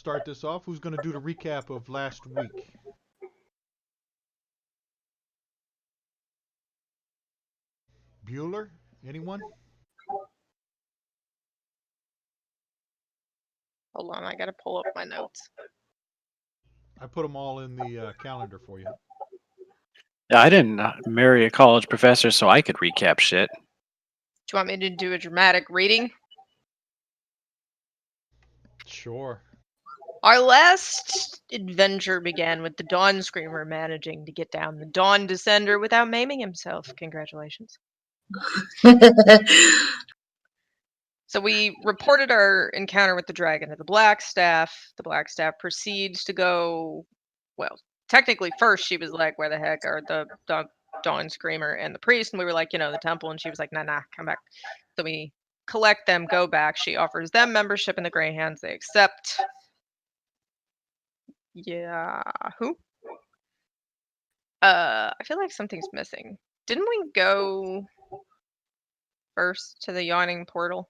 start this off. Who's going to do the recap of last week? Bueller? Anyone? Hold on, I gotta pull up my notes. I put them all in the calendar for you. Yeah, I didn't marry a college professor so I could recap shit. Do you want me to do a dramatic reading? Sure. Our last adventure began with the Dawn Screamer managing to get down the Dawn Descender without maiming himself. Congratulations. So we reported our encounter with the dragon to the Black Staff. The Black Staff proceeds to go, well, technically first she was like, where the heck are the Dawn Screamer and the priest? And we were like, the temple. And she was like, nah, come back. So we collect them, go back. She offers them membership in the Grey Hands. They accept. Yeah, who? I feel like something's missing. Didn't we go first to the Yawning Portal?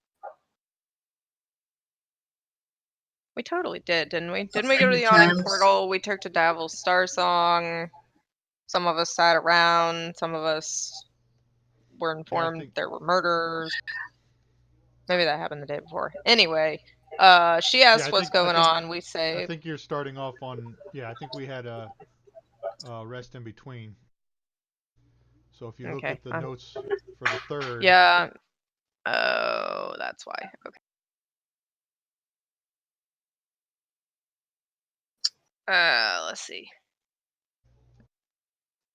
We totally did, didn't we? Didn't we go to the Yawning Portal? We took to Davil's Star Song. Some of us sat around. Some of us were informed there were murders. Maybe that happened the day before. Anyway, she asked what's going on. We say. I think you're starting off on. Yeah, I think we had a rest in between. So if you look at the notes for the third. Yeah. Oh, that's why. Okay. Let's see.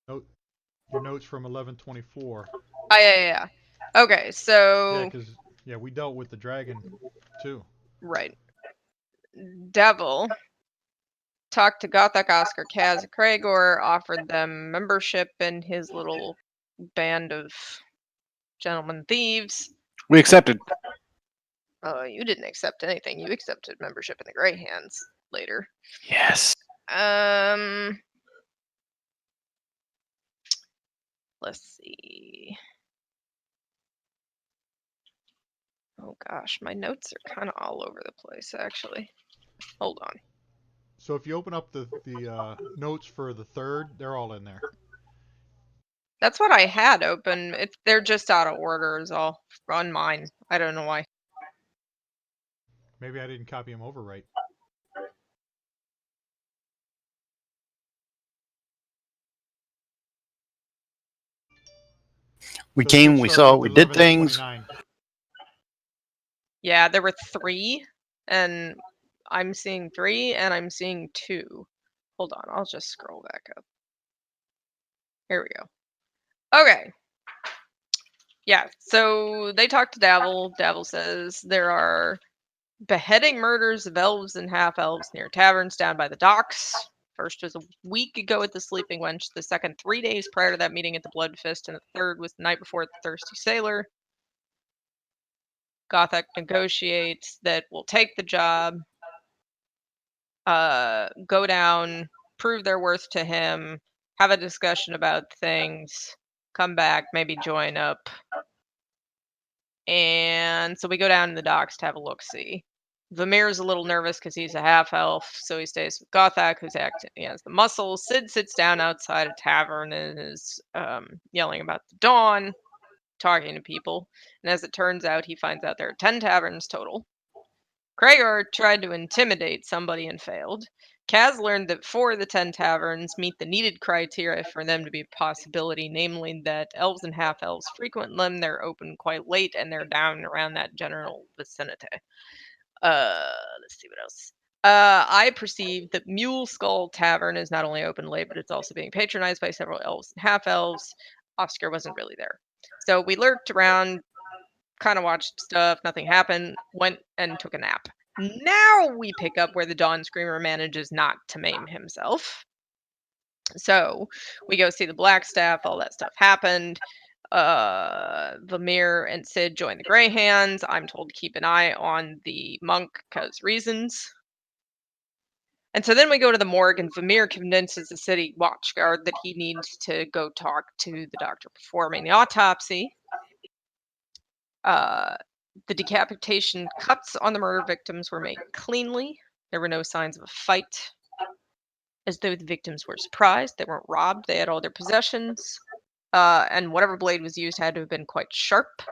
Your notes from 11/24. Oh, yeah. Okay, so. Yeah, because we dealt with the dragon too. Right. Devil talked to Gothak, Oscar, Kaz, and Kragor, offered them membership in his little band of gentlemen thieves. We accepted. You didn't accept anything. You accepted membership in the Grey Hands later. Yes. Let's see. Oh gosh, my notes are kind of all over the place, actually. Hold on. So if you open up the notes for the third, they're all in there. That's what I had open. They're just out of order is all. On mine. I don't know why. Maybe I didn't copy them over right. We came, we saw, we did things. Yeah, there were 3, and I'm seeing 3, and I'm seeing 2. Hold on, I'll just scroll back up. Here we go. Okay. Yeah, so they talk to Davil. Davil says there are beheading murders of elves and half-elves near taverns down by the docks. First was a week ago at the Sleeping Wench, the second 3 days prior to that meeting at the Blood Fist, and the third was the night before at the Thirsty Sailor. Gothak negotiates that we'll take the job, go down, prove their worth to him, have a discussion about things, come back, maybe join up. And so we go down to the docks to have a look-see. Vamir's a little nervous because he's a half-elf, so he stays with Gothak, who's acting. He has the muscles. Sid sits down outside a tavern and is yelling about the dawn, talking to people. And as it turns out, he finds out there are 10 taverns total. Kragor tried to intimidate somebody and failed. Kaz learned that 4 of the 10 taverns meet the needed criteria for them to be a possibility, namely that elves and half-elves frequent them, they're open quite late, and they're down around that general vicinity. Let's see what else. I perceive that Mule Skull Tavern is not only open late, but it's also being patronized by several elves and half-elves. Oscar wasn't really there. So we lurked around, kind of watched stuff, nothing happened, went and took a nap. Now we pick up where the Dawn Screamer manages not to maim himself. So we go see the Black Staff, all that stuff happened. Vamir and Sid join the Grey Hands. I'm told to keep an eye on the monk because reasons. And so then we go to the morgue, and Vamir convinces the city watchguard that he needs to go talk to the doctor performing the autopsy. The decapitation cuts on the murder victims were made cleanly. There were no signs of a fight. As though the victims were surprised, they weren't robbed, they had all their possessions. And whatever blade was used had to have been quite sharp.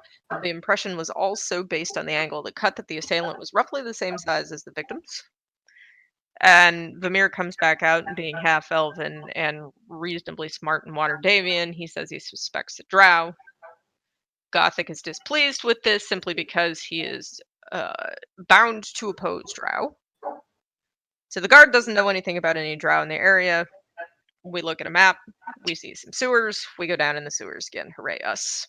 The impression was also based on the angle of the cut that the assailant was roughly the same size as the victims. And Vamir comes back out, and being half elven and reasonably smart in Waterdavian, he says he suspects a drow. Gothic is displeased with this simply because he is bound to oppose drow. So the guard doesn't know anything about any drow in the area. We look at a map, we see some sewers, we go down in the sewers again, hooray us.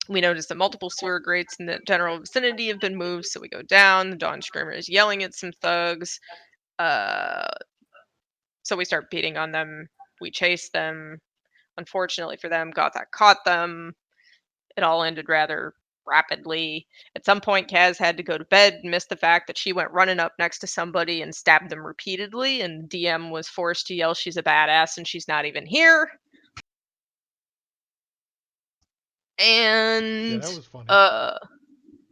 We notice that multiple sewer grates in the general vicinity have been moved, so we go down. The Dawn Screamer is yelling at some thugs. So we start beating on them. We chase them. Unfortunately for them, Gothak caught them. It all ended rather rapidly. At some point, Kaz had to go to bed and missed the fact that she went running up next to somebody and stabbed them repeatedly, and the DM was forced to yell she's a badass and she's not even here. And yeah, that was funny.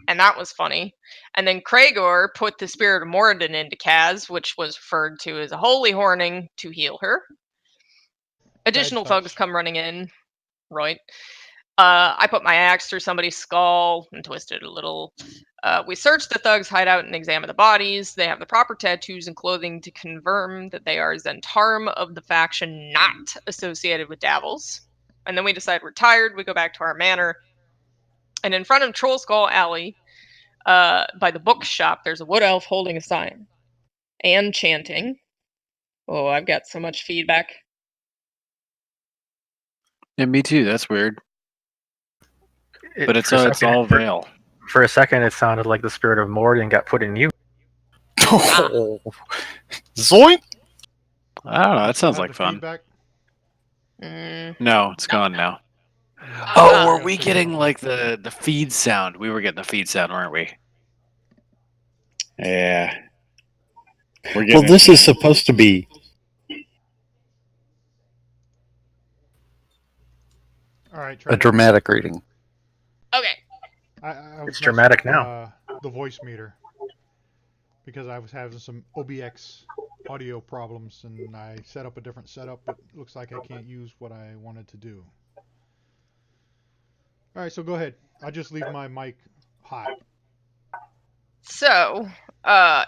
And that was funny. And then Kragor put the Spirit of Moradin into Kaz, which was referred to as a holy horning, to heal her. Additional thugs come running in. Right. I put my axe through somebody's skull and twisted it a little. We searched the thugs' hideout and examined the bodies. They have the proper tattoos and clothing to confirm that they are Zentarm of the faction not associated with Davils. And then we decide we're tired. We go back to our manor. And in front of Troll Skull Alley, by the bookshop, there's a wood elf holding a sign and chanting. Oh, I've got so much feedback. Yeah, me too. That's weird. But it's all Veil. For a second, it sounded like the Spirit of Moradin got put in you. Oh. Zoink! I don't know. That sounds like fun. No, it's gone now. Oh, were we getting like the feed sound? We were getting the feed sound, weren't we? Yeah. Well, this is supposed to be. All right, a dramatic reading. Okay. It's dramatic now. The voice meter. Because I was having some OBX audio problems and I set up a different setup, but it looks like I can't use what I wanted to do. All right, so go ahead. I'll just leave my mic hot. So,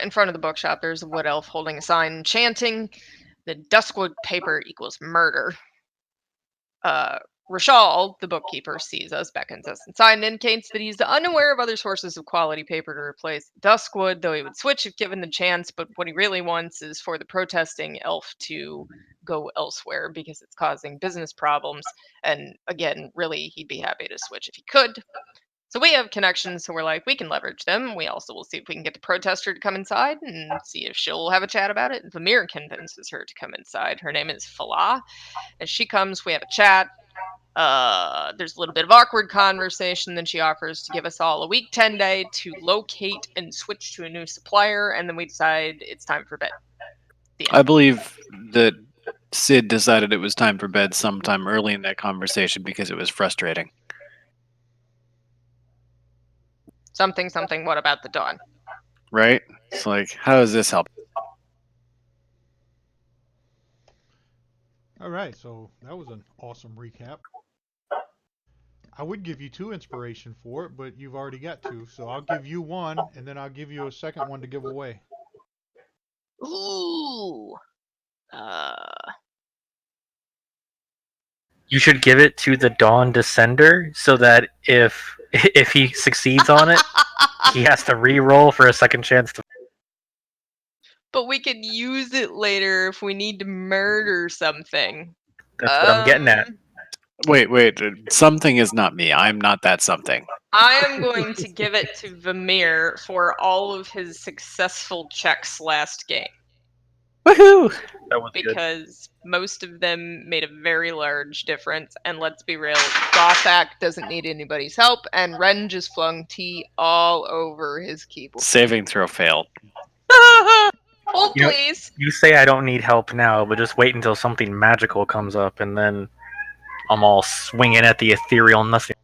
in front of the bookshop, there's a wood elf holding a sign chanting, "The Duskwood paper equals murder." Rashal, the bookkeeper, sees us, beckons us inside, and indicates that he's unaware of other sources of quality paper to replace Duskwood, though he would switch if given the chance, but what he really wants is for the protesting elf to go elsewhere because it's causing business problems, and again, really, he'd be happy to switch if he could. So we have connections, so we're like, we can leverage them. We also will see if we can get the protester to come inside and see if she'll have a chat about it. Vamir convinces her to come inside. Her name is Falah. As she comes, we have a chat. There's a little bit of awkward conversation. Then she offers to give us all a week 10-day to locate and switch to a new supplier, and then we decide it's time for bed. I believe that Sid decided it was time for bed sometime early in that conversation because it was frustrating. Something, what about the dawn? Right? It's like, how does this help? All right, so that was an awesome recap. I would give you 2 inspiration for it, but you've already got 2, so I'll give you 1, and then I'll give you a second one to give away. Ooh. You should give it to the Dawn Descender so that if he succeeds on it, he has to re-roll for a second chance to. But we could use it later if we need to murder something. That's what I'm getting at. Wait. Something is not me. I'm not that something. I am going to give it to Vamir for all of his successful checks last game. Woohoo! That was because most of them made a very large difference, and let's be real, Gothak doesn't need anybody's help, and Ren just flung tea all over his keyboard. Saving throw failed. Hold, please. You say I don't need help now, but just wait until something magical comes up, and then I'm all swinging at the ethereal nothing.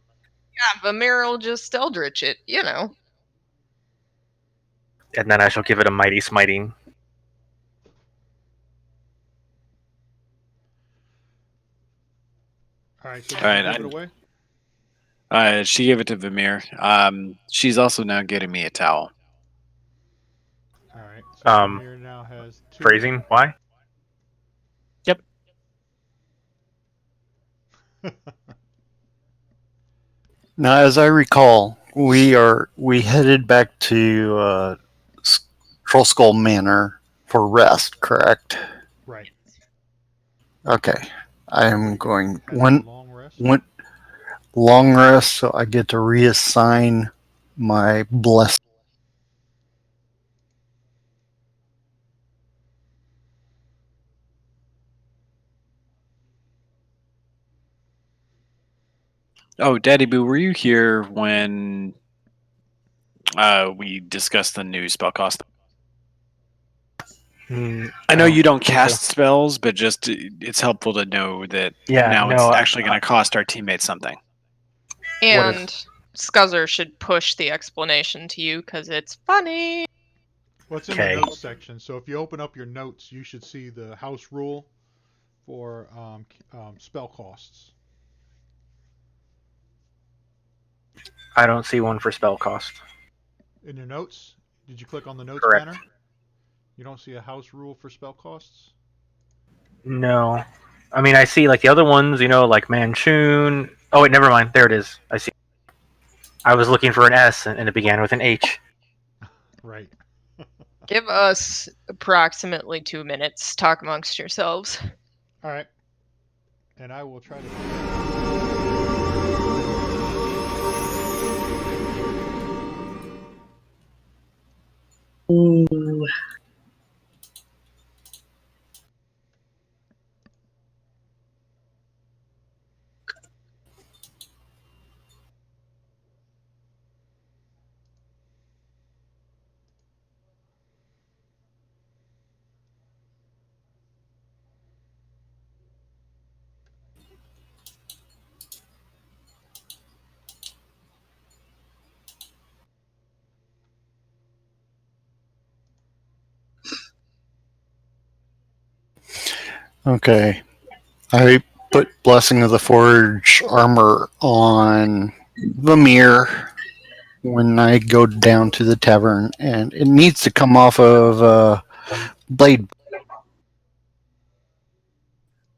Yeah, Vamir will just Eldritch it, you know. And then I shall give it a mighty smiting. All right, so All did right, you give it away? She gave it to Vamir. She's also now getting me a towel. All right, so Um, Amir now has 2. Phrasing? Why? Now, as I recall, we headed back to Troll Skull Manor for rest. Correct? Right. Okay. I am going Had a one long rest. long rest, so I get to reassign my bless. Oh, Daddy Boo, were you here when we discussed the new spell cost? I know you don't think so. cast spells, but just it's helpful to know that Yeah, now no, it's actually going to cost our teammates something. What is- And Scuzzer should push the explanation to you because it's funny. Well, it's in Okay. the notes section. So if you open up your notes, you should see the house rule for spell costs. I don't see one for spell cost. In your notes, did you click on the notes Correct. banner? You don't see a house rule for spell costs? No. I mean, I see like the other ones, like Manchun. Oh, wait, never mind. There it is. I see. I was looking for an S and it began with an H. Right. Give us approximately 2 minutes. Talk amongst yourselves. All right. And I will try to. Okay. I put Blessing of the Forge armor on Vamir when I go down to the tavern, and it needs to come off of Blade.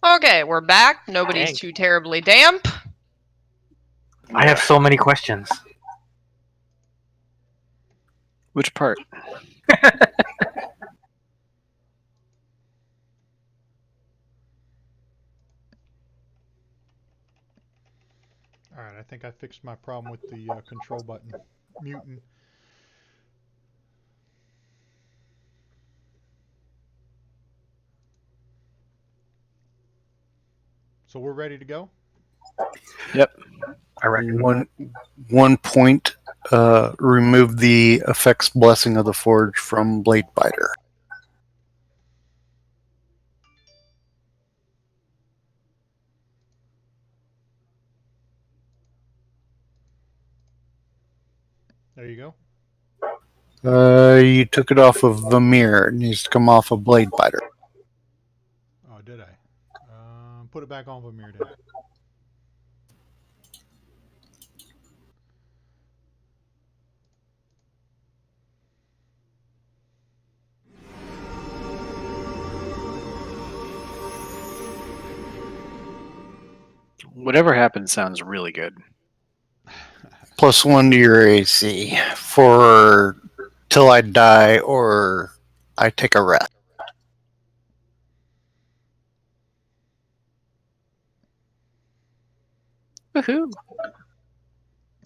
Okay, we're back. Nobody's Dang. too terribly damp. I have so many questions. Which part? All right, I think I fixed my problem with the control button. Mutant. So we're ready to go? Yep. I reckon. One point. Remove the effects Blessing of the Forge from Blade Biter. There you go. You took it off of Vamir. It needs to come off of Blade Biter. Oh, did I? Put it back on Vamir then. Whatever happens sounds really good. +1 to your AC for till I die or I take a rest. Woohoo!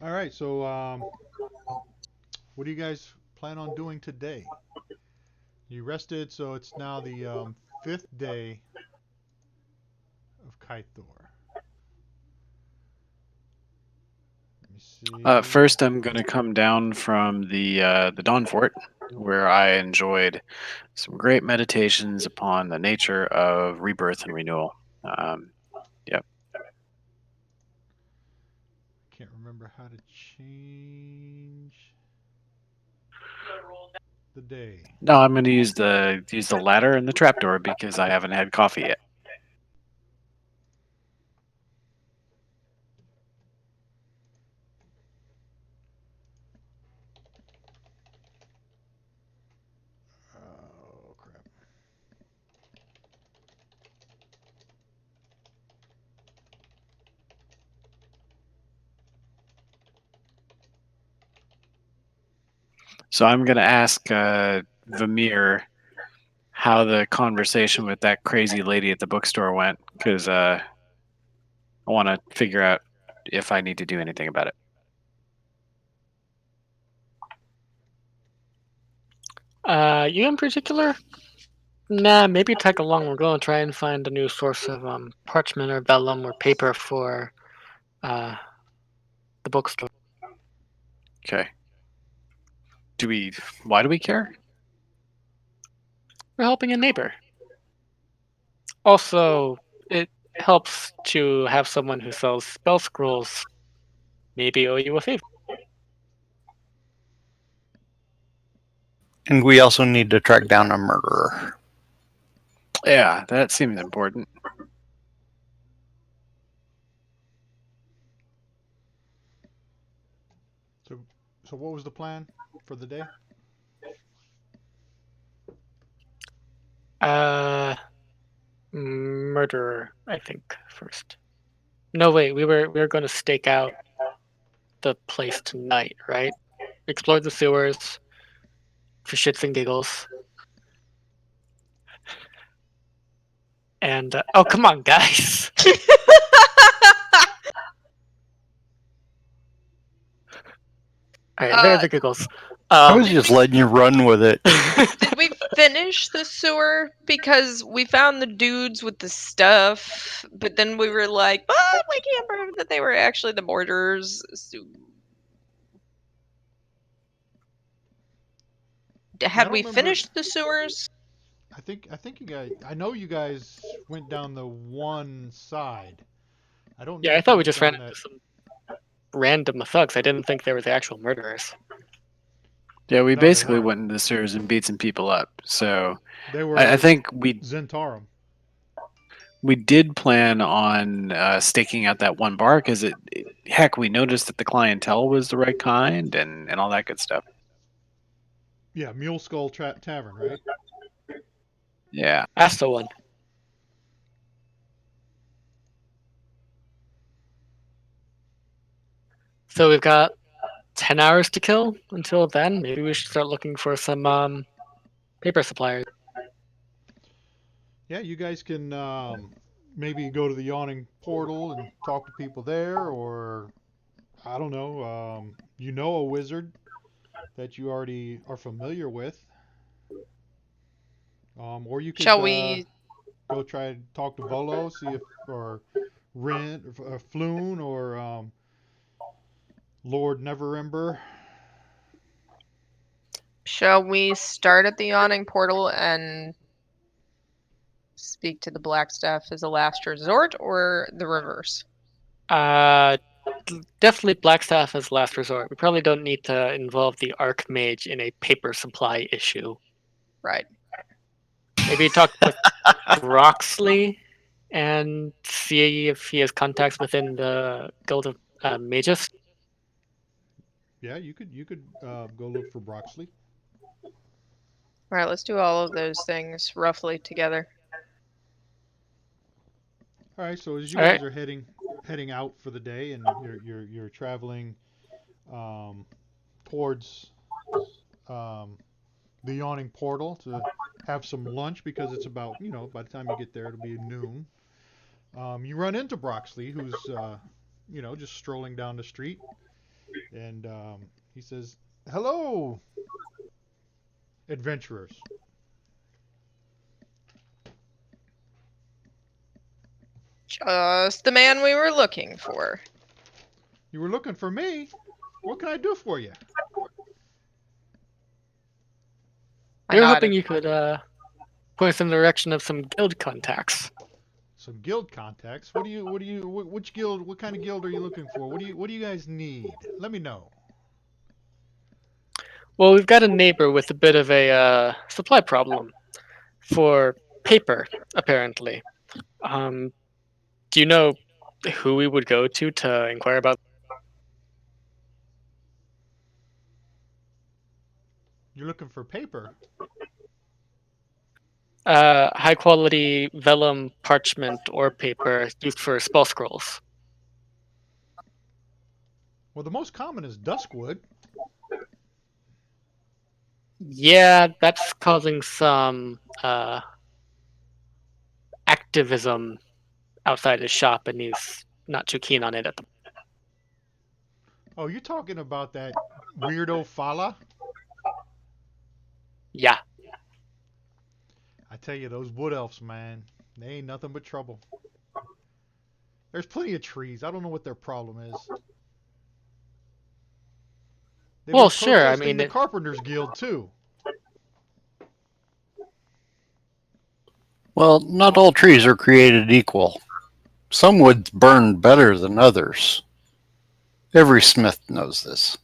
All right, so what do you guys plan on doing today? You rested, so it's now the 5th day of Kythor. Let me see. First, I'm going to come down from the Dawn Fort, where I enjoyed some great meditations upon the nature of rebirth and renewal. Yep. Can't remember how to change the day. No, I'm going to use the ladder and the trapdoor because I haven't had coffee yet. So I'm going to ask Vamir how the conversation with that crazy lady at the bookstore went, because I want to figure out if I need to do anything about it. You in particular? Nah, maybe tag along. We're going to try and find a new source of parchment or vellum or paper for the bookstore. Okay. Why do we care? We're helping a neighbor. Also, it helps to have someone who sells spell scrolls maybe owe you a favor. And we also need to track down a murderer. Yeah, that seems important. So what was the plan for the day? Murderer, I think, first. No, wait, we were going to stake out the place tonight, right? Explore the sewers for shits and giggles. And oh, come on, guys! All right, there are the giggles. I was just letting you run with it. Did we finish the sewer? Because we found the dudes with the stuff, but then we were like, but we can't prove that they were actually the mortars. So had don't we remember- finished the sewers? I think you guys. I know you guys went down the one side. I don't. know Yeah, I if thought you we went just down ran that. into some random thugs. I didn't think they were the actual murderers. Yeah, we No, they basically weren't. went into the sewers and beat some people up. So They were. I think we Zentarum. did plan on staking out that one bar because heck, we noticed that the clientele was the right kind and all that good stuff. Yeah, Mule Skull Tavern, right? Yeah. That's the one. So we've got 10 hours to kill until then. Maybe we should start looking for some paper suppliers. Yeah, you guys can maybe go to the Yawning Portal and talk to people there, or I don't know. You know a wizard that you already are familiar with, or you could Shall we? go try to talk to Volo, see if or Rin, or Floon, or Lord Neverember. Shall we start at the yawning portal and speak to the black staff as a last resort, or the reverse? Definitely Blackstaff as last resort. We probably don't need to involve the Archmage in a paper supply issue. Right. Maybe talk with Broxley and see if he has contacts within the Guild of Mages. Yeah, you could go look for Broxley. All right, let's do all of those things roughly together. All right, so as you All guys right. are heading out for the day, and you're traveling towards the Yawning Portal to have some lunch because it's about by the time you get there it'll be noon. You run into Broxley, who's just strolling down the street, and he says, "Hello, adventurers." Just the man we were looking for. You were looking for me. What can I do for you? I We were nodded. hoping you could point us in the direction of some guild contacts. Some guild contacts. Which guild? What kind of guild are you looking for? What do you guys need? Let me know. Well, we've got a neighbor with a bit of a supply problem for paper, apparently. Do you know who we would go to inquire about? You're looking for paper. High quality vellum, parchment, or paper used for spell scrolls. Well, the most common is duskwood. Yeah, that's causing some activism outside his shop, and he's not too keen on it at the. Oh, you're talking about that weirdo Fala? Yeah. I tell you, those wood elves, man, they ain't nothing but trouble. There's plenty of trees. I don't know what their problem is. They've Well, been sure. I protesting mean, the Carpenters Guild too. Well, not all trees are created equal. Some woods burn better than others. Every smith knows this.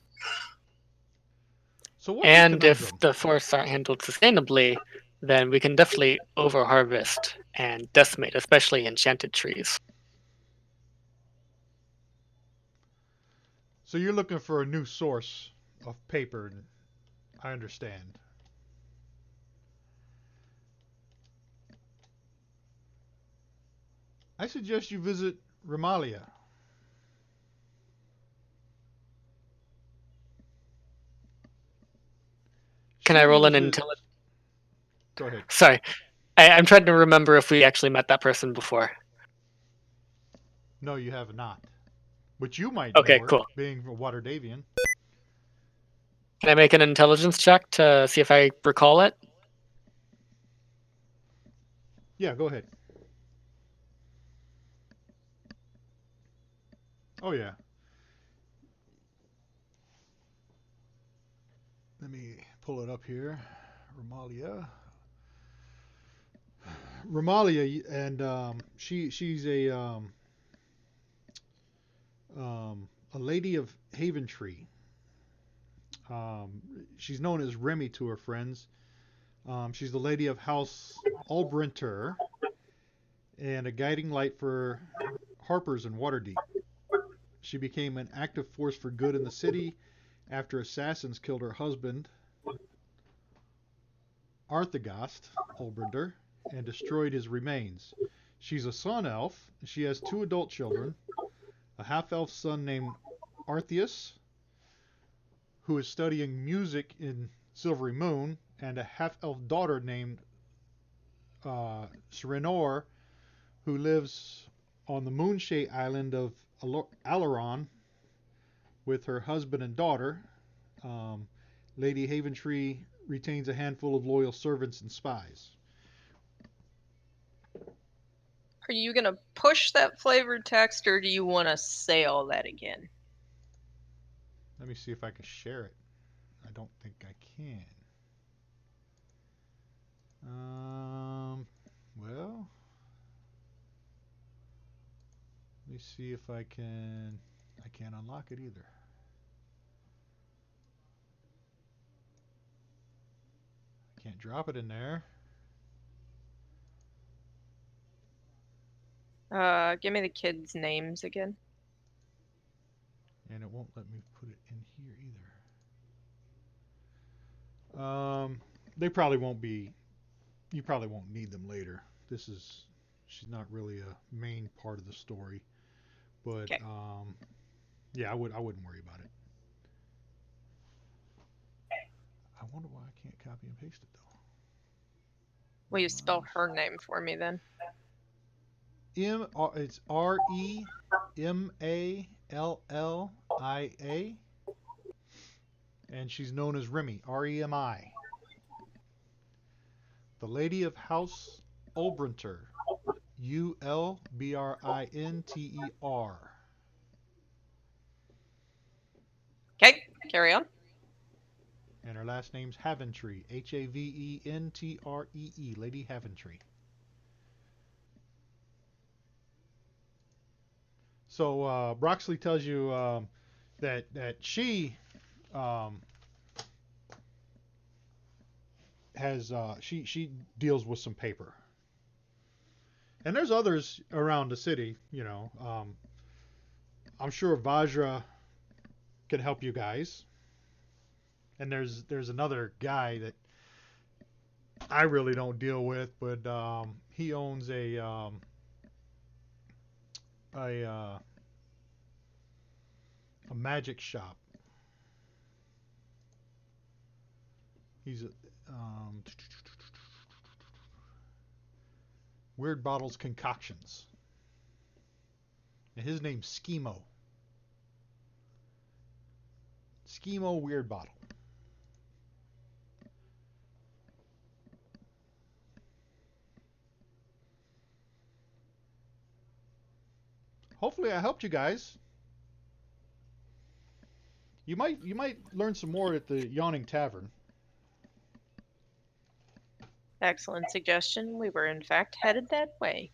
So what's your and if conundrum? the forests aren't handled sustainably, then we can definitely overharvest and decimate, especially enchanted trees. So you're looking for a new source of paper. I understand. I suggest you visit Ramalia. Can I She roll an uses. intelligence? Go ahead. Sorry, I'm trying to remember if we actually met that person before. No, you have not. But you might know Okay, her, cool. being a Waterdavian. Can I make an intelligence check to see if I recall it? Yeah, go ahead. Oh yeah. Let me pull it up here. Ramalia. Ramalia, and she's a lady of Haventree. Um, she's known as Remy to her friends. She's the lady of House Albrinter and a guiding light for Harpers in Waterdeep. She became an active force for good in the city after assassins killed her husband, Arthagast Albrinter, and destroyed his remains. She's a sun elf. She has two adult children, a half-elf son named Artheus, who is studying music in Silvery Moon, and a half-elf daughter named Serenor, who lives on the Moonshade Island of Alaron with her husband and daughter. Um, Lady Haventree retains a handful of loyal servants and spies. Are you gonna push that flavored text, or do you want to say all that again? Let me see if I can share it. I don't think I can. Well, let me see if I can. I can't unlock it either. I can't drop it in there. Give me the kids' names again. And it won't let me put it in here either. They probably won't be. You probably won't need them later. This is. She's not really a main part of the story, but Okay. yeah, I wouldn't worry about it. I wonder why I can't copy and paste it though. Will you spell her name for me then? It's Remallia, and she's known as Remy, Remi, the Lady of House Ulbrinter, Ulbrinter. Okay, carry on. And her last name's Haventree, Haventree, Lady Haventree. So Broxley tells you that she um, has she deals with some paper, and there's others around the city. I'm sure Vajra can help you guys, and there's another guy that I really don't deal with, but he owns a uh, a magic shop. He's Weird Bottles Concoctions. And his name's Schemo. Schemo Weird Bottle. Hopefully I helped you guys. You might learn some more at the Yawning Tavern. Excellent suggestion. We were in fact headed that way.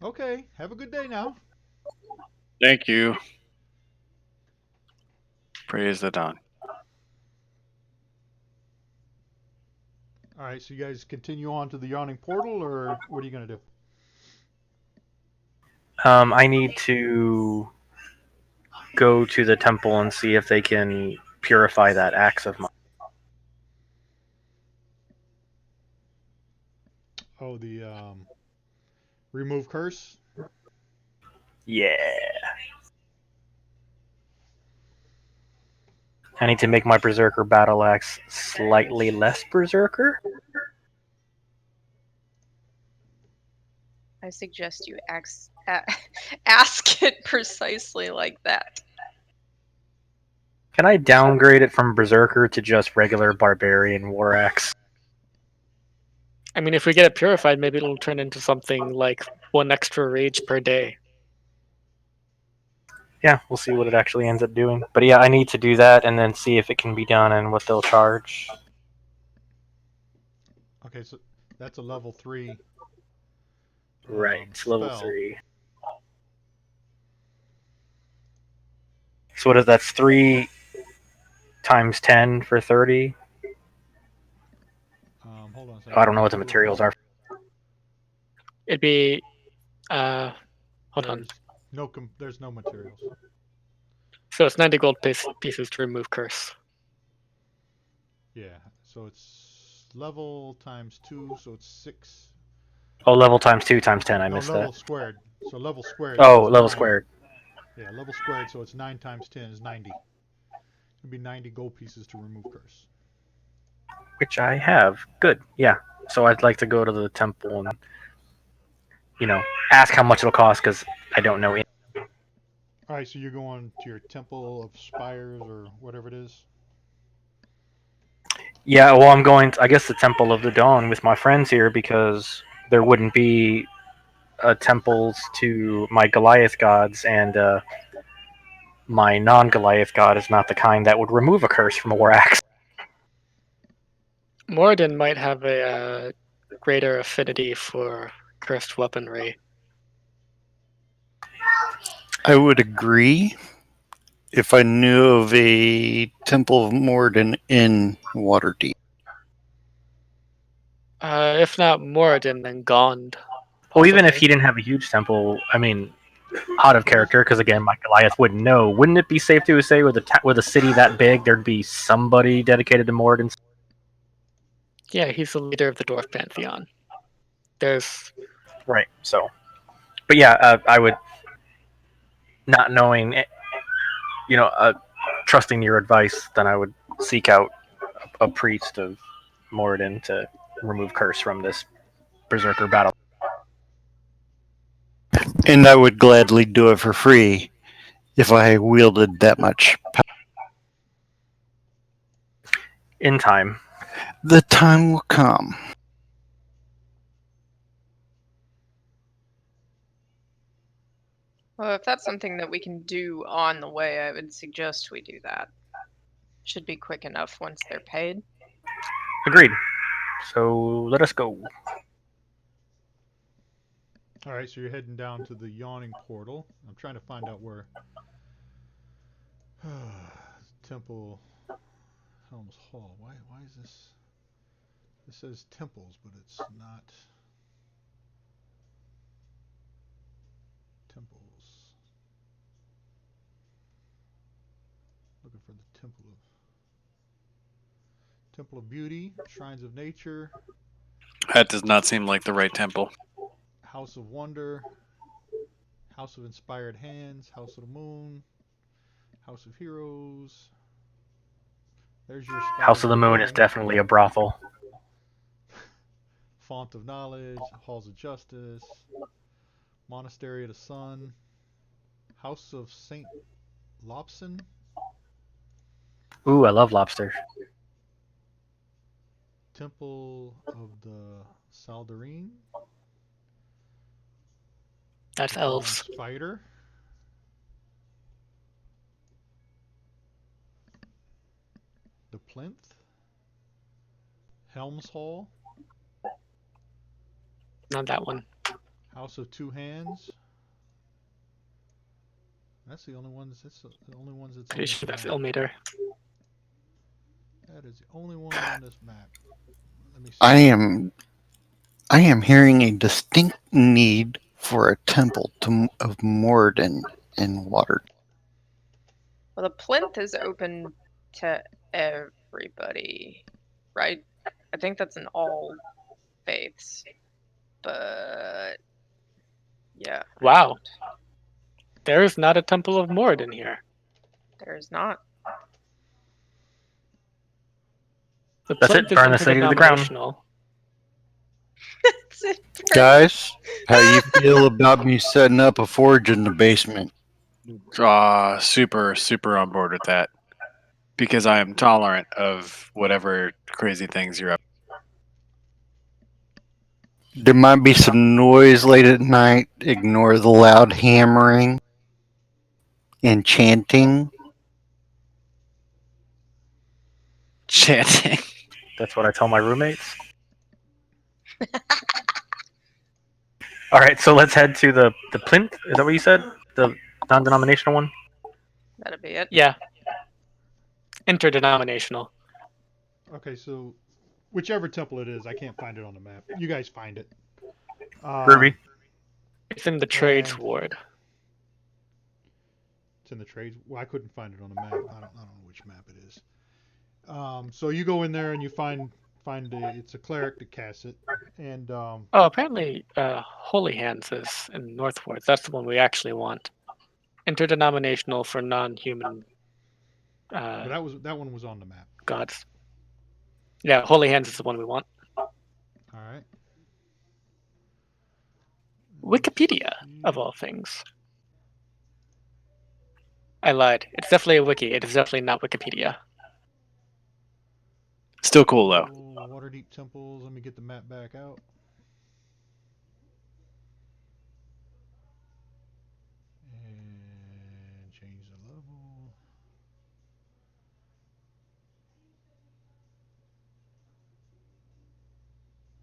Okay, have a good day now. Thank you. Praise the dawn. All right, so you guys continue on to the Yawning Portal, or what are you gonna do? I need to go to the temple and see if they can purify that axe of mine. Oh, the remove curse. Yeah. I need to make my berserker battle axe slightly less berserker. I suggest you ask it precisely like that. Can I downgrade it from berserker to just regular barbarian war axe? I mean, if we get it purified, maybe it'll turn into something like 1 extra rage per day. Yeah, we'll see what it actually ends up doing. But yeah, I need to do that and then see if it can be done and what they'll charge. Okay, so that's a level 3. Right, it's level spell. 3. So what is that's 3 times 10 for 30? Hold on a second. I don't know what the materials are. It'd be, hold on. There's no materials. So it's 90 gold pieces to remove curse. Yeah, so it's level times 2, so it's 6. Oh, level times 2 times 10, I No, missed level that. squared. So level squared. Oh, so level 9. squared. Yeah, level squared, so it's 9 times 10 is 90. It'd be 90 gold pieces to remove curse. Which I have. Good, yeah. So I'd like to go to the temple and, ask how much it'll cost because I don't know. All right, so you're going to your Temple of Spires or whatever it is. Yeah, well, I'm going to, I guess, the Temple of the Dawn with my friends here because there wouldn't be temples to my Goliath gods, and my non-Goliath god is not the kind that would remove a curse from a war axe. Moradin might have a greater affinity for cursed weaponry. I would agree if I knew of a Temple of Morden in Waterdeep. If not Moradin, then Gond. Well, even if possibly. he didn't have a huge temple, I mean, out of character, because again, my Goliath wouldn't know. Wouldn't it be safe to say with a city that big, there'd be somebody dedicated to Morden? Yeah, he's the leader of the dwarf pantheon. There's Right. So, but yeah, I would, not knowing, trusting your advice, then I would seek out a priest of Moradin to remove curse from this berserker battle. And I would gladly do it for free if I wielded that much power. In time. The time will come. Well, if that's something that we can do on the way, I would suggest we do that. Should be quick enough once they're paid. Agreed. So let us go. All right, so you're heading down to the Yawning Portal. I'm trying to find out where Temple Helm's Hall. Why is this? This says temples, but it's not temples. Looking for the Temple of Beauty, Shrines of Nature, That does not seem like the right temple. House of Wonder, House of Inspired Hands, House of the Moon, House of Heroes, There's your spot House of the Moon is beginning. definitely a brothel. Font of Knowledge, Halls of Justice, Monastery of the Sun, House of Saint Lobson, Ooh, I love lobster. Temple of the Saldarine, That's the Bronze elves. Spider, the Plinth, Helms Hall, Not that one. House of Two Hands. That's the only ones. That's the only ones that's on Pretty this sure that's map. Ilmater. That is the only one on this map. Let me see. I am hearing a distinct need for a temple of Moradin in water. Well, the plinth is open to everybody, right? I think that's in all faiths. But yeah. Wow. There is not a Temple of Mord in here. There's not. The That's it. plinth is Burn the city to the ground. interdenominational. Guys, how you feel about me setting up a forge in the basement? Super, super on board with that. Because I am tolerant of whatever crazy things you're up. There might be some noise late at night. Ignore the loud hammering and chanting. Chanting. That's what I tell my roommates. All right, so let's head to the plinth. Is that what you said? The non-denominational one. That'd be it. Yeah. Interdenominational. Okay, so whichever temple it is, I can't find it on the map. You guys find it. Ruby. It's in the trades And- ward. It's in the trades. Well, I couldn't find it on the map. I don't know which map it is. So you go in there and you find it's a cleric that casts it, and Oh, apparently Holy Hands is in North Ward. That's the one we actually want. Interdenominational for non-human but that one was on the map. gods. Yeah, Holy Hands is the one we want. All right. Wikipedia, of all things. I lied. It's definitely a wiki. It is definitely not Wikipedia. Still cool though. Waterdeep temples. Let me get the map back out. And change the level.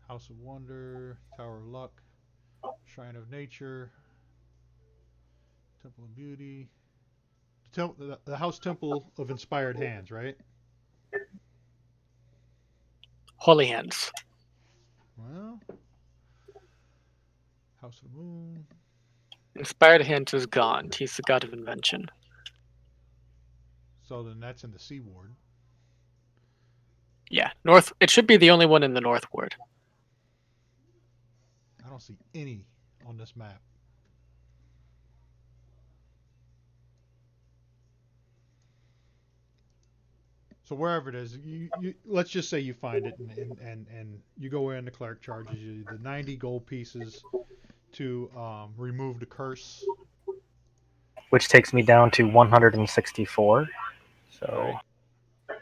House of Wonder, Tower of Luck, Shrine of Nature, Temple of Beauty, the House Temple of Inspired Hands, right? Holy Hands. Well, House of the Moon. Inspired Hands is gone. He's the god of invention. So then that's in the Sea Ward. Yeah, North. It should be the only one in the North Ward. I don't see any on this map. So wherever it is, you let's just say you find it and you go in, the cleric charges you the 90 gold pieces to remove the curse. Which takes me down to 164. So Right.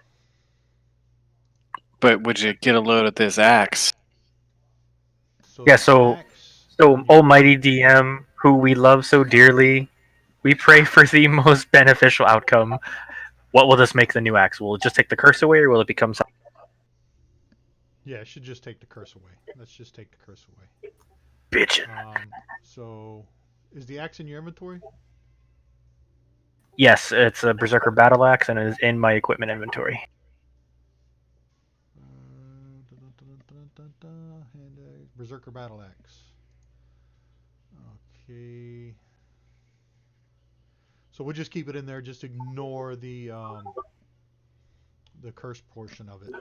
But would you get a load of this axe? Yeah, so Almighty DM, who we love so dearly, we pray for the most beneficial outcome. What will this make the new axe? Will it just take the curse away, or will it become something? Yeah, it should just take the curse away. Let's just take the curse away. Bitchin'. So, is the axe in your inventory? Yes, it's a Berserker Battle Axe, and it is in my equipment inventory. Berserker Battle Axe. Okay. So we'll just keep it in there. Just ignore the curse portion of it.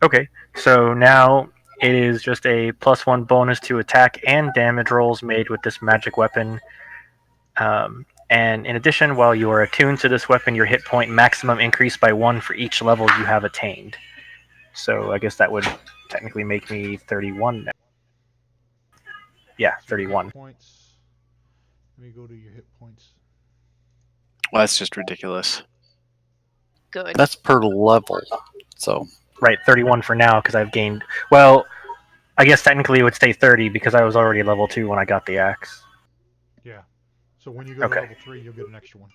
Okay, so now it is just a +1 bonus to attack and damage rolls made with this magic weapon. And in addition, while you are attuned to this weapon, your hit point maximum increase by 1 for each level you have attained. So I guess that would technically make me 31 now. Yeah, So your hit 31. points. Let me go to your hit points. Well, that's just ridiculous. Good. That's per level. So Right, 31 for now because I've gained. Well, I guess technically it would stay 30 because I was already level 2 when I got the axe. Yeah. So when you go to Okay. level 3, you'll get an extra one.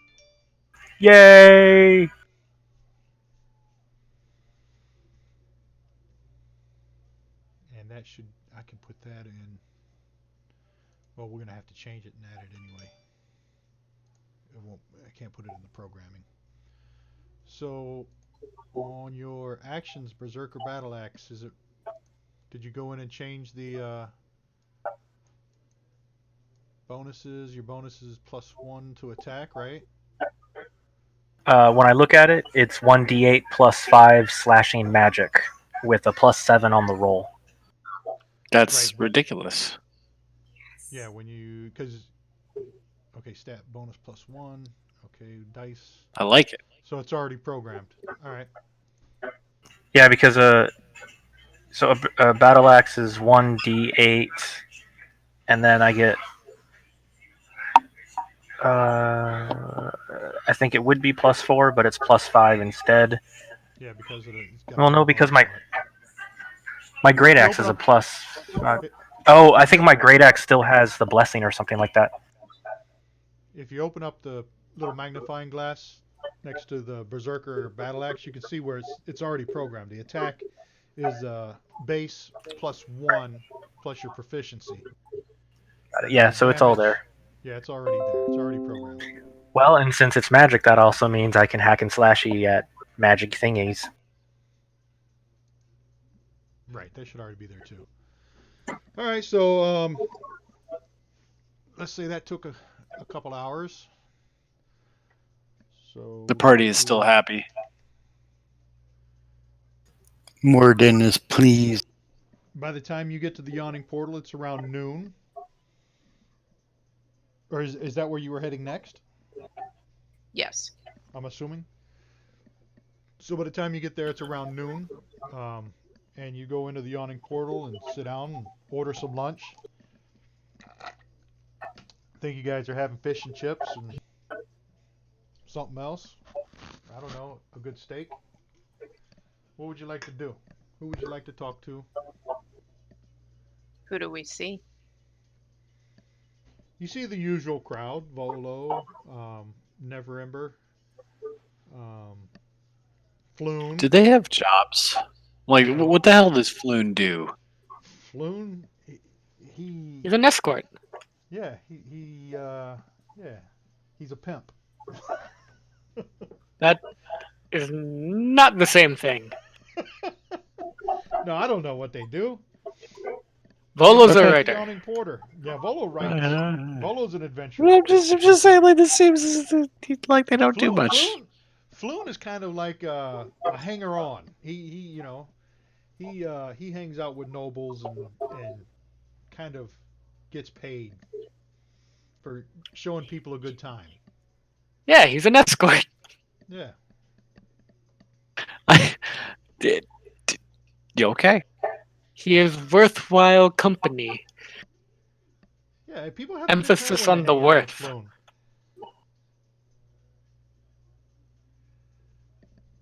Yay! And that should, I can put that in. Well, we're gonna have to change it and add it anyway. It won't. I can't put it in the programming. So on your actions, Berserker Battle Axe, is it? Did you go in and change the bonuses? Your bonuses +1 to attack, right? When I look at it, it's 1d8 plus 5 slashing magic with a +7 on the roll. That's Right. ridiculous. Yeah, when you okay, stat bonus +1. Okay, dice. I like it. So it's already programmed. All right. Yeah, because so a battle axe is 1d8, and then I get. I think it would be +4, but it's +5 instead. Yeah, because of the. It's got Well, a no, because bonus my great You axe open is a up- plus. it- Oh, I if you think my great axe still has the blessing or something like that. If you open up the little magnifying glass next to the Berserker Battle Axe, you can see where it's already programmed. The attack is base +1 plus your proficiency. And then Yeah, the so it's all there. damage, yeah, it's already there. It's already programmed. Well, and since it's magic, that also means I can hack and slashy at magic thingies. Right, that should already be there too. All right, so let's say that took a couple hours. So The we'll party go is still to happy. Morden is pleased. by the time you get to the yawning portal, it's around noon. Or is that where you were heading next? Yes. I'm assuming. So by the time you get there, it's around noon, and you go into the yawning portal and sit down and order some lunch. I think you guys are having fish and chips and something else. I don't know, a good steak. What would you like to do? Who would you like to talk to? Who do we see? You see the usual crowd: Volo, Neverember, um, Floon. Do they have jobs? Like, what the hell does Floon do? Floon, he He's an escort. yeah, yeah, he's a pimp. That is not the same thing. No, I don't know what they do. Volo's a Okay. writer. Yawning Porter. Yeah, Volo writes. Volo's an adventurer. I'm just saying, like, this seems like they don't do much. Floon is kind of like a hanger-on. He he hangs out with nobles and kind of gets paid for showing people a good time. Yeah, he's an escort. Yeah. You okay? He is worthwhile company. Yeah, people have Emphasis a good time when on they the hang out with worth. Floon.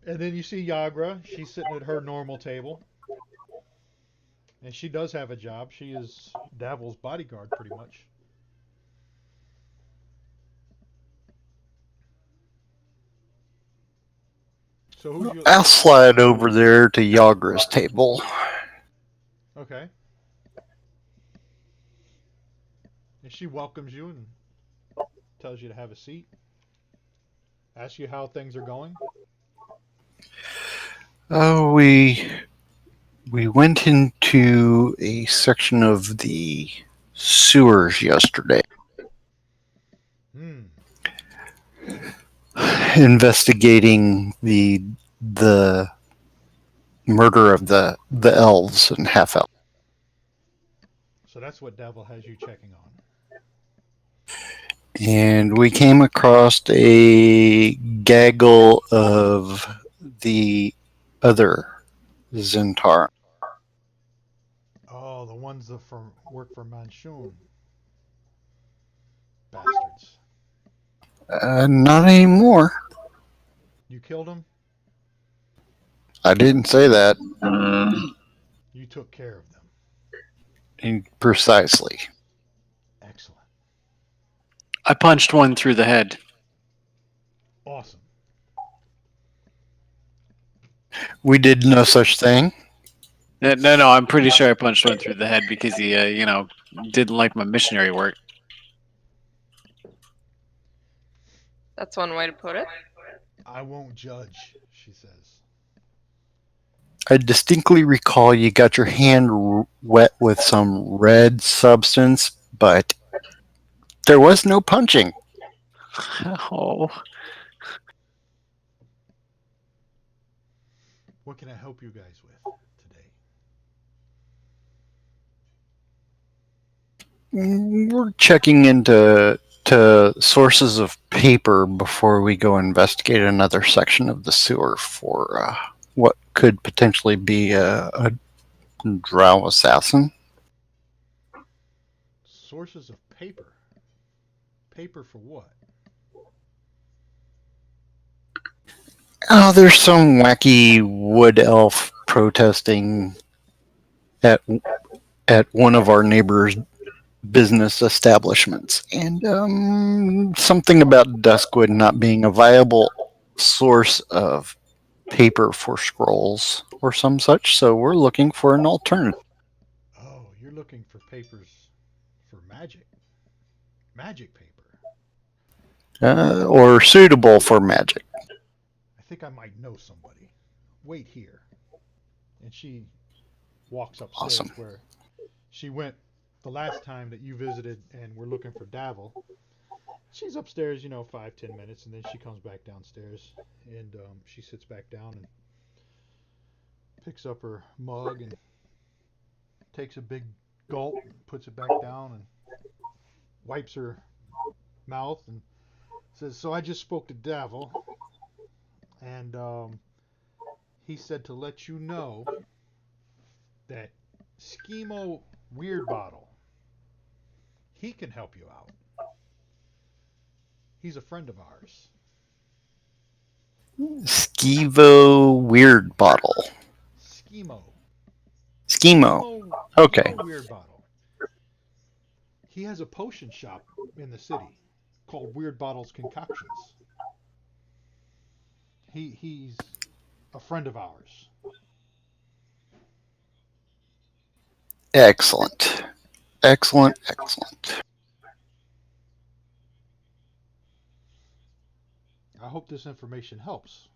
And then you see Yagra. She's sitting at her normal table. And she does have a job. She is Davil's bodyguard, pretty much. So who you? I'll slide over there to Yagra's table. Okay. And she welcomes you and tells you to have a seat. Asks you how things are going. Oh, we went into a section of the sewers yesterday, Hmm. investigating the murder of the elves and half elves. So that's what Devil has you checking on. and we came across a gaggle of the other Zentar. Oh, the ones that work for Manchun. Bastards. Not anymore. You killed them? I didn't say that. You took care of them. Precisely. Excellent. I punched one through the head. Awesome. We did no such thing. No, I'm pretty sure I punched one through the head because he, didn't like my missionary work. That's one way to put it. I won't judge, she says. I distinctly recall you got your hand wet with some red substance, but there was no punching. Oh, What can I help you guys with today? We're checking into sources of paper before we go investigate another section of the sewer for what could potentially be a drow assassin. Sources of paper. Paper for what? Oh, there's some wacky wood elf protesting at one of our neighbors' business establishments, and something about Duskwood not being a viable source of paper for scrolls or some such. So we're looking for an alternative, Oh, you're looking for papers for magic. Magic paper. or suitable for magic. I think I might know somebody. Wait here. And she walks upstairs Awesome. where she went the last time that you visited and we're looking for Davil. She's upstairs, 5, 10 minutes, and then she comes back downstairs and she sits back down and picks up her mug and takes a big gulp, puts it back down, and wipes her mouth and says, "So I just spoke to Davil, and he said to let you know that Schemo Weird Bottle, he can help you out. He's a friend of ours." Skevo Weird Bottle. Schemo. Schemo. Okay. Schemo Weird Bottle. He has a potion shop in the city called Weird Bottles Concoctions. He's a friend of ours. Excellent. Excellent. Excellent. I hope this information helps.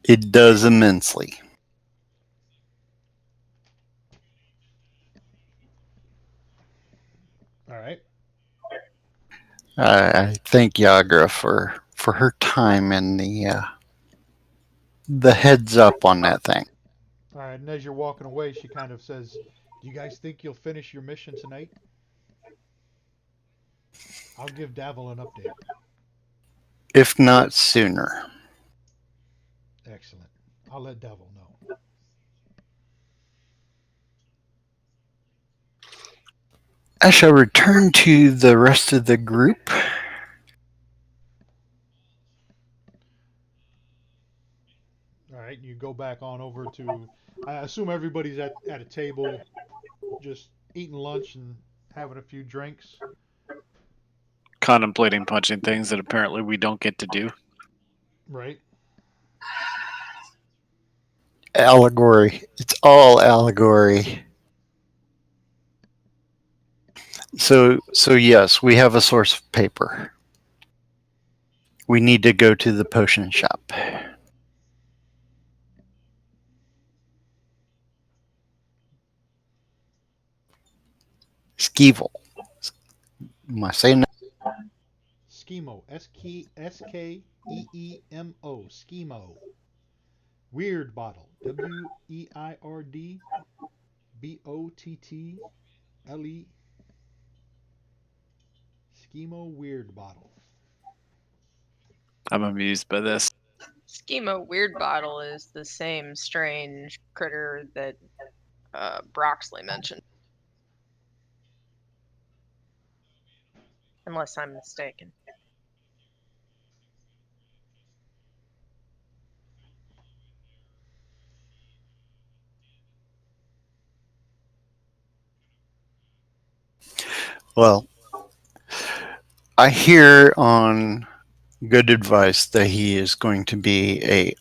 It does immensely. All right. I thank Yagra for her time and the heads up on that thing. All right. And as you're walking away, she kind of says, "Do you guys think you'll finish your mission tonight?" I'll give Davil an update. If not sooner. Excellent. I'll let Davil know. I shall return to the rest of the group. All right. You go back on over to. I assume everybody's at a table, just eating lunch and having a few drinks. contemplating punching things that apparently we don't get to do. Right. Allegory. It's all allegory. So yes, we have a source of paper. We need to go to the potion shop. Skeevil. Am I saying that? Schemo. Skeemo. Schemo. Weird Bottle. Weirdbottle. Schemo Weird Bottle. I'm amused by this. Schemo Weird Bottle is the same strange critter that Broxley mentioned. Unless I'm mistaken. Well, I hear on good advice that he is going to be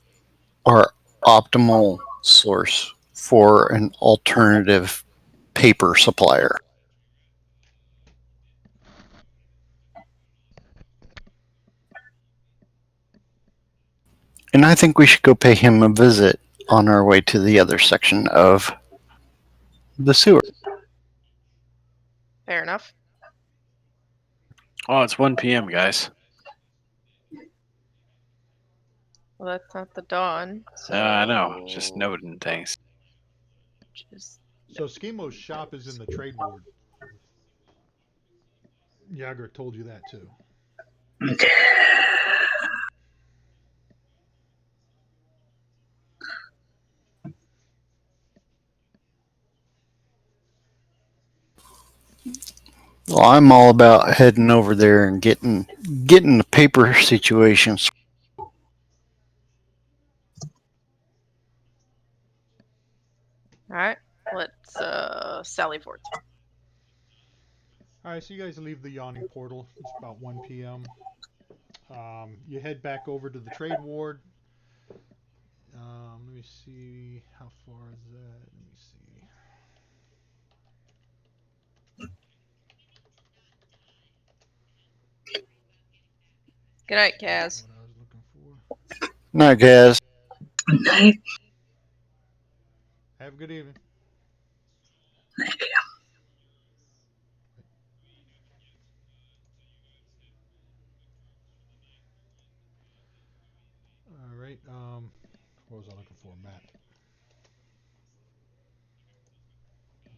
our optimal source for an alternative paper supplier. And I think we should go pay him a visit on our way to the other section of the sewer. Fair enough. Oh, it's 1 p.m., guys. Well, that's not the dawn. So I know. Just noting things. Just So Schemo's shop is in the trade ward. Yager told you that too. Well, I'm all about heading over there and getting the paper situations. all right. Let's sally forth. All right, so you guys leave the yawning portal. It's about 1 p.m. You head back over to the trade ward. Let me see. How far is that? Let me see. Good night, Kaz. What I was looking for. Night, guys. Have a good evening. All right. What was I looking for? Map.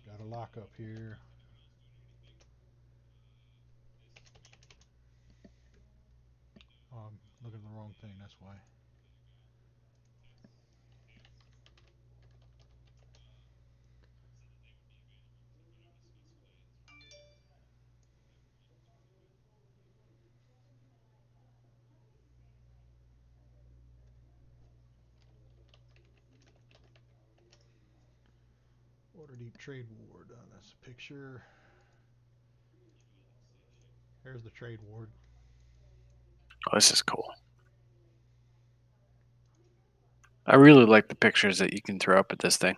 Got a lock up here. Oh, I'm looking at the wrong thing. That's why. Waterdeep Trade Ward. That's a picture. There's the Trade Ward. Oh, this is cool. I really like the pictures that you can throw up at this thing.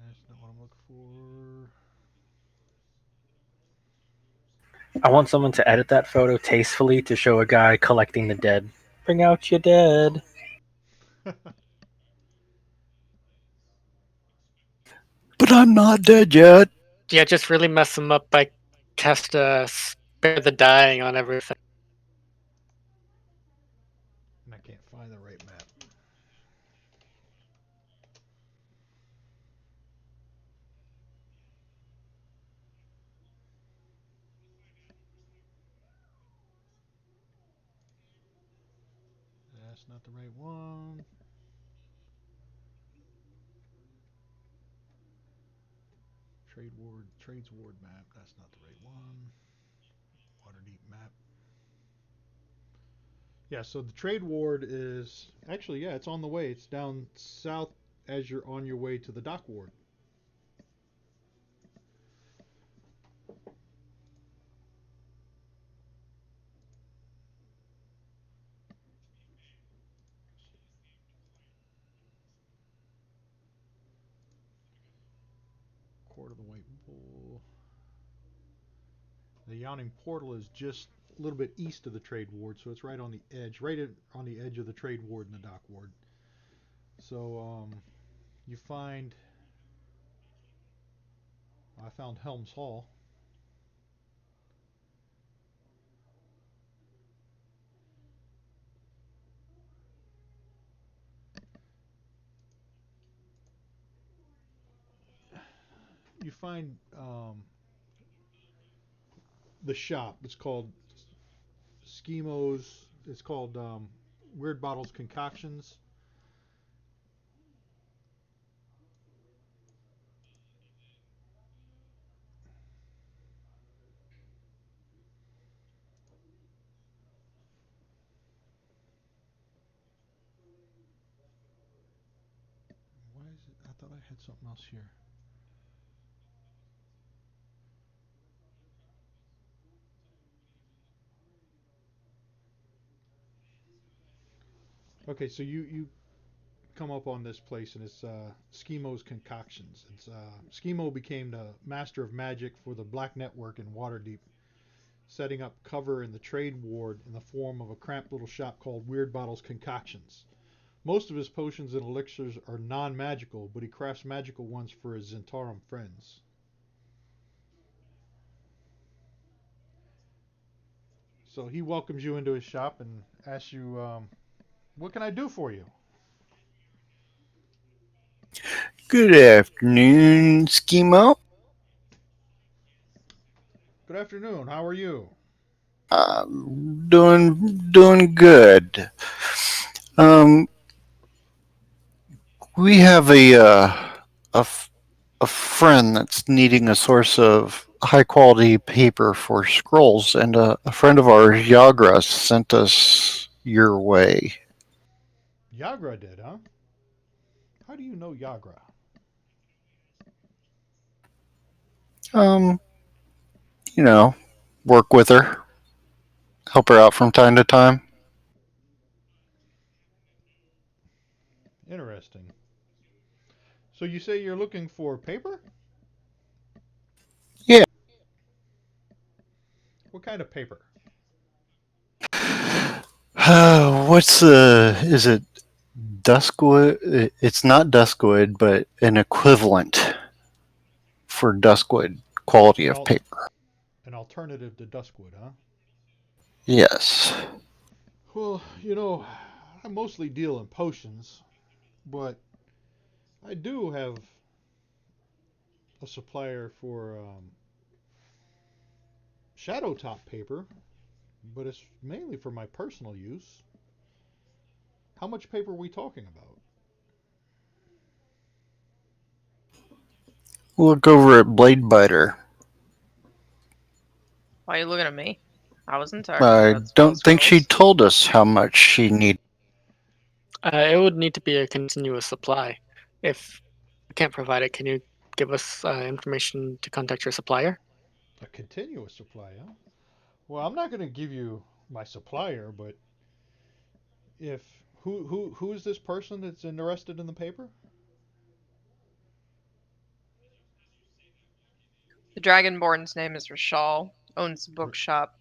That's not what I'm looking for. I want someone to edit that photo tastefully to show a guy collecting the dead. Bring out your dead. But I'm not dead yet. Yeah, just really mess them up by cast spare the dying on everything. And I can't find the right map. That's not the right one. Trades Ward map. That's not the right one. Waterdeep map. Yeah, so the Trade Ward is actually, yeah, it's on the way. It's down south as you're on your way to the Dock Ward. Court of the White Bull. The Yawning Portal is just a little bit east of the Trade Ward, so it's right on the edge, on the edge of the Trade Ward and the Dock Ward. So you find, I found Helms Hall. you find the shop. It's called Schemos. It's called Weird Bottles Concoctions. Why is it? I thought I had something else here. Okay, so you come up on this place, and it's Schemo's Concoctions. It's Schemo became the master of magic for the Black Network in Waterdeep, setting up cover in the trade ward in the form of a cramped little shop called Weird Bottles Concoctions. Most of his potions and elixirs are non-magical, but he crafts magical ones for his Zentarum friends. So he welcomes you into his shop and asks you, "What can I do for you?" Good afternoon, Schemo. "Good afternoon. How are you?" Doing good. Um, we have a, f- a friend that's needing a source of high quality paper for scrolls, and a friend of ours, Yagra, sent us your way. Yagra did, huh? How do you know Yagra? Um, you know, work with her, help her out from time to time. Interesting. So you say you're looking for paper? Yeah. What kind of paper? What's the? Is it Duskwood? It's not Duskwood, but an equivalent for Duskwood quality An of al- paper. an alternative to Duskwood, huh? Yes. Well, I mostly deal in potions, but I do have a supplier for shadow top paper, but it's mainly for my personal use. How much paper are we talking about? Look over at Blade Biter. Why are you looking at me? I wasn't talking I about spell don't think she scrolls. told us how much she needed. It would need to be a continuous supply. If you can't provide it, can you give us information to contact your supplier? A continuous supply, huh? Well, I'm not going to give you my supplier, but if who is this person that's interested in the paper? The Dragonborn's name is Rashal. Owns a R- bookshop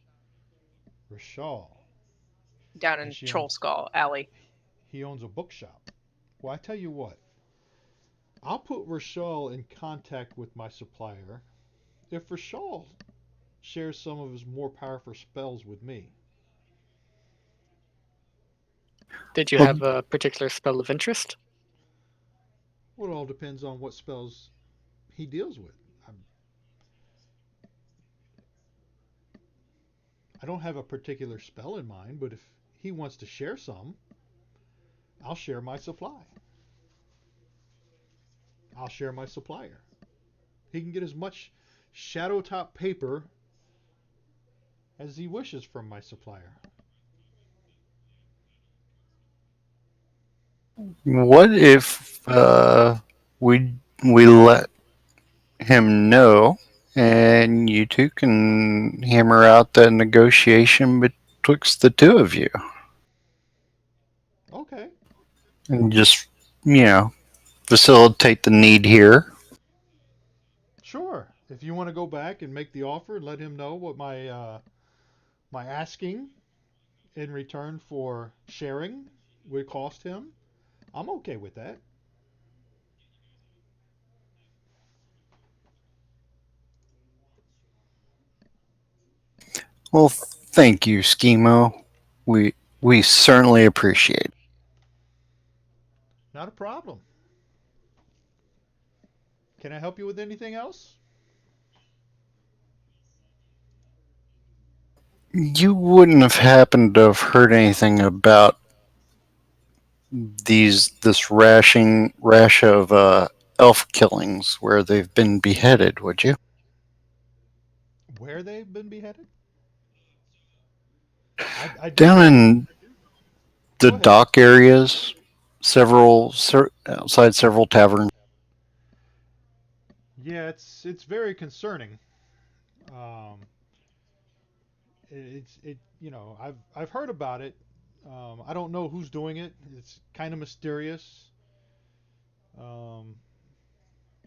Rashal, down and in Troll Skull Alley. he owns a bookshop. Well, I tell you what, I'll put Rashal in contact with my supplier if Rashal shares some of his more powerful spells with me. Did you Well, have a particular spell of interest? Well, it all depends on what spells he deals with. I'm, I don't have a particular spell in mind, but if he wants to share some, I'll share my supply. I'll share my supplier. He can get as much shadow top paper as he wishes from my supplier. what if we let him know, and you two can hammer out the negotiation betwixt the two of you, Okay, and just facilitate the need here. sure. If you want to go back and make the offer and let him know what my asking in return for sharing would cost him, I'm okay with that. Well, thank you, Schemo. We certainly appreciate it. Not a problem. Can I help you with anything else? You wouldn't have happened to have heard anything about this rash of elf killings where they've been beheaded, would you? Where they've been beheaded? I do Down know. in the Go ahead. dock areas, outside several taverns. Yeah, it's very concerning. Um, it you know I've heard about it. I don't know who's doing it. It's kind of mysterious. Um,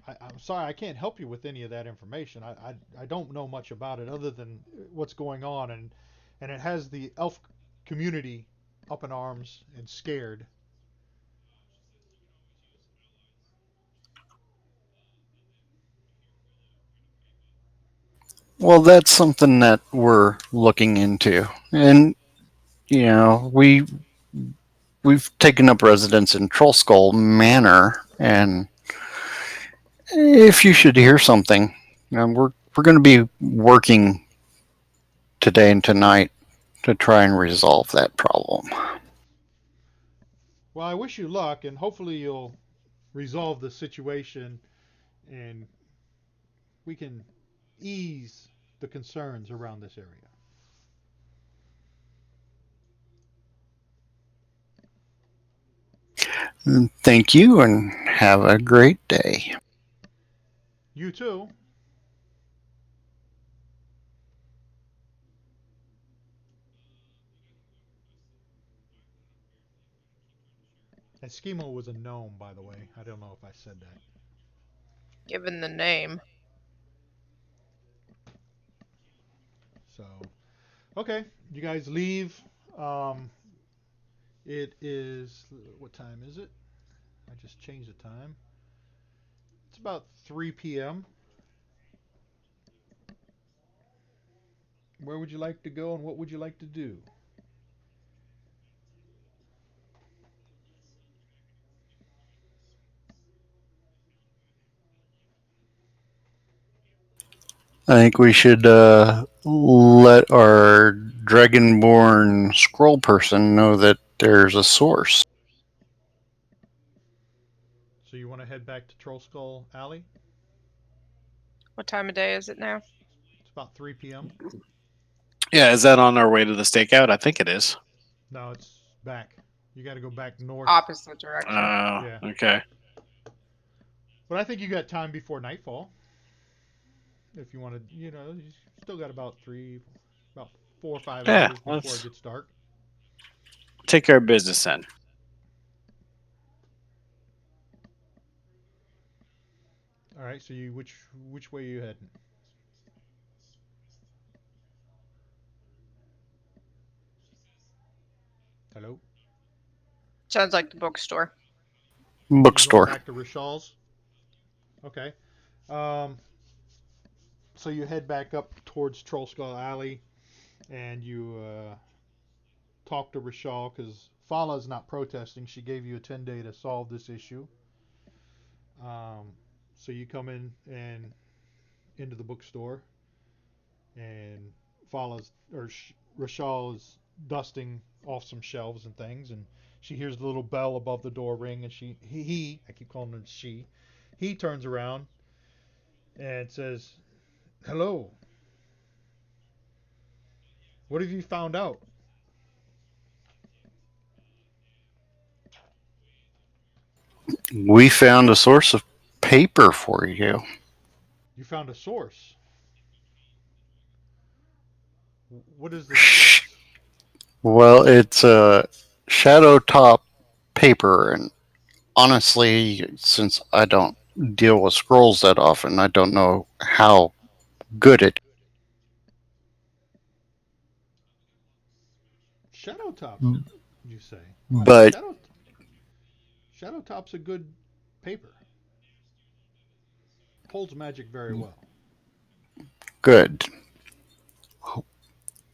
I'm sorry, I can't help you with any of that information. I don't know much about it other than what's going on, and it has the elf community up in arms and scared. Well, that's something that we're looking into, and we've taken up residence in Trollskull Manor, and if you should hear something, we're going to be working today and tonight to try and resolve that problem. Well, I wish you luck, and hopefully you'll resolve the situation, and we can ease the concerns around this area. Thank you, and have a great day. You too. Eskimo was a gnome, by the way. I don't know if I said that. Given the name. So, okay, you guys leave. Um, it is what time is it? I just changed the time. It's about 3 p.m. Where would you like to go, and what would you like to do? I think we should let our dragonborn scroll person know that there's a source. So you want to head back to Troll Skull Alley? What time of day is it now? It's about 3 p.m. Yeah, is that on our way to the stakeout? I think it is. No, it's back. You got to go back north. Opposite direction. Yeah. Okay. But I think you got time before nightfall. If you want to, you still got about 4 or 5 Yeah, hours before let's it gets dark. take care of business then. All right. So which way are you heading? Hello. Sounds like the bookstore. You're going Bookstore. back to Rishaw's. Okay. Um, so you head back up towards Troll Skull Alley, and you talk to Rishal because Fala's not protesting. She gave you a 10-day to solve this issue. So you come in and into the bookstore, and Rishal is dusting off some shelves and things, and she hears the little bell above the door ring, and I keep calling her she, he turns around and says, "Hello. What have you found out?" We found a source of paper for you. You found a source. What is the source? Well, it's a shadow top paper, and honestly, since I don't deal with scrolls that often, I don't know how good it. Shadow Top, you say? Yeah, But Shadow Top's a good paper. Holds magic very well. good.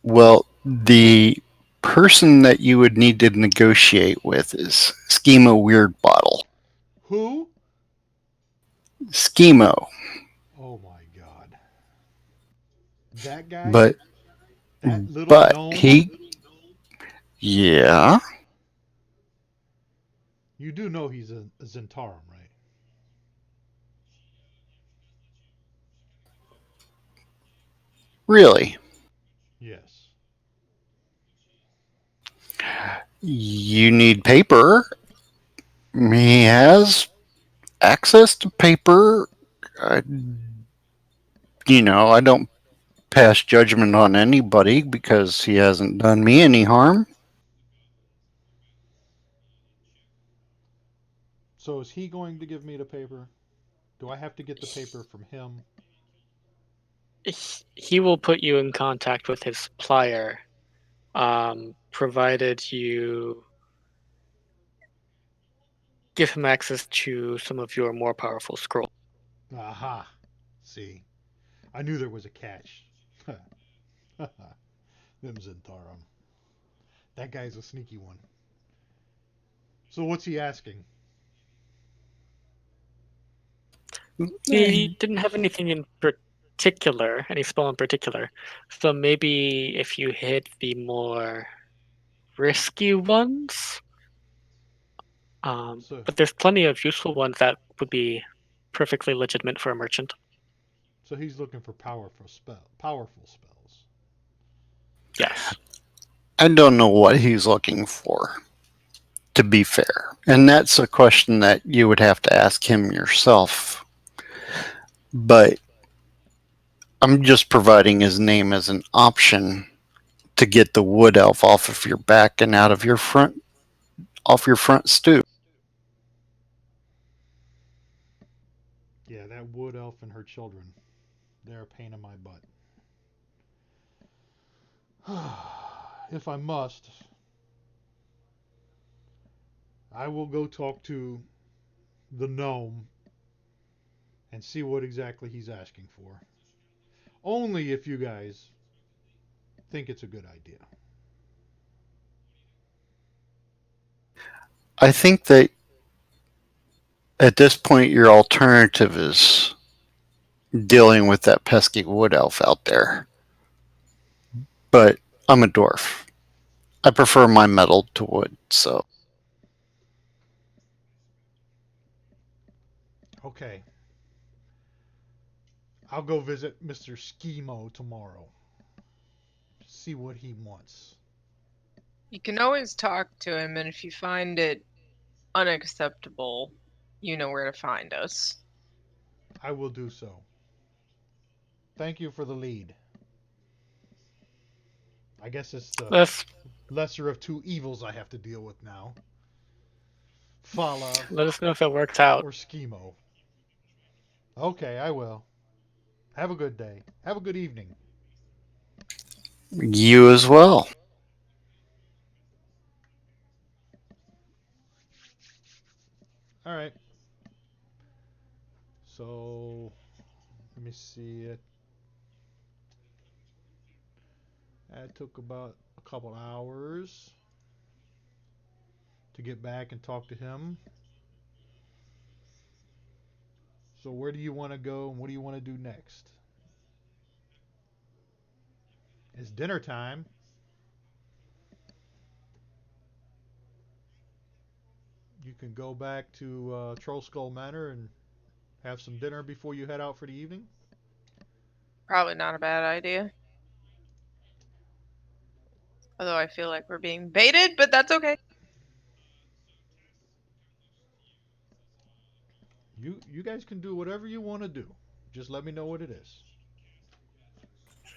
Well, the person that you would need to negotiate with is Schema Weird Bottle. Who? Schemo. Oh my God. That guy? But That little but gnome? yeah, You do know he's a Zentarum, right? really. Yes. You need paper. He has access to paper. I, I don't pass judgment on anybody because he hasn't done me any harm. So is he going to give me the paper? Do I have to get the paper from him? He will put you in contact with his supplier, provided you give him access to some of your more powerful scrolls. Aha. See, I knew there was a catch. Them Zentarum. That guy's a sneaky one. So what's he asking? He didn't have anything in particular, any spell in particular. So maybe if you hit the more risky ones, So but there's plenty of useful ones that would be perfectly legitimate for a merchant. so he's looking for powerful spells. Yes. I don't know what he's looking for, to be fair. And that's a question that you would have to ask him yourself. But I'm just providing his name as an option to get the wood elf off of your back and out of your front off your front stoop. Yeah, that wood elf and her children. They're a pain in my butt. If I must, I will go talk to the gnome and see what exactly he's asking for. Only if you guys think it's a good idea. I think that at this point your alternative is dealing with that pesky wood elf out there. But I'm a dwarf. I prefer my metal to wood, so Okay. I'll go visit Mr. Schemo tomorrow. See what he wants. You can always talk to him, and if you find it unacceptable, you know where to find us. I will do so. Thank you for the lead. I guess it's the Let's lesser of two evils I have to deal with now. Fala let us know if it works out. or Schemo. Okay, I will. Have a good day. Have a good evening. you as well. All right. So, let me see it. That took about a couple hours to get back and talk to him. So, where do you want to go and what do you want to do next? It's dinner time. You can go back to Troll Skull Manor and have some dinner before you head out for the evening. Probably not a bad idea. Although I feel like we're being baited, but that's okay. You guys can do whatever you want to do. Just let me know what it is.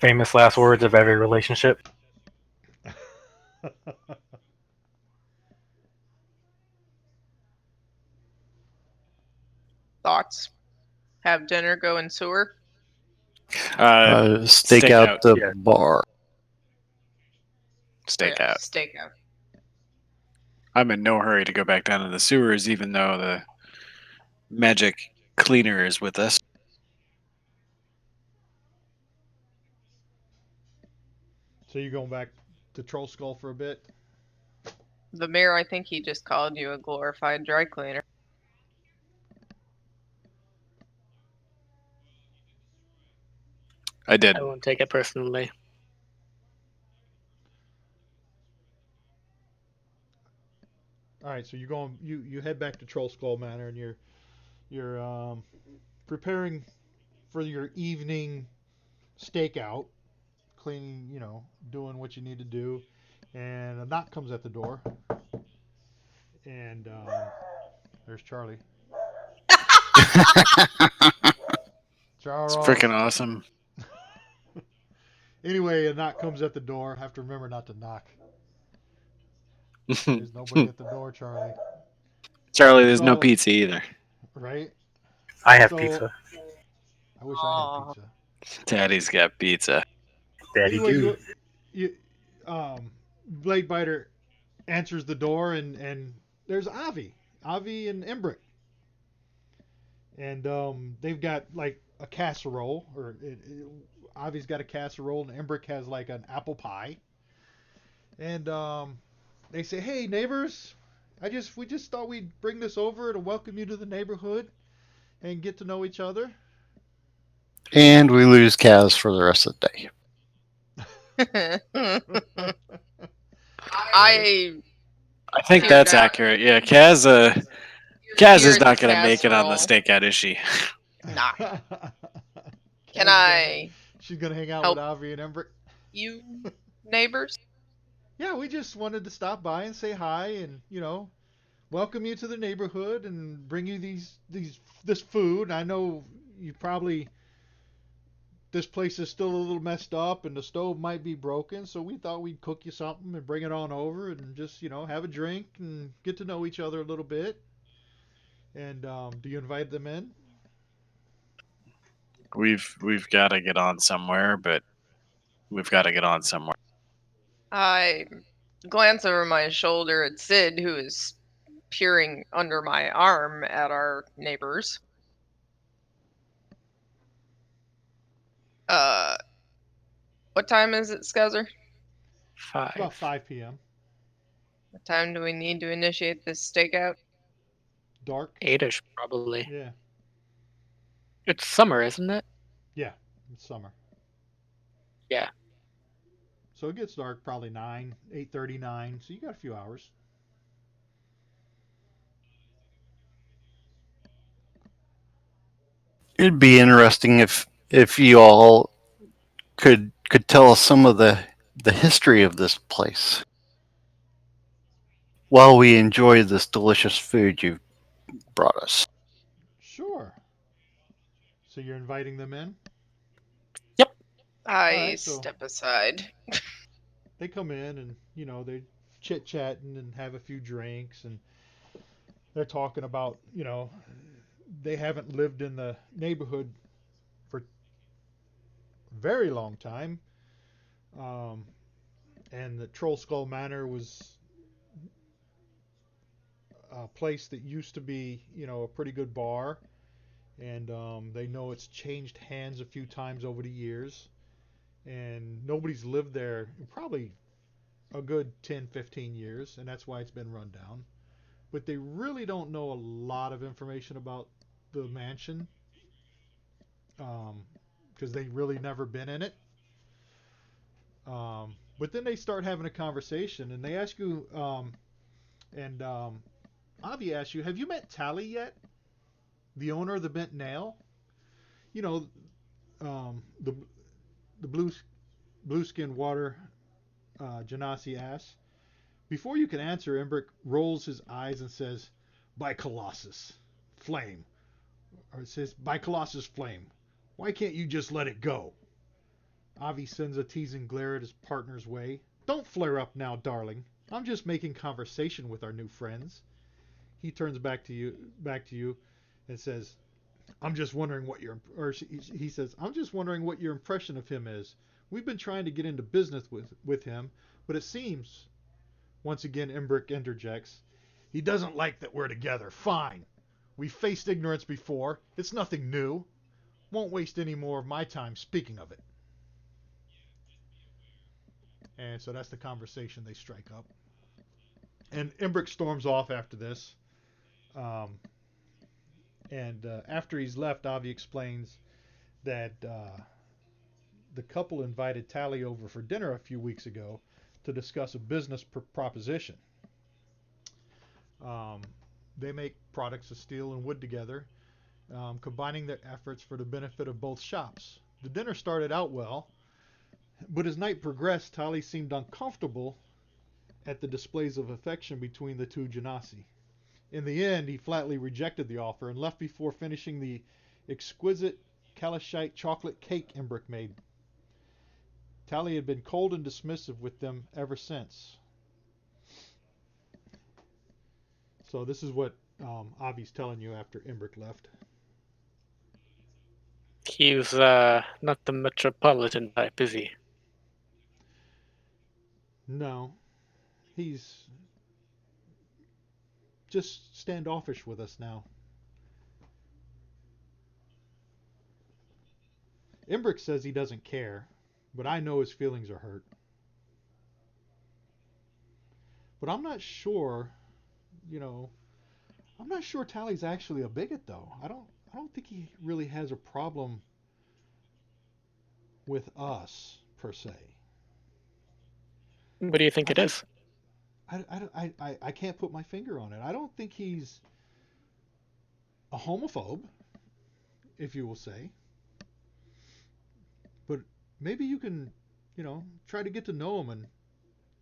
Famous last words of every relationship. Thoughts? Have dinner, go in sewer? Stake Stake out out. the Yeah. bar. Stake Yeah, out. stakeout. I'm in no hurry to go back down to the sewers, even though the magic cleaner is with us. So you going back to Troll Skull for a bit? The mayor, I think he just called you a glorified dry cleaner. I did. I won't take it personally. All right, so you head back to Troll Skull Manor, and you're preparing for your evening stakeout, cleaning, doing what you need to do, and a knock comes at the door, and there's Charlie. It's Charles. freaking awesome. Anyway, a knock comes at the door. Have to remember not to knock. There's nobody at the door, Charlie. Charlie, there's no So, pizza either. right? I have So, pizza. I wish I had Aw. pizza. Daddy's got pizza. Daddy Anyway, do. you Blade Biter answers the door, and there's Avi and Embrick, and they've got like a casserole, or Avi's got a casserole, and Embrick has like an apple pie, and they say, "Hey neighbors, we just thought we'd bring this over to welcome you to the neighborhood and get to know each other." And we lose Kaz for the rest of the day. I I think Fear that's not. accurate. Yeah, Kaz fear is the not going to make it on the casserole. stakeout, is she? Nah. Kaz is Can gonna I she's gonna hang out help with Avi and Embrick. you, neighbors? Yeah, we just wanted to stop by and say hi, and welcome you to the neighborhood and bring you this food. I know you probably this place is still a little messed up and the stove might be broken, so we thought we'd cook you something and bring it on over and just have a drink and get to know each other a little bit. And do you invite them in? We've got to get on somewhere, but we've got to get on somewhere. I glance over my shoulder at Sid, who is peering under my arm at our neighbors. Uh, what time is it, Scuzzer? It's about 5. 5 p.m. What time do we need to initiate this stakeout? Dark. 8ish, probably. Yeah, It's summer, isn't it? yeah. It's summer, Yeah. so it gets dark probably 8:39. So you got a few hours. It'd be interesting if you all could tell us some of the history of this place while we enjoy this delicious food you've brought us. Sure. So you're inviting them in? Yep. I Alright, so step aside. they come in and they chit chatting and have a few drinks, and they're talking about they haven't lived in the neighborhood for a very long time, um, and the Troll Skull Manor was a place that used to be a pretty good bar, and they know it's changed hands a few times over the years, and nobody's lived there in probably a good 10, 15 years, and that's why it's been run down. But they really don't know a lot of information about the mansion, because they really never been in it. But then they start having a conversation, and they ask you, and Avi asks you, "Have you met Tally yet? The owner of the Bent Nail? You know, the blue skin water." Janasi asks. Before you can answer, Embrick rolls his eyes and says, "By Colossus, flame." Or it says, "By Colossus, flame. Why can't you just let it go?" Avi sends a teasing glare at his partner's way. "Don't flare up now, darling. I'm just making conversation with our new friends." He turns back to you, and says, "I'm just wondering what your," or he says, "I'm just wondering what your impression of him is. We've been trying to get into business with him, but it seems," once again Embrick interjects, "he doesn't like that we're together. Fine. We've faced ignorance before. It's nothing new. Won't waste any more of my time speaking of it." And so that's the conversation they strike up. And Embrick storms off after this. Um, and after he's left, Avi explains that the couple invited Tally over for dinner a few weeks ago to discuss a business proposition. Um, they make products of steel and wood together, combining their efforts for the benefit of both shops. The dinner started out well, but as night progressed, Tali seemed uncomfortable at the displays of affection between the two Genasi. In the end, he flatly rejected the offer and left before finishing the exquisite Kalashite chocolate cake Imbric made. Tali had been cold and dismissive with them ever since. So this is what Avi's telling you after Imbric left. He's not the metropolitan type, is he? No, he's just standoffish with us now. Imbric says he doesn't care, but I know his feelings are hurt. But I'm not sure, you know, I'm not sure Tally's actually a bigot though. I don't think he really has a problem with us per se. What do you think I it think is? I can't put my finger on it. I don't think he's a homophobe, if you will say. But maybe you can, try to get to know him and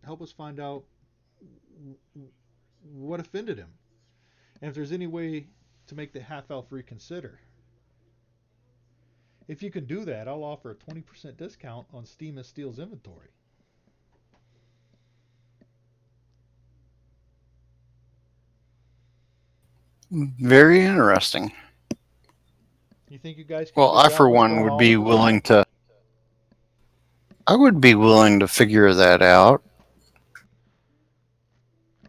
help us find out what offended him. And if there's any way to make the half elf reconsider. If you can do that, I'll offer a 20% discount on Steam and Steel's inventory. Very interesting. You think you guys can Well, I figure out for what's one going would on be with this? willing to. I would be willing to figure that out.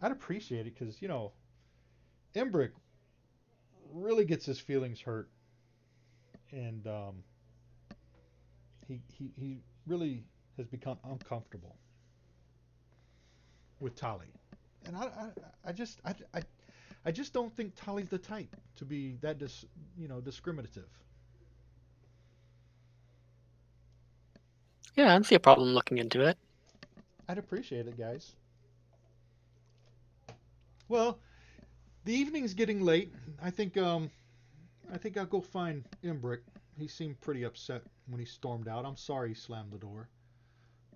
I'd appreciate it because, Embrick really gets his feelings hurt. And he really has become uncomfortable with Tali. And I just don't think Tali's the type to be that discriminative. Yeah, I don't see a problem looking into it. I'd appreciate it, guys. Well, the evening's getting late. I think I'll go find Imbrick. He seemed pretty upset when he stormed out. I'm sorry he slammed the door.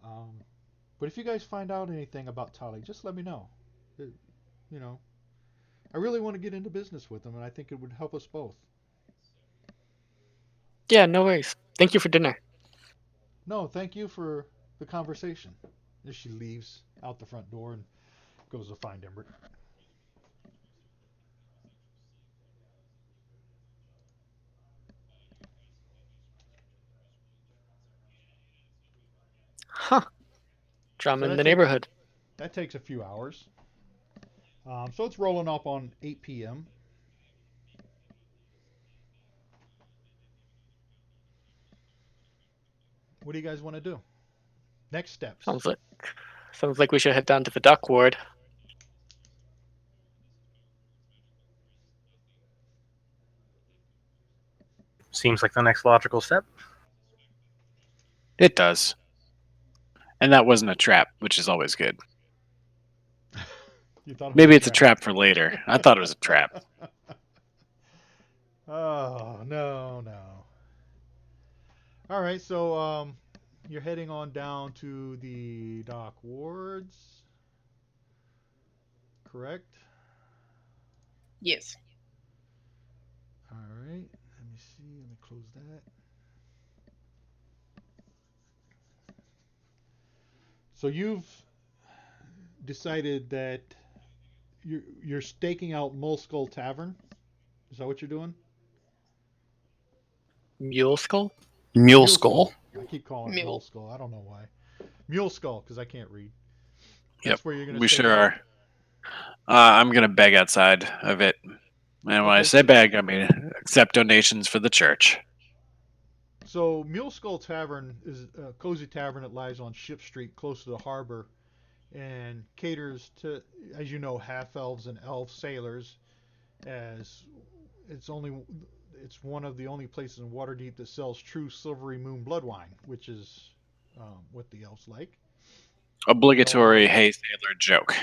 Um, but if you guys find out anything about Tali, just let me know. It, you know, I really want to get into business with him, and I think it would help us both. Yeah, no worries. Thank you for dinner. No, thank you for the conversation. As she leaves out the front door and goes to find Imbrick. Huh. Drama So in the neighborhood. that takes a few hours. So it's rolling up on 8 p.m. What do you guys want to do? Next steps. Sounds like we should head down to the dock ward. Seems like the next logical step. It does. And that wasn't a trap, which is always good. You thought it was Maybe a it's a trap for later. I thought it was a trap. Oh, no, no. All right, so you're heading on down to the dock wards, correct? Yes. All right, let me see. Let me close that. So you've decided that you're staking out Mole Skull Tavern. Is that what you're doing? Mule skull? Mule skull. I keep calling it Mule. Mole Skull. I don't know why. Mule Skull, because I can't read. Yep, That's where you're going to we stake sure out. are. I'm going to beg outside of it. And when I Okay, say beg, I mean accept donations for the church. so Mule Skull Tavern is a cozy tavern that lies on Ship Street, close to the harbor, and caters to, as you know, half elves and elf sailors. As it's only it's one of the only places in Waterdeep that sells true silvery moon blood wine, which is what the elves like. The elves Obligatory love it. Hey Sailor joke.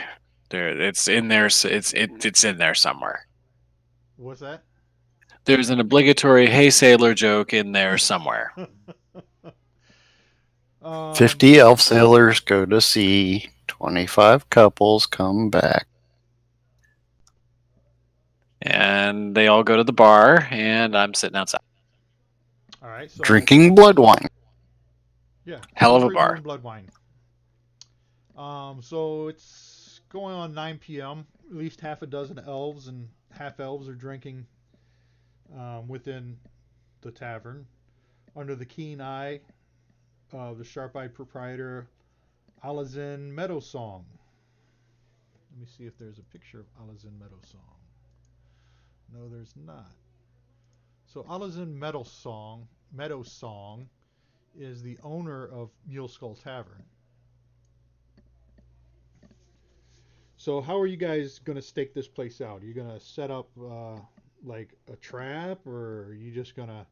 It's in there. It's in there somewhere. What's that? There's an obligatory Hey Sailor joke in there somewhere. 50 elf sailors go to sea. 25 couples come back. And they all go to the bar, and I'm sitting outside. all right, so Drinking blood wine. yeah, Hell of a silvery bar. moon blood wine. So it's going on 9 p.m. At least half a dozen elves and half elves are drinking within the tavern under the keen eye of the sharp-eyed proprietor Alazin Meadowsong. Let me see if there's a picture of Alazin Meadowsong. No, there's not. So Alazin Meadowsong is the owner of Mule Skull Tavern. So how are you guys going to stake this place out? Are you going to set up like a trap, or are you just going to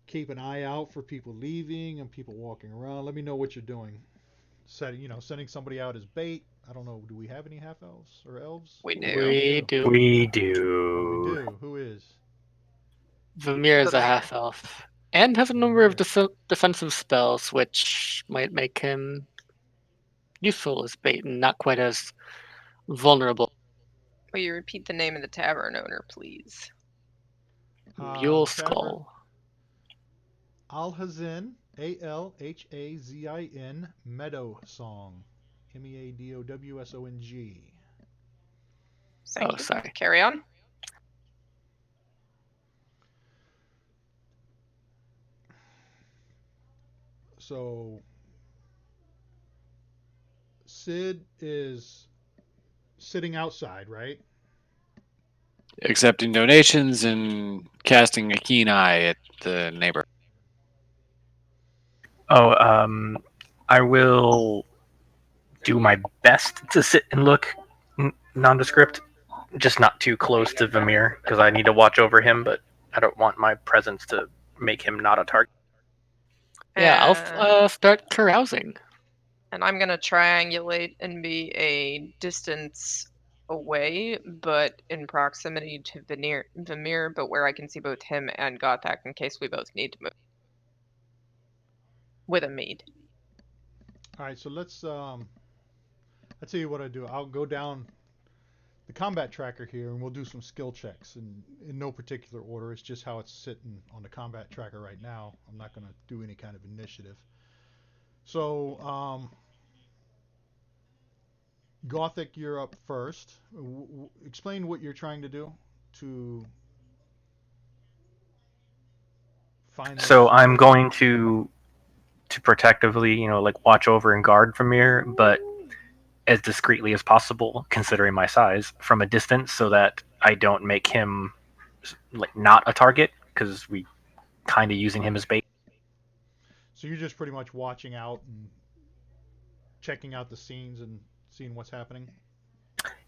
keep an eye out for people leaving and people walking around? Let me know what you're doing. Sending somebody out as bait. I don't know. Do we have any half elves or elves? We do. We do. We Oh, we do. do. Who is? Vamir is a Vamir. half elf. And has a number of Vamir. defensive spells, which might make him useful as bait and not quite as vulnerable. Will you repeat the name of the tavern owner, please? Mule The tavern. Skull. Alhazin, Alhazin, Meadow Song, Meadowsong. Thank Oh, you. sorry. Carry on. So Sid is sitting outside, right? Accepting donations and casting a keen eye at the neighbor. Oh, I will do my best to sit and look nondescript, just not too close to Vamir because I need to watch over him, but I don't want my presence to make him not a target. Yeah, I'll And, start carousing. and I'm going to triangulate and be a distance away, but in proximity to Vamir, but where I can see both him and Gothak in case we both need to move. With a mead. All right, so let's I'll tell you what I do. I'll go down the combat tracker here and we'll do some skill checks in no particular order. It's just how it's sitting on the combat tracker right now. I'm not going to do any kind of initiative. So Gothic, you're up first. Explain what you're trying to do to find this. So I'm going to protectively, like watch over and guard Vamir, but as discreetly as possible, considering my size, from a distance, so that I don't make him like not a target because we kind of using him as bait. So you're just pretty much watching out and checking out the scenes and seeing what's happening.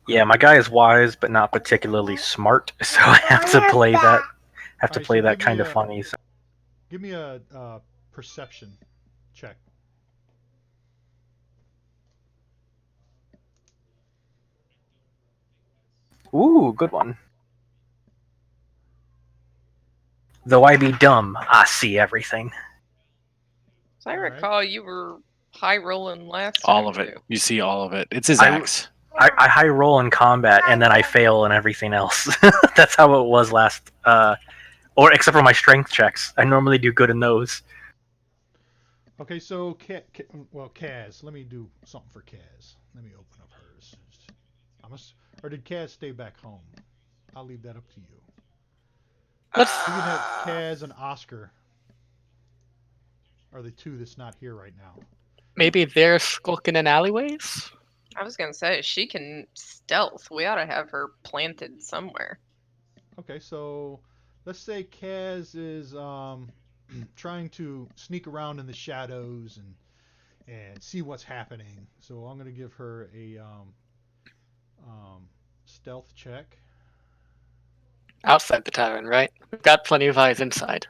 Yeah, my guy is wise but not particularly smart, so I have to play that. Alright, so give me Kind of a funny. So. give me a perception check. Ooh, good one. Though I be dumb, I see everything. As I All right. recall, you were high rolling last All time of it. too. You see all of it. It's his I- axe. I high roll in combat and then I fail in everything else. That's how it was last. Or except for my strength checks, I normally do good in those. Okay, so Kaz, let me do something for Kaz. Let me open up hers. Or did Kaz stay back home? I'll leave that up to you. Let's You can have Kaz and Oscar are the two that's not here right now. maybe they're skulking in alleyways. I was gonna say she can stealth. We ought to have her planted somewhere. Okay, so let's say Kaz is trying to sneak around in the shadows and see what's happening. So I'm going to give her a stealth check. outside the tavern, right? We've got plenty of eyes inside.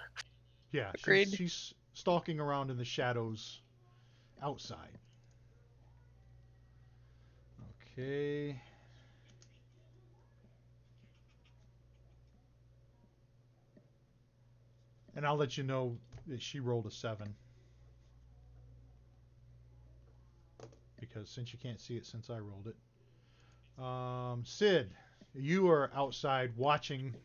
Yeah, Agreed. she's stalking around in the shadows outside. Okay. And I'll let you know that she rolled a 7. Because since you can't see it since I rolled it. Sid, you are outside watching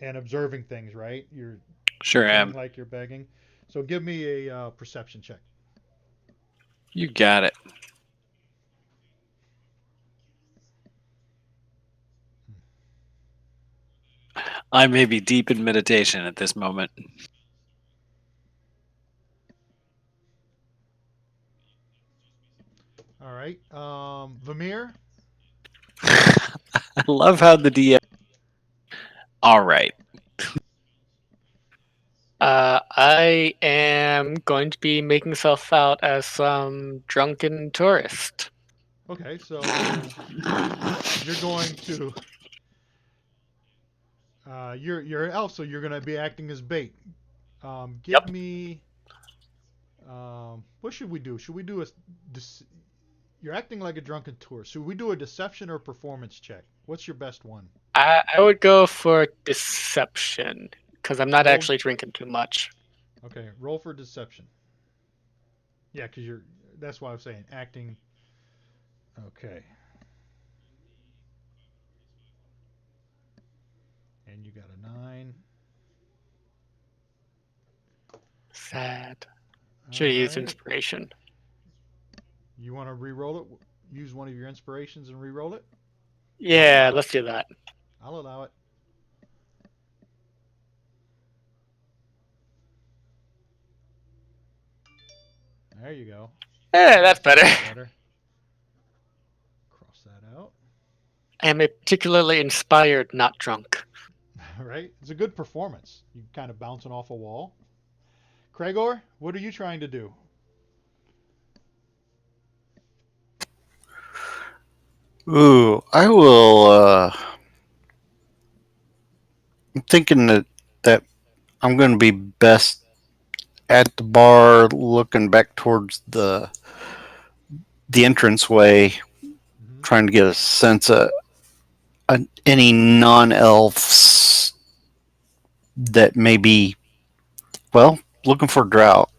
and observing things, right? You're Sure pretending am. like you're begging. So give me a perception check. You got it. I may be deep in meditation at this moment. All right. Vamir? I love how the DM. All right. I am going to be making myself out as some drunken tourist. Okay, so you're going to you're an elf, so you're gonna be acting as bait. Give Yep. me what should we do? Should we do a you're acting like a drunken tourist. Should we do a deception or performance check? What's your best one? I would go for deception because I'm not Roll. actually drinking too much. Okay, roll for deception. Yeah, because you're. That's why I was saying acting. Okay. And you got a 9. Sad. All Should have used right. inspiration. You want to re-roll it? Use one of your inspirations and re-roll it. Yeah, let's do that. I'll allow it. There you go. Yeah, that's better. Better. Cross that out. I am a particularly inspired, not drunk. Right? It's a good performance. You kind of bouncing off a wall. Cragor, what are you trying to do? Ooh, I will. I'm thinking that I'm going to be best at the bar, looking back towards the entranceway, Mm-hmm. trying to get a sense of any non-elves that may be, well, looking for drought.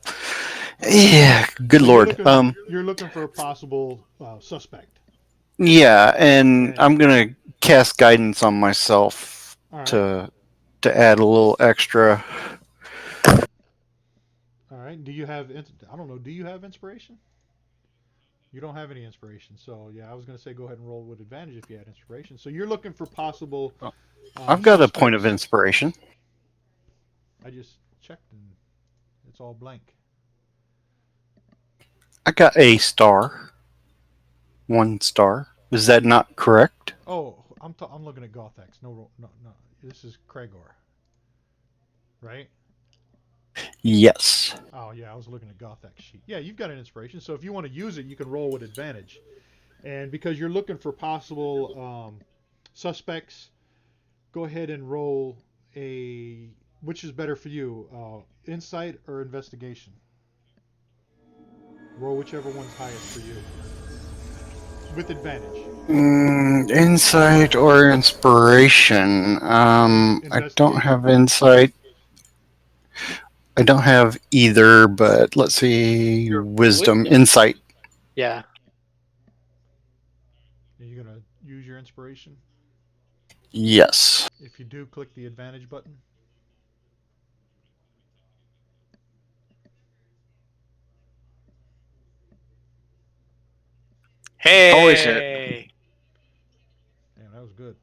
Yeah, good So you're lord. looking for a possible suspect. Yeah, and Okay. I'm gonna cast guidance on myself All right. to add a little extra. All right. Do you have? I don't know. Do you have inspiration? You don't have any inspiration. So yeah, I was gonna say go ahead and roll with advantage if you had inspiration. So you're looking for possible I've got a point of suspects. inspiration. I just checked and it's all blank. I got a star. 1 star. Is that not correct? Oh, I'm looking at Gothax. No. This is Cragor, right? Yes. Oh yeah, I was looking at Gothax sheet. Yeah, you've got an inspiration. So if you want to use it, you can roll with advantage. And because you're looking for possible suspects, go ahead and roll a. Which is better for you, insight or investigation? Roll whichever one's highest for you, with advantage. Insight or inspiration? I don't Investigation. have insight. I don't have either, but let's see. Wisdom, insight. Yeah. Are you gonna use your inspiration? Yes. If you do, click the advantage button. Always hit. Hey. Damn, that was good.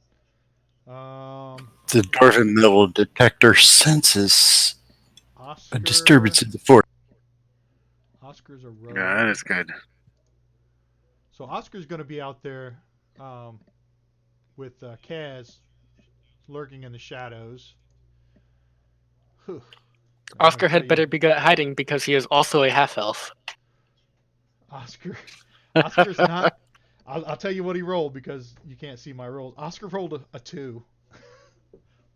The dwarven metal detector senses a disturbance Oscar. in the force. Oscar's a rogue. Yeah, that is good. So Oscar's going to be out there with Kaz lurking in the shadows. Whew. I'm going Oscar to tell had better you, be hiding because he is also a half elf. Oscar. Oscar's not. I'll tell you what he rolled because you can't see my rolls. Oscar rolled a 2.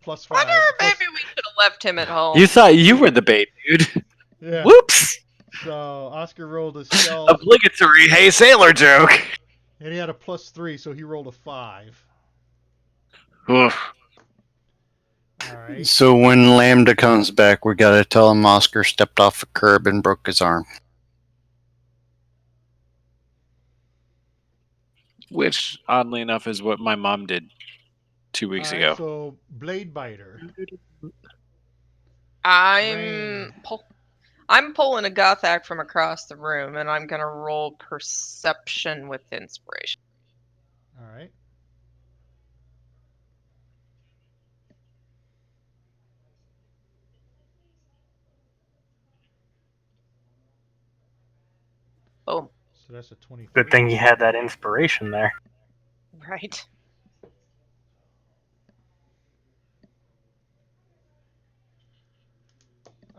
plus Wonder 5. if maybe we should have left him at home. You thought you were the bait, dude. Yeah. Whoops! So Oscar rolled a stealth, Obligatory hey sailor joke. and he had a plus 3, so he rolled a 5. Oof. All right. So when Lambda comes back, we gotta tell him Oscar stepped off a curb and broke his arm. Which, oddly enough, is what my mom did 2 weeks All right. ago. So Blade Biter. I'm Rain. I'm pulling a Gothak from across the room, and I'm gonna roll perception with inspiration. All right. Boom. So that's a 23. Good thing you had that inspiration there. Right.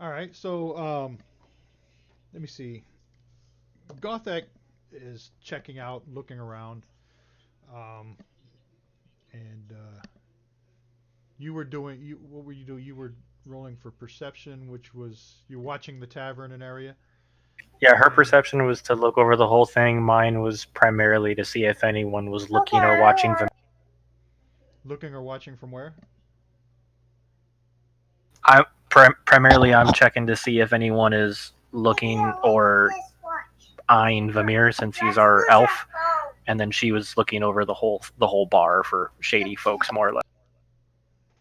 All right. So let me see. Gothak is checking out, looking around, and you were doing. What were you doing? You were rolling for perception, which was you're watching the tavern and area. Yeah, her And- perception was to look over the whole thing. Mine was primarily to see if anyone was looking or watching them. Looking or watching from where? Primarily, I'm checking to see if anyone is looking or eyeing Vamir since he's our elf, and then she was looking over the whole bar for shady folks, more or less.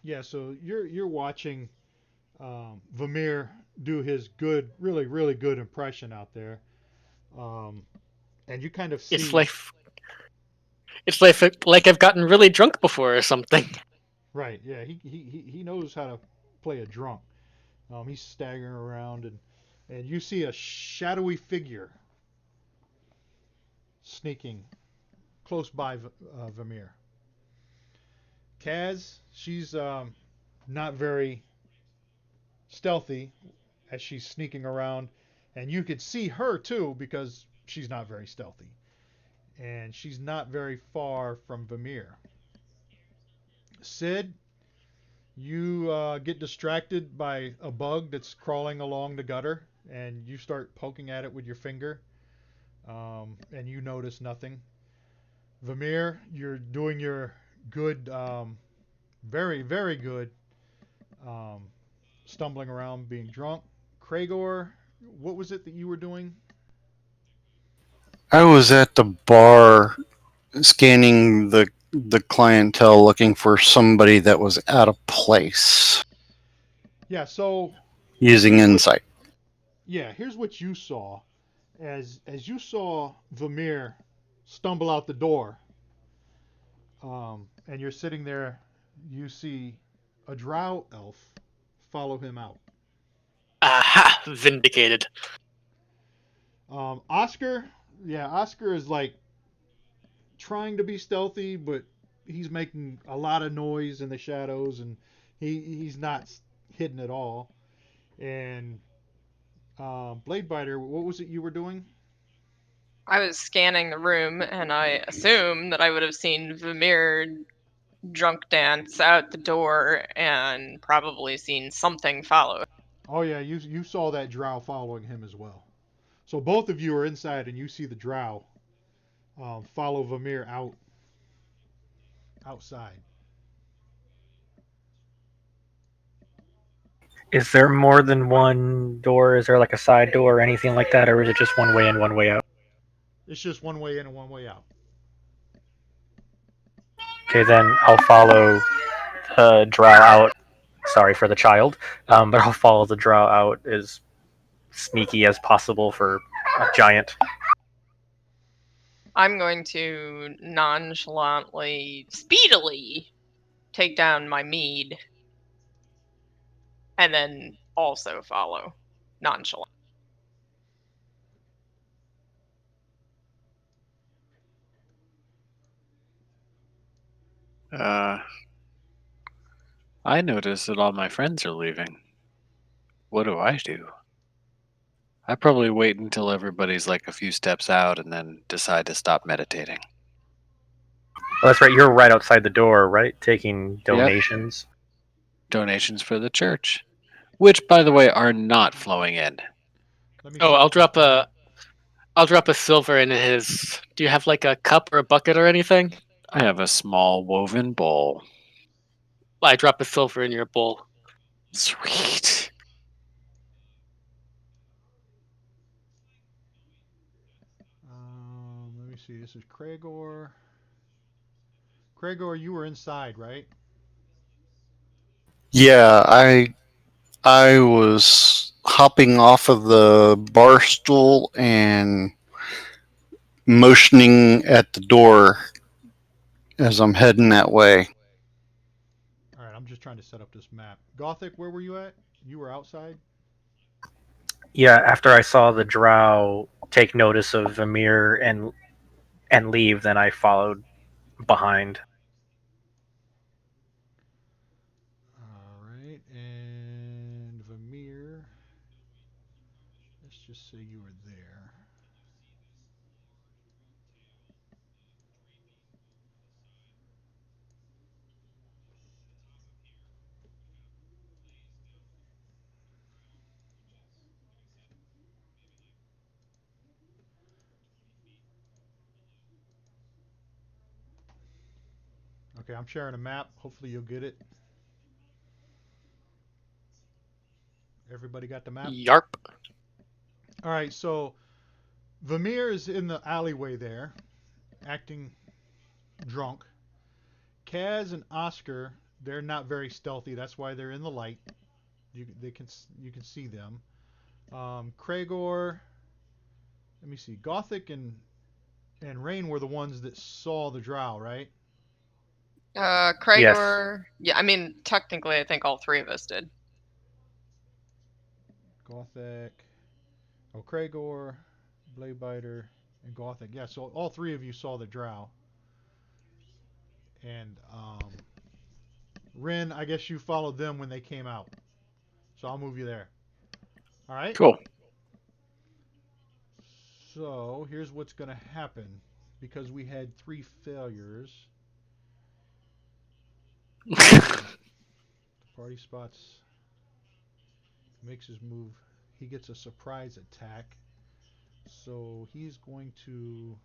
Yeah. So you're watching Vamir do his good, really good impression out there, and you kind of see. It's like I've gotten really drunk before or something. Right. Yeah. He knows how to play a drunk. He's staggering around, and you see a shadowy figure sneaking close by Vamir. Kaz, she's not very stealthy as she's sneaking around, and you could see her too because she's not very stealthy, and she's not very far from Vamir. Sid, you get distracted by a bug that's crawling along the gutter, and you start poking at it with your finger, and you notice nothing. Vamir, you're doing your good, very good, um, stumbling around, being drunk. Kragor, what was it that you were doing? I was at the bar scanning the clientele looking for somebody that was out of place Yeah, so using insight. yeah, here's what you saw. As you saw Vamir stumble out the door, and you're sitting there, you see a drow elf follow him out. Aha! Vindicated. Oscar, yeah, Oscar is like trying to be stealthy, but he's making a lot of noise in the shadows, and he's not hidden at all. And Blade Biter, what was it you were doing? I was scanning the room, and I assume that I would have seen Vamir drunk dance out the door and probably seen something follow. Oh yeah, you saw that drow following him as well. So both of you are inside, and you see the drow follow Vamir outside. Is there more than one door? Is there like a side door or anything like that, or is it just one way in, one way out? It's just one way in and one way out. Okay, then I'll follow the drow out. Sorry for the child, but I'll follow the drow out as sneaky as possible for a giant. I'm going to nonchalantly, speedily take down my mead and then also follow nonchalant. I notice that all my friends are leaving. What do I do? I probably wait until everybody's like a few steps out and then decide to stop meditating. Oh, that's right. You're right outside the door, right? Taking Yep. donations. donations for the church, which, by the way, are not flowing in. Let me Oh, set up this map. I'll drop a silver in his. Do you have like a cup or a bucket or anything? I have a small woven bowl. I drop a silver in your bowl. Sweet. Let me see. This is Cragor. Cragor, you were inside, right? Yeah, I was hopping off of the bar stool and motioning at the door as I'm heading that way. All right, I'm just trying to set up this map. Gothic, where were you at? You were outside? Yeah, after I saw the drow take notice of Amir and leave, then I followed behind. All right, and Vamir. Let's just say you were there. Okay, I'm sharing a map. Hopefully you'll get it. Everybody got the map? Yarp. All right, so Vamir is in the alleyway there, acting drunk. Kaz and Oscar, they're not very stealthy. That's why they're in the light. You can see them. Cragor, let me see. Gothic and Rain were the ones that saw the drow, right? Yes. Cragor. Yeah, I mean, technically, I think all three of us did. Gothic. Oh, Cragor, Bladebiter, and Gothic. Yeah, so all three of you saw the drow. And Rin, I guess you followed them when they came out. So I'll move you there. All right? Cool. So here's what's going to happen. Because we had 3 failures, the party spots makes his move. He gets a surprise attack. So he's going to.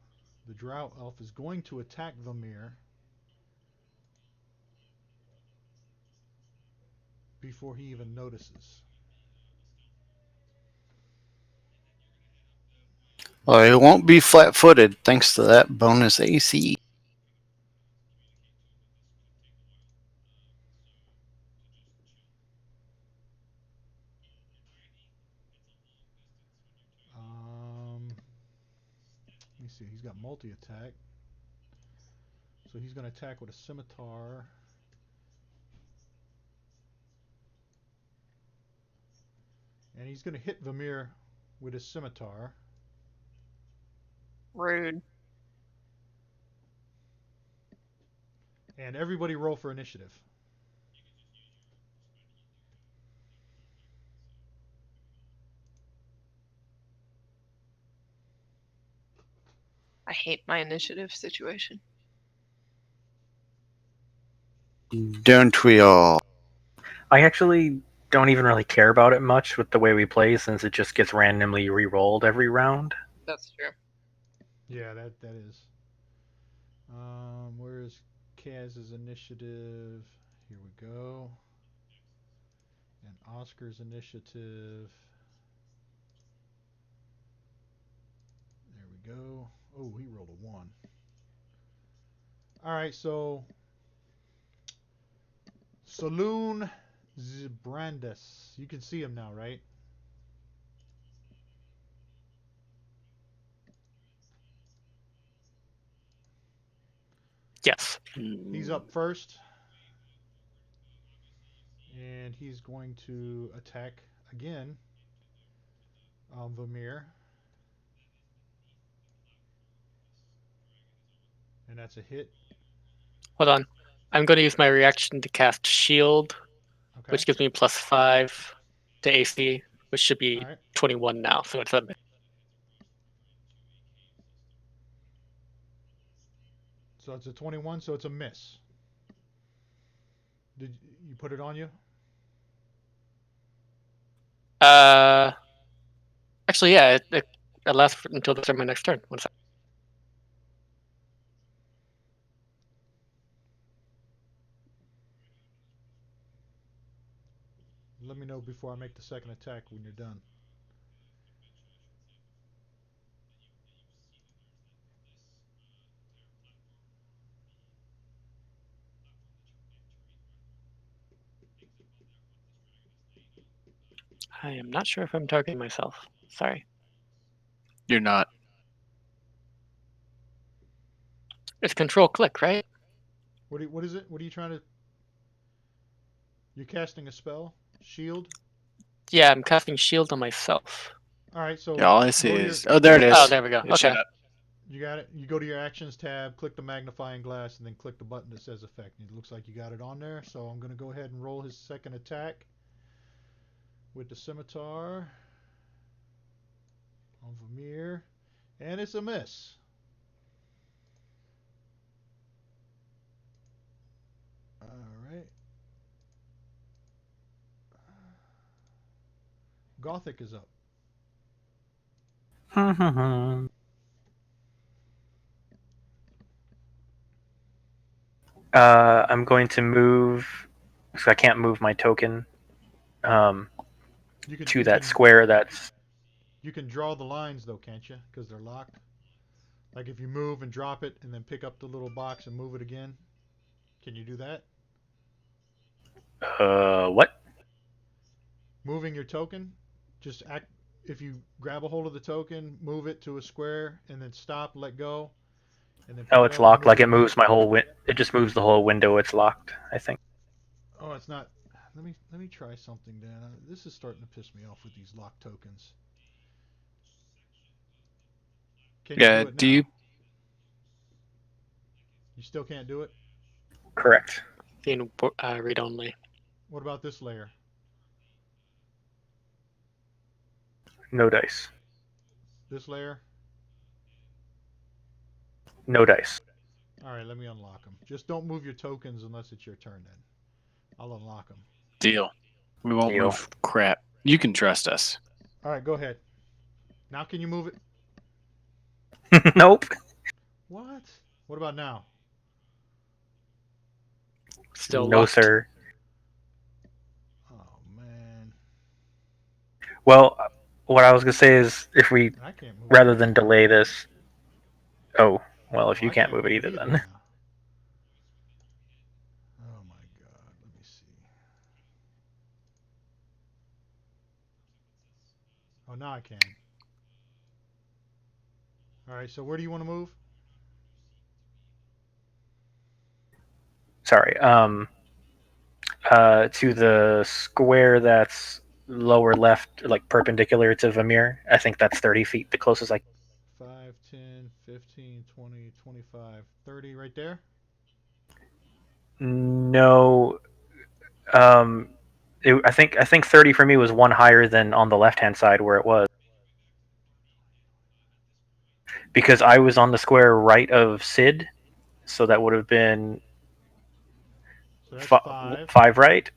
The Drow Elf is going to attack Vamir before he even notices. Well, it won't be flat-footed thanks to that bonus AC. Let me see. He's got multi-attack. So he's going to attack with a scimitar. And he's going to hit Vamir with his scimitar. Rude. And everybody roll for initiative. I hate my initiative situation. Don't we all? I actually don't even really care about it much with the way we play, since it just gets randomly re-rolled every round. That's true. Yeah, that is. Where's Kaz's initiative? Here we go. And Oscar's initiative. There we go. Oh, he rolled a 1. All right, so Saloon Zbrandis. You can see him now, right? Yes. He's up first. And he's going to attack again Vamir. And that's a hit. Hold on. I'm going to use my reaction to cast Shield, Okay. which gives me +5 to AC, which should All be right. 21 now. So it's a So it's a 21, so it's a miss. Did you put it on you? Actually, yeah, it lasts until the start of my next turn. 1 second. Let me know before I make the second attack when you're done. I am not sure if I'm targeting myself. Sorry. You're not. It's control click, right? What is it? What are you trying to? You're casting a spell? Shield? Yeah, I'm casting shield on myself. All right, so Yeah, all I see go to your. is. Oh, there it is. Oh, there we go. It showed Okay. up. You got it. You go to your actions tab, click the magnifying glass, and then click the button that says effect. It looks like you got it on there. So I'm going to go ahead and roll his second attack with the scimitar on Vermeer, and it's a miss. All right. Gothic is up. I'm going to move. So I can't move my token You can to you that can square that's. you can draw the lines though, can't you? Because they're locked. Like if you move and drop it, and then pick up the little box and move it again. Can you do that? What? Moving your token, just act. If you grab a hold of the token, move it to a square, and then stop, let go, and then pick Oh, it it's up and locked. move Like it it again. moves my whole it just moves the whole window. It's locked, I think. Oh, it's not. Let me try something, Dan. This is starting to piss me off with these lock tokens. Can you Yeah. do it Do you? now? You still can't do it? Correct. Being read only. What about this layer? No dice. This layer? No dice. Alright, let me unlock them. Just don't move your tokens unless it's your turn then. I'll unlock them. Deal. We won't Deal. move crap. You can trust us. Alright, go ahead. Now can you move it? Nope. What? What about now? Still No, locked. sir. Oh, man. Well, what I was gonna say is, if we I can't move it rather either. than delay this. Oh, well, if Oh, you I can't can't move it move it either, either then. now. Oh, my God. Let me see. Oh, now I can. Alright, so where do you want to move? Sorry. To the square that's lower left, like perpendicular to Vamir. I think that's 30 feet, the closest I. 5, 10, 15, 20, 25, 30 right there? No. Um, I think 30 for me was one higher than on the left hand side where it was, because I was on the square right of Sid, so that would have been So that's 5. 5 right.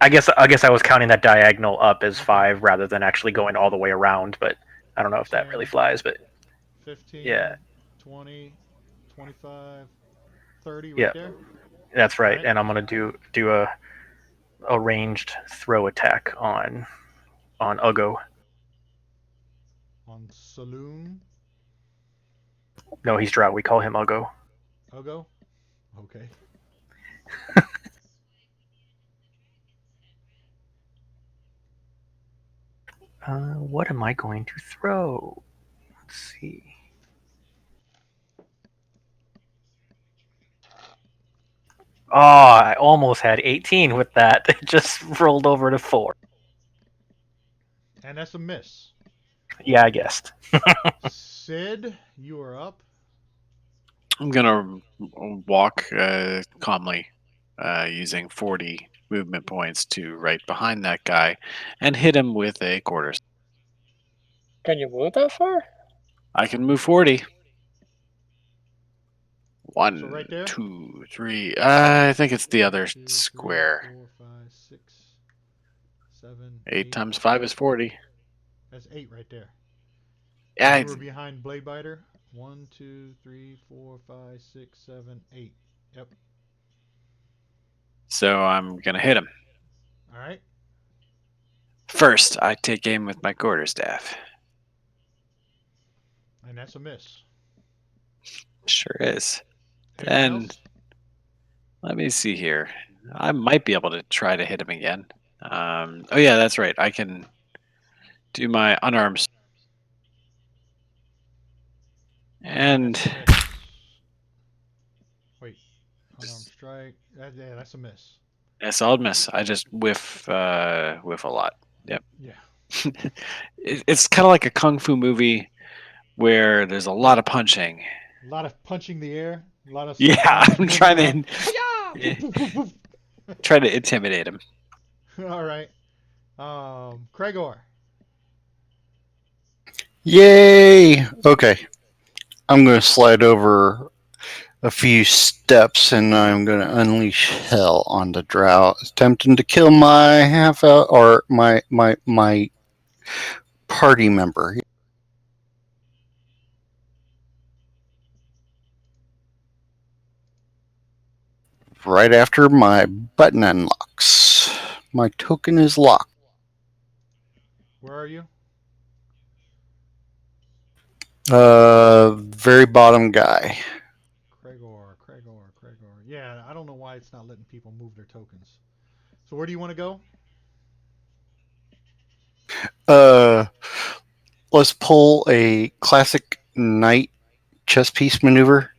I guess I was counting that diagonal up as Okay. 5 rather than actually going all the way around, but I don't know if that really 10, flies. But 15, yeah, 20, 25, 30 right yeah, there? that's right. Alright. And I'm gonna do a ranged throw attack on Ugo. On Saloon. No, he's Drow. We call him Ugo. Ogo? Okay. What am I going to throw? Let's see. Oh, I almost had 18 with that. It just rolled over to 4. And that's a miss. Yeah, I guessed. Sid, you are up. I'm gonna walk calmly, using 40 movement points to right behind that guy, and hit him with a quarter. Can you move that far? I can move 40. So 1, right there? 2, 3. I think it's the 1, other 2, 3, square. 4, 5, 6, 7, 8 times 5 is 40. That's 8 right there. Yeah, You were behind Blade Biter. 1, 2, 3, 4, 5, 6, 7, 8. Yep. so I'm gonna hit him. All right. First, I take aim with my quarterstaff. And that's a miss. Sure is. Anything Then else? let me see here. I might be able to try to hit him again. Oh yeah, that's right. I can do my unarmed. And That's a miss. Wait. Unarmed strike. Yeah, that's a miss. a solid miss. I just whiff a lot. Yep. Yeah. It's kind of like a kung fu movie where there's a lot of punching. A lot of punching the air. A lot of Yeah, arms I'm moving trying around. to try to intimidate him. All right. Gregor. Yay! Okay. I'm going to slide over a few steps and I'm going to unleash hell on the drow, attempting to kill my half out or my party member. Right after my button unlocks. My token is locked. Where are you? Very bottom guy. Gregor. Yeah, I don't know why it's not letting people move their tokens. So where do you want to go? Uh, let's pull a classic knight chess piece maneuver.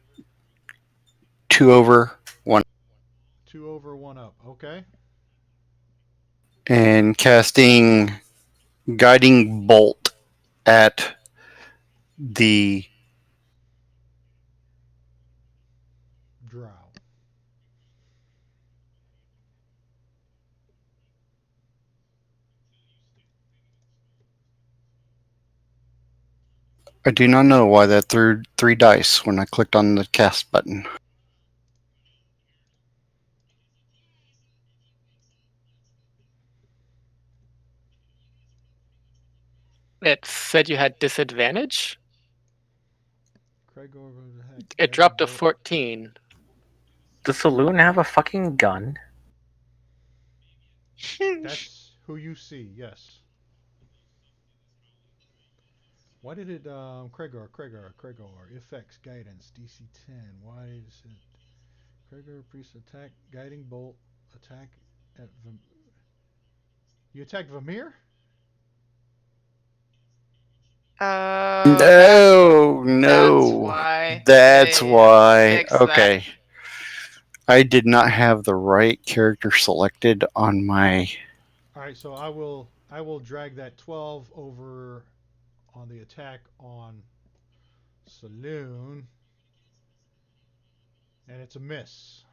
2 over, 1. 2 over, 1 up. Okay. And casting guiding bolt at the Drow. I do not know why that threw 3 dice when I clicked on the cast button. It said you had disadvantage. Gregor goes ahead. It dropped to 14. Does Saloon have a fucking gun? That's who you see, yes. Why did it, Gregor, effects, guidance, DC 10. Why is it, Gregor, priest attack, guiding bolt, attack at, you attacked Vamir? No, That's no. why. That's why. Fix that. Okay. I did not have the right character selected on my. All right, so I will drag that 12 over on the attack on Saloon, and it's a miss.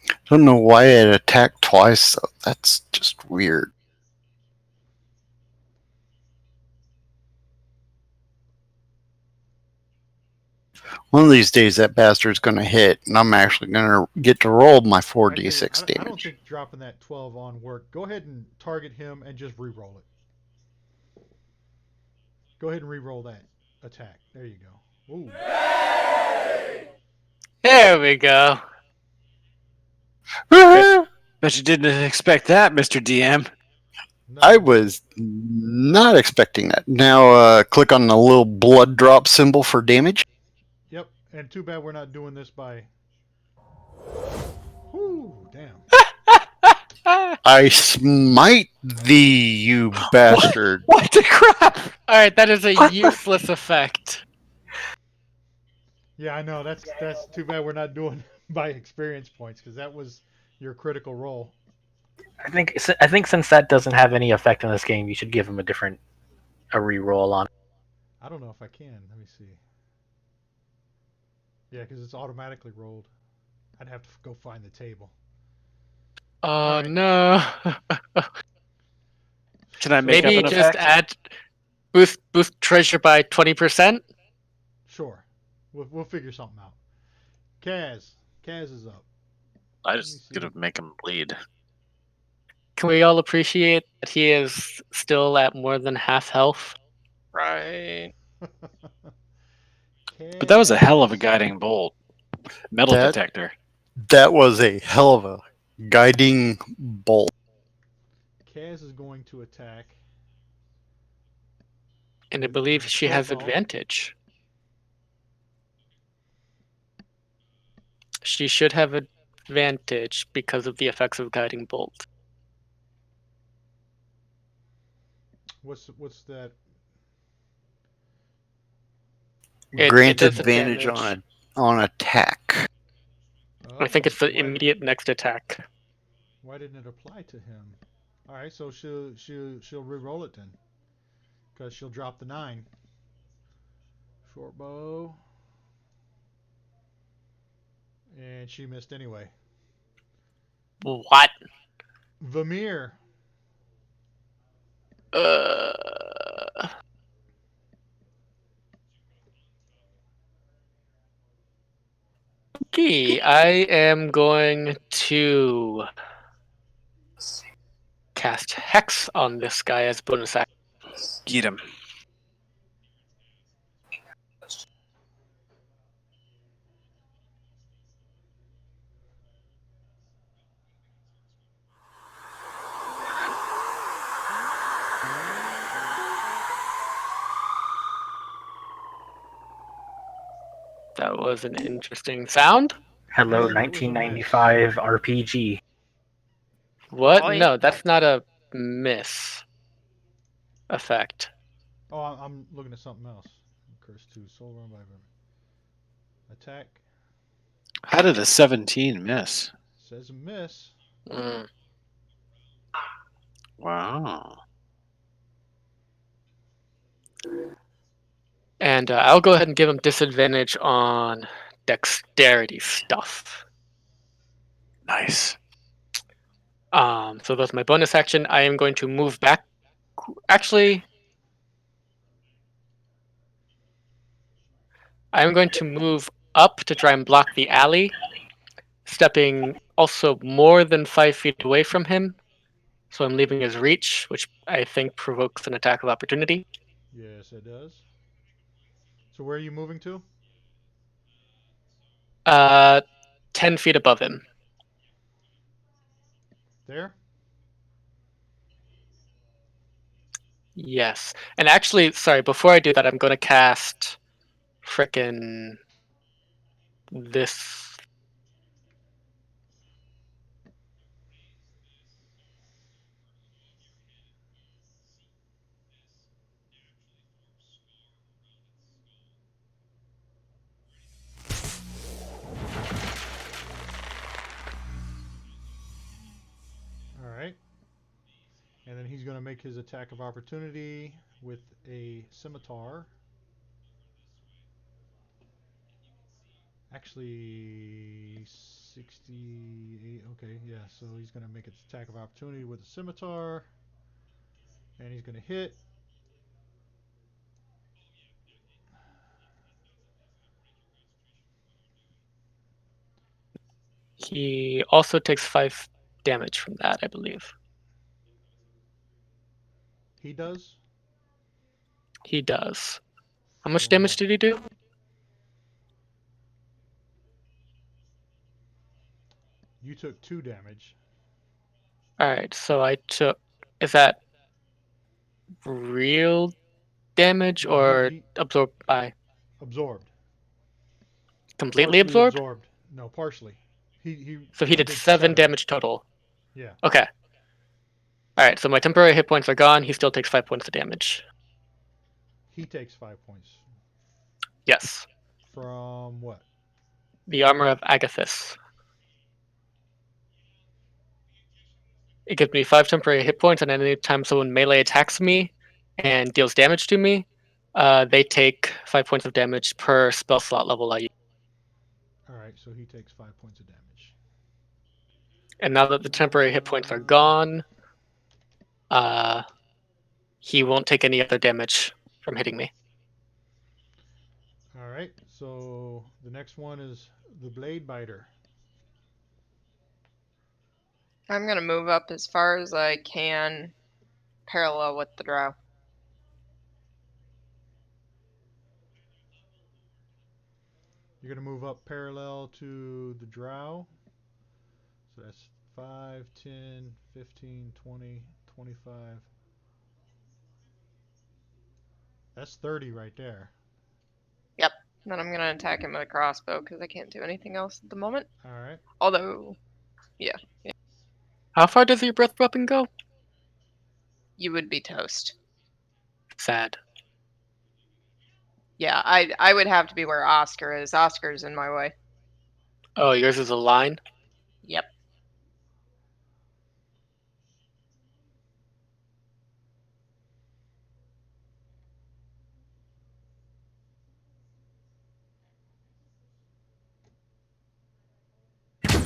I don't know why it attacked twice, though. That's just weird. One of these days, that bastard's going to hit, and I'm actually going to get to roll my 4d6 Actually, I don't damage. think dropping that 12 on worked. Go ahead and target him and just re-roll it. Go ahead and re-roll that attack. There you go. Ooh. There we go. Bet you didn't expect that, Mr. DM. No, I was not expecting that. Now, click on the little blood drop symbol for damage. Yep, and too bad we're not doing this by. Whoo, damn. I smite thee, you bastard. What the crap? All right, that is a useless effect. Yeah, I know. That's too bad we're not doing by experience points because that was your critical roll. I think since that doesn't have any effect in this game, you should give him a re-roll on. I don't know if I can. Let me see. Yeah, because it's automatically rolled. I'd have to go find the table. Oh Alright. no. Can I make Maybe up an just effect? add boost treasure by 20%. Sure. We'll figure something out. Kaz. Kaz is up. I me just see. gonna make him bleed. Can we all appreciate that he is still at more than half health? Right. But that was a hell of a Kaz. guiding bolt. Metal That detector. that was a hell of a guiding bolt. Kaz is going to attack. And I with believe a she short has bow. advantage. She should have advantage because of the effects of guiding bolt. What's that? It Grant does advantage damage. on attack. I think it's the why, immediate next attack. why didn't it apply to him? All right, so she'll re-roll it then, because she'll drop the 9. Short bow, and she missed anyway. What? Vamir. Uh, okay, I am going to cast Hex on this guy as bonus action. Get him. That was an interesting sound. Hello, That was a miss. 1995 RPG. What? Oi. No, that's not a miss effect. Oh, I'm looking at something else. Curse 2, soul run by Vamir. Attack How did a 17 miss? says a miss. Mm. Wow. And I'll go ahead and give him disadvantage on dexterity stuff. Nice. So that's my bonus action. I am going to move back. Actually, I am going to move up to try and block the alley, stepping also more than 5 feet away from him. So I'm leaving his reach, which I think provokes an attack of opportunity. Yes, it does. So where are you moving to? 10 feet above him. There? Yes. And actually, sorry, before I do that, I'm going to cast frickin' this. All right. And then he's going to make his attack of opportunity with a scimitar. Actually, 68. Okay, yeah. So he's going to make its attack of opportunity with a scimitar. And he's going to hit. He also takes 5 damage from that, I believe. He does. He does. How much From damage what? did he do? You took 2 damage. Alright, so I took. Is that real damage No, he, or he absorbed by? absorbed. Completely Partially absorbed? absorbed. No, partially. He So he he did did 7 7. damage total. Yeah. Okay. Alright, so my temporary hit points are gone. He still takes 5 points of damage. He takes 5 points. Yes. From what? The Armor of Agathis. It gives me 5 temporary hit points, and any time someone melee attacks me and deals damage to me, they take 5 points of damage per spell slot level I use. Alright, so he takes 5 points of damage. And now that the temporary hit points are gone, he won't take any other damage from hitting me. right. So the next one is the Blade Biter. I'm gonna move up as far as I can, parallel with the drow. You're going to move up parallel to the Drow. So that's 5, 10, 15, 20, 25. That's 30 right there. Yep. Then I'm gonna attack him with a crossbow because I can't do anything else at the moment. All right. Although, yeah, How far does your breath weapon go? you would be toast. Sad. Yeah, I would have to be where Oscar is. Oscar's in my way. Oh, yours is a line? Yep. And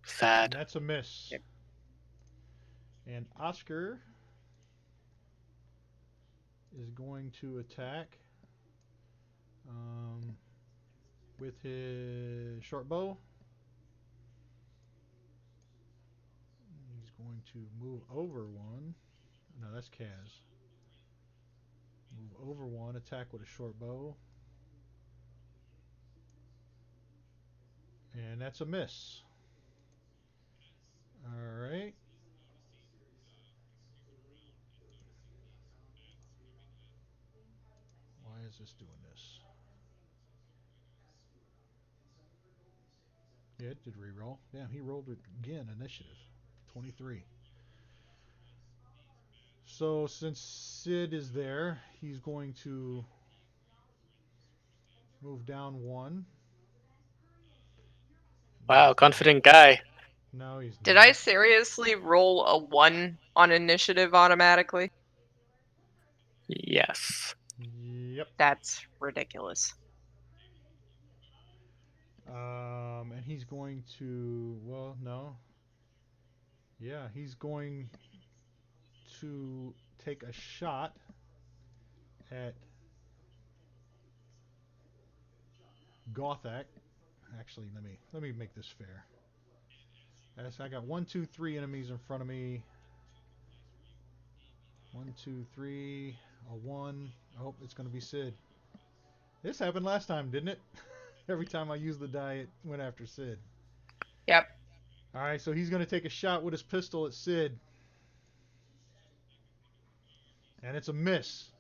Sad. that's a miss. Yep. And Oscar is going to attack with his short bow. He's going to move over one. No, that's Kaz. Move over one, attack with a short bow. And that's a miss. Alright. Why is this doing this? Yeah, it did reroll. Damn, he rolled it again. Initiative. 23. So since Sid is there, he's going to move down one. Wow, confident guy. No, he's Did not. I seriously roll a 1 on initiative automatically? Yes. Yep. That's ridiculous. And he's going to. Well, no. Yeah, he's going to take a shot at Gothak. Actually, let me make this fair. As I got 1, 2, 3 enemies in front of me. 1, 2, 3. A 1. Oh, it's going to be Sid. This happened last time, didn't it? Every time I used the die, it went after Sid. Yep. Alright, so he's going to take a shot with his pistol at Sid. And it's a miss.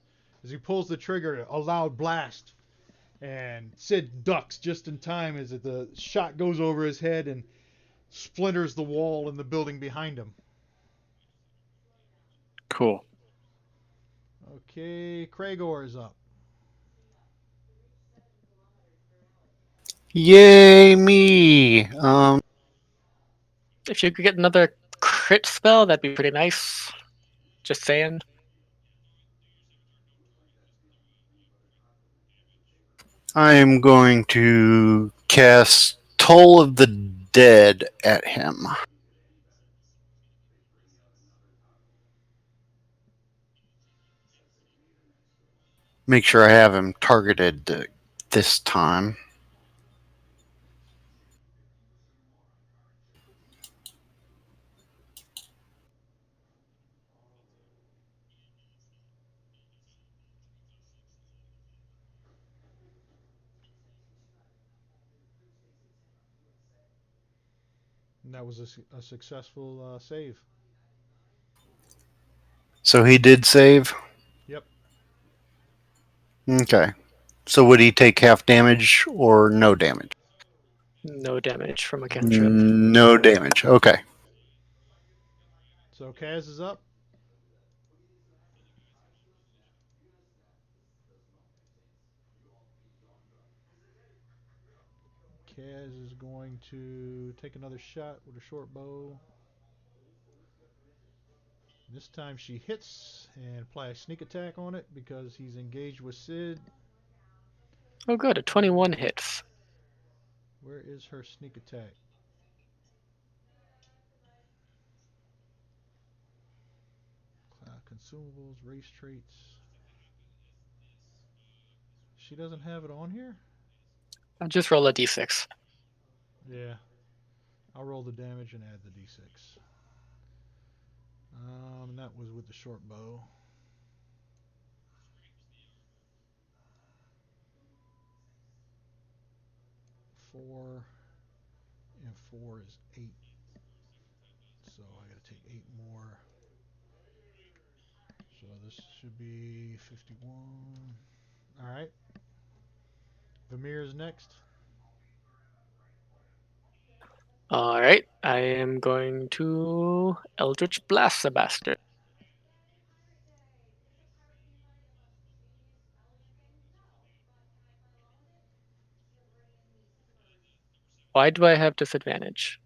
As he pulls the trigger, a loud blast. And Sid ducks just in time as the shot goes over his head and splinters the wall in the building behind him. Cool. Okay, Cragor is up. Yay, me! If you could get another crit spell, that'd be pretty nice. Just saying. I'm going to cast Toll of the Dead at him. Make sure I have him targeted this time. And that was a successful save. So he did save? Yep. Okay. So would he take half damage or no damage? No damage from a cantrip. No damage. Okay. So Kaz is up. Kaz is going to take another shot with a short bow. This time she hits and apply a sneak attack on it because he's engaged with Sid. Oh, good. A 21 hits. Where is her sneak attack? Consumables, race traits. She doesn't have it on here? I'll just roll a d6. Yeah. I'll roll the damage and add the d6. That was with the short bow. Four and four is 8. So I gotta take 8 more. So this should be 51. Alright. Vermeer's next. All right, I am going to Eldritch Blast the bastard. Why do I have disadvantage?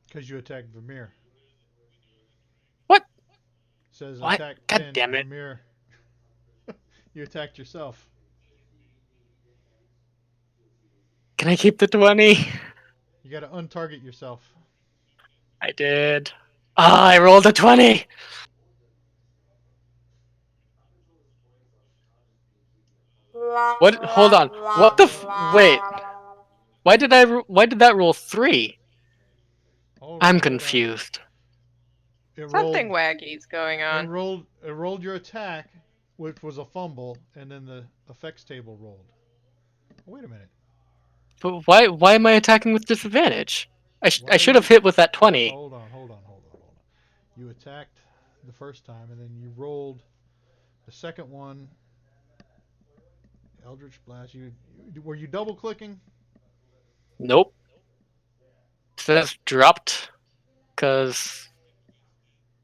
Because you attacked Vermeer. What? Says What? attack God 10, damn it. Vermeer. You attacked yourself. Can I keep the 20? You gotta untarget yourself. I did. Ah, I rolled a 20. What? Hold on. What the? Wait. Why did I? Why did that roll 3? Hold I'm on, hold on. confused. It rolled Something waggy's going on. it rolled your attack, which was a fumble, and then the effects table rolled. Oh, wait a minute. But why am I attacking with disadvantage? Why I are should have you hit with that 20. Hold on, hold on, hold on, hold on. You attacked the first time and then you rolled the second one. Eldritch Blast. You were you double clicking? Nope. It says dropped because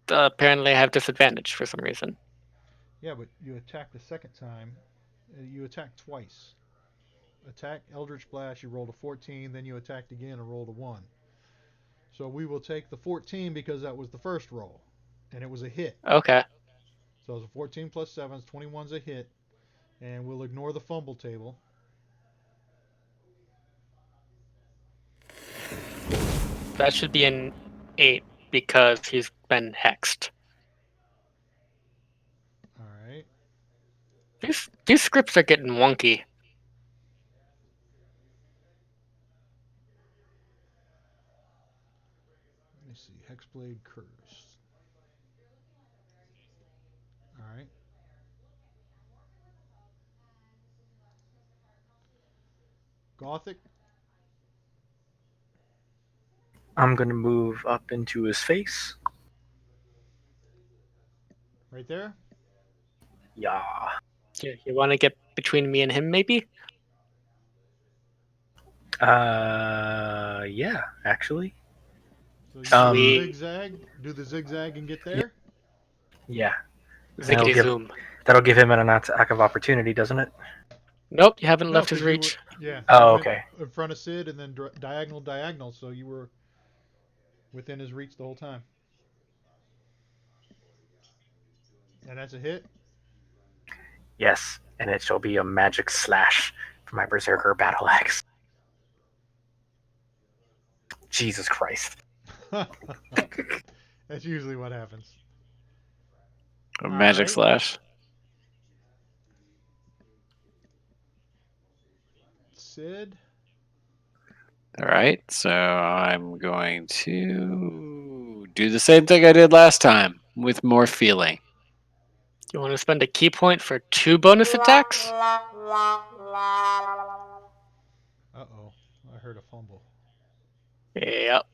apparently I have disadvantage for some reason. Yeah, but you attacked the second time. You attacked twice. Attack Eldritch Blast. You rolled a 14, then you attacked again and rolled a 1. So we will take the 14 because that was the first roll, and it was a hit. Okay. So it's a 14 plus 7 is 21's a hit, and we'll ignore the fumble table. That should be an 8 because he's been hexed. All right. These scripts are getting wonky. Let me see. Hexblade Curse. All right. Gothic. I'm gonna move up into his face. Right there. Yeah. You want to get between me and him, maybe? Yeah, actually. So you do the Sweet. zigzag. Do the zigzag and get there. Yeah. And Ziggity zoom. that'll give him an attack of opportunity, doesn't it? Nope, you haven't No, left his because you were reach. you Oh, went okay. in front of Sid and then diagonal, so you were within his reach the whole time. And that's a hit. Yes, and it shall be a magic slash for my berserker battle axe. Jesus Christ. That's usually what happens. A All magic right. slash. Sid. All right, so I'm going to do the same thing I did last time with more feeling. You want to spend a key point for 2 bonus attacks? Uh-oh. I heard a fumble. Yep.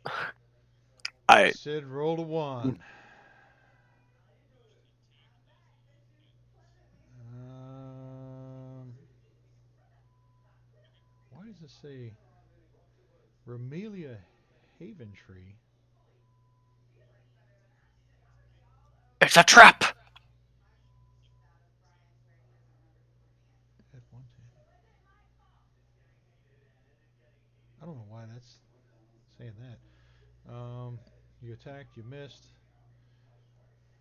I Sid rolled a 1. Why does it say Remelia Haventree? It's a trap! At one I don't know why that's saying that. You attacked, you missed.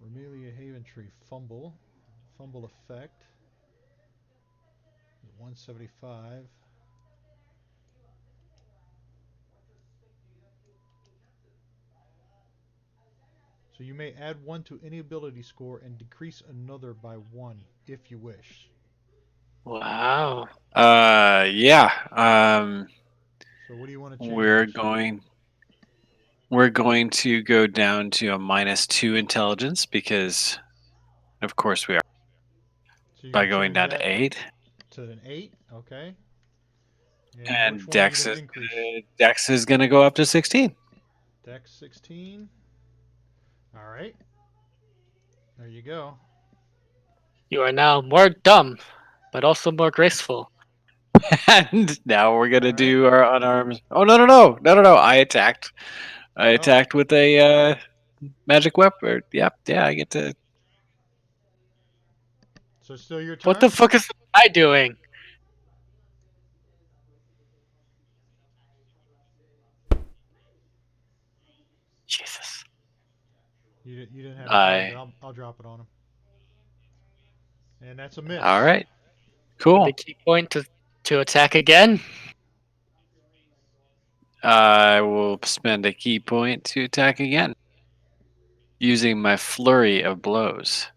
Remelia Haventree fumble. Fumble effect. 175. So you may add 1 to any ability score and decrease another by 1 if you wish. Wow. Yeah. So what do you want to We're change? going to go down to a -2 intelligence because, of course, we are So you're by going to going change down to that 8. to an 8, okay? And which And one are you going to increase? Dex is gonna go up to 16. Dex 16. All right. There you go. You are now more dumb, but also more graceful. And now we're All gonna right. do our unarmed. Oh no no no no no no! I attacked. I Oh. attacked with a magic weapon. Yep, yeah, I get to. So it's still your What the turn? fuck is I doing? Jesus. You didn't have a target. I. I'll drop it on him. And that's a miss. All right, Spend a cool. key point to attack again. I will spend a key point to attack again, using my flurry of blows.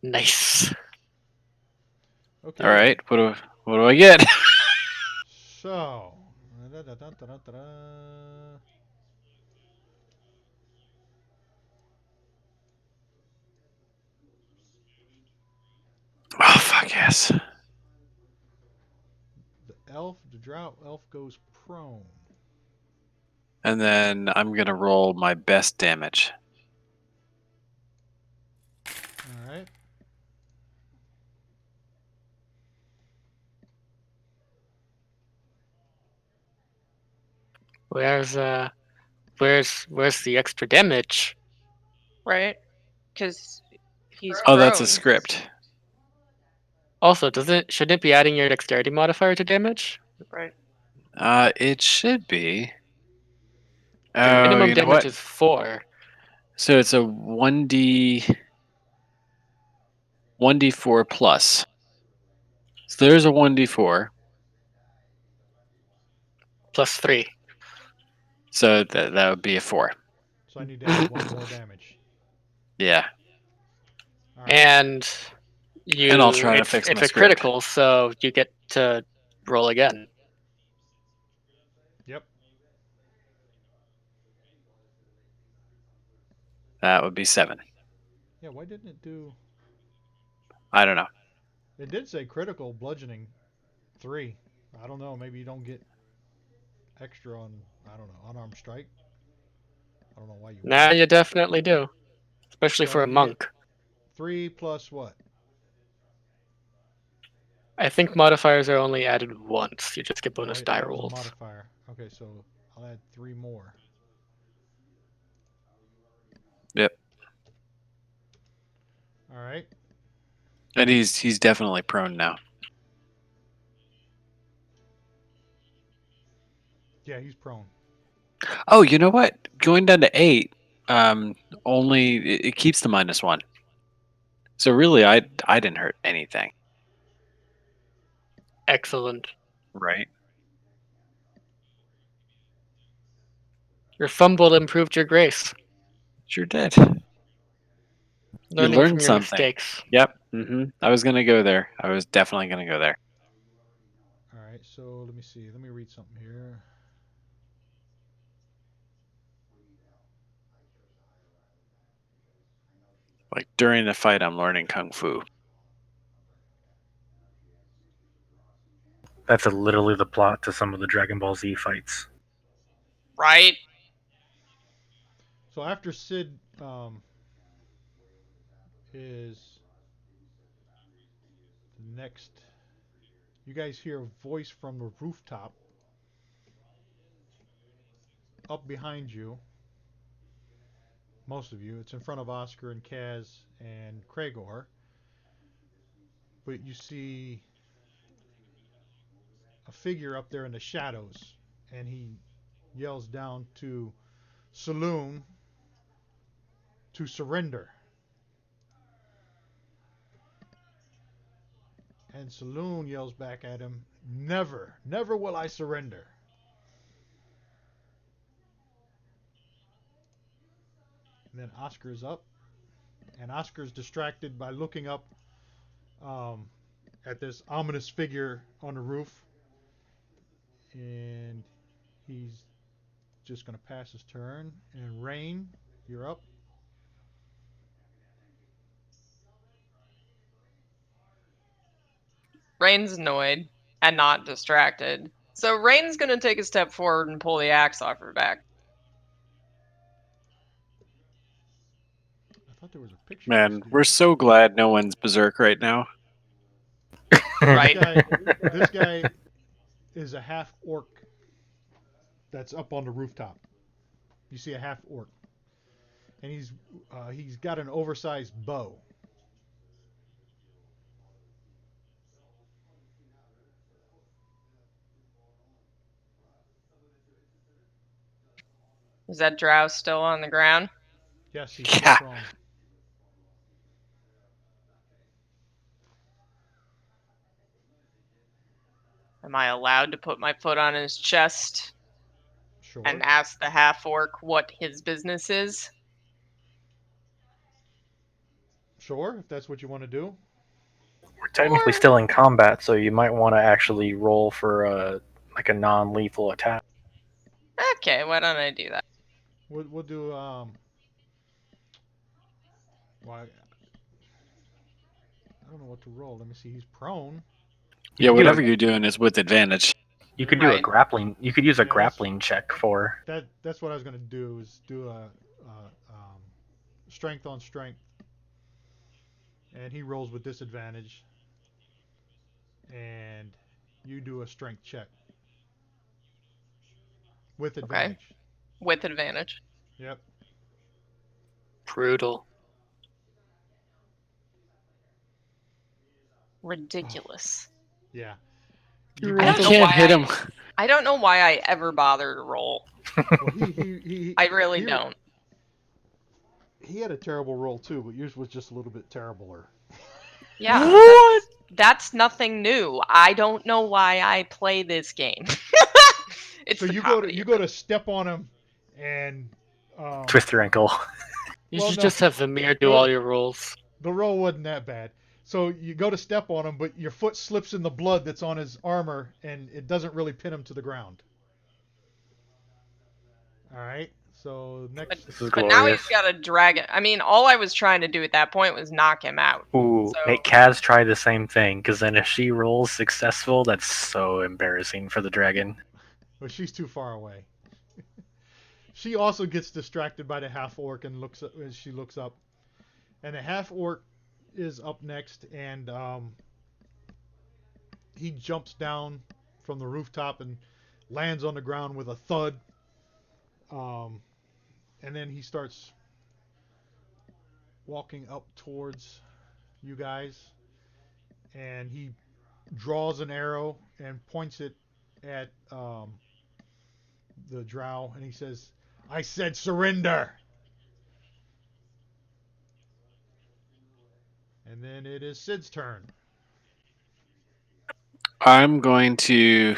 Nice. Okay. All right, what do I get? So. Oh fuck yes! The drought elf goes prone. And then I'm gonna roll my best damage. All right. Where's where's the extra damage? Right? Because he's Oh, that's a prone. script. Also, shouldn't it be adding your dexterity modifier to damage? Right. It should be. Your Oh, minimum you know damage what? is 4. So it's a 1d4 plus. So there's a 1d4. Plus 3. So that would be a 4. So I need to add 1 more damage. Yeah. All right. And And I'll try to it's fix my a script. critical, so you get to roll again. Yep. That would be 7. Yeah, why didn't it do... I don't know. It did say critical bludgeoning 3. I don't know. Maybe you don't get extra on, I don't know, unarmed strike. I don't know why you Nah, wouldn't. you definitely do. Especially for So a you get monk. 3 plus what? I think modifiers are only added once. You just get Oh, bonus yeah, die that was a rolls. modifier. Okay, so I'll add 3 more. Yep. All right. And he's definitely prone now. Yeah, he's prone. Oh, you know what? Going down to 8, only it keeps the -1. So really, I didn't hurt anything, Excellent. right? Your fumble improved your grace. Sure did. You Learning from learned your something. mistakes. Yep. I was gonna go there. I was definitely gonna go there. All right, so let me see. Let me read something here. Like during the fight, I'm learning kung fu. That's literally the plot to some of the Dragon Ball Z fights. Right? So after Sid is the next, you guys hear a voice from the rooftop up behind you. Most of you. It's in front of Oscar and Kaz and Kragor. But you see a figure up there in the shadows, and he yells down to Saloon to surrender. And Saloon yells back at him, "Never, never will I surrender." And then Oscar's up, and Oscar's distracted by looking up um, at this ominous figure on the roof, and he's just going to pass his turn. And Rain, you're up. Rain's annoyed and not distracted. So Rain's going to take a step forward and pull the axe off her back. I thought there was a picture. Man, we're so glad no one's berserk right now. Right. This guy is a half orc that's up on the rooftop. You see a half orc, and he's got an oversized bow. Is that drow still on the ground? Yes, he's still Yeah. prone. Am I allowed to put my foot on his chest Sure. and ask the half orc what his business is? Sure, if that's what you want to do. We're technically still in combat, so you might want to actually roll for a non-lethal attack. Okay, why don't I do that? We'll do why I don't know what to roll. Let me see. He's prone. Yeah, whatever you're doing is with advantage. You could do a Right. grappling. You could use a Yeah, grappling check for. That's what I was going to do is do a strength on strength, and he rolls with disadvantage, and you do a strength check with advantage. With advantage. Yep. Brutal. Ridiculous. Yeah. You I don't know can't why hit him. I don't know why I ever bother to roll. Well, he I really he- don't. He had a terrible roll too, but yours was just a little bit terribler. Yeah. That's nothing new. I don't know why I play this game. It's So the you go comedy. to step on him, and Twist your ankle. You Well, should no. just have Vamir do Well- all your rolls. the roll wasn't that bad. So you go to step on him, but your foot slips in the blood that's on his armor, and it doesn't really pin him to the ground. All right. So next. This is But now he's glorious. got a dragon. I mean, all I was trying to do at that point was knock him out. Ooh, So- make Kaz try the same thing, because then if she rolls successful, that's so embarrassing for the dragon. Well, she's too far away. She also gets distracted by the half orc and looks up, as she looks up, and the half orc is up next, and he jumps down from the rooftop and lands on the ground with a thud. And then he starts walking up towards you guys, and he draws an arrow and points it at the drow, and he says, "I said surrender." And then it is Sid's turn. I'm going to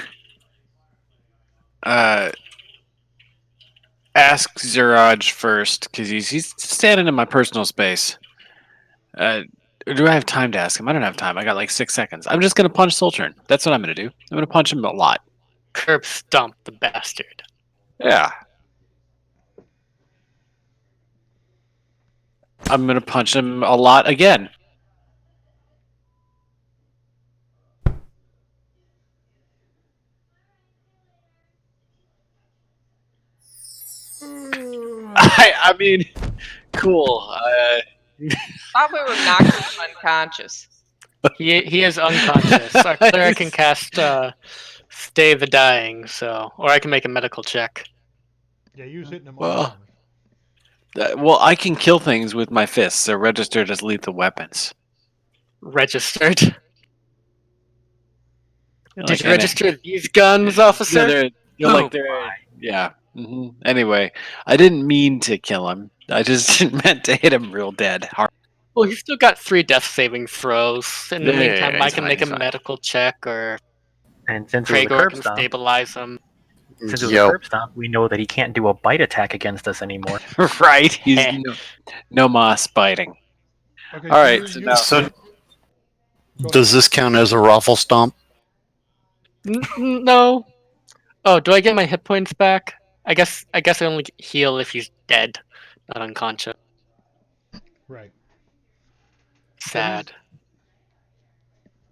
ask Zeraj first because he's standing in my personal space. Or do I have time to ask him? I don't have time. I got like 6 seconds. I'm just gonna punch Sultern. That's what I'm gonna do. I'm gonna punch him a lot. Curb stomp the bastard. Yeah. I'm gonna punch him a lot again. I mean, cool. Thought we were knocking him unconscious. He is unconscious. Our cleric can cast Stay the Dying, or I can make a medical check. Yeah, you was hitting him Well- unarmed. Well, I can kill things with my fists. They're registered as lethal weapons. Registered. Like, Did you and register these guns, officer? Yeah, they're yeah. Anyway, I didn't mean to kill him. I just meant to hit him real dead hard. Well, he's still got 3 death saving throws. In the Yeah, meantime, I it's can fine, make a it's fine. medical check, or And since it was a Kragor curb can stomp, stabilize him. Yo, we know that he can't do a bite attack against us anymore. Right? He's Heh. no moss biting. Okay, All so right, so now so go ahead. does this count as a raffle stomp? No. Oh, do I get my hit points back? I guess I only heal if he's dead, not unconscious. Right. So Sad.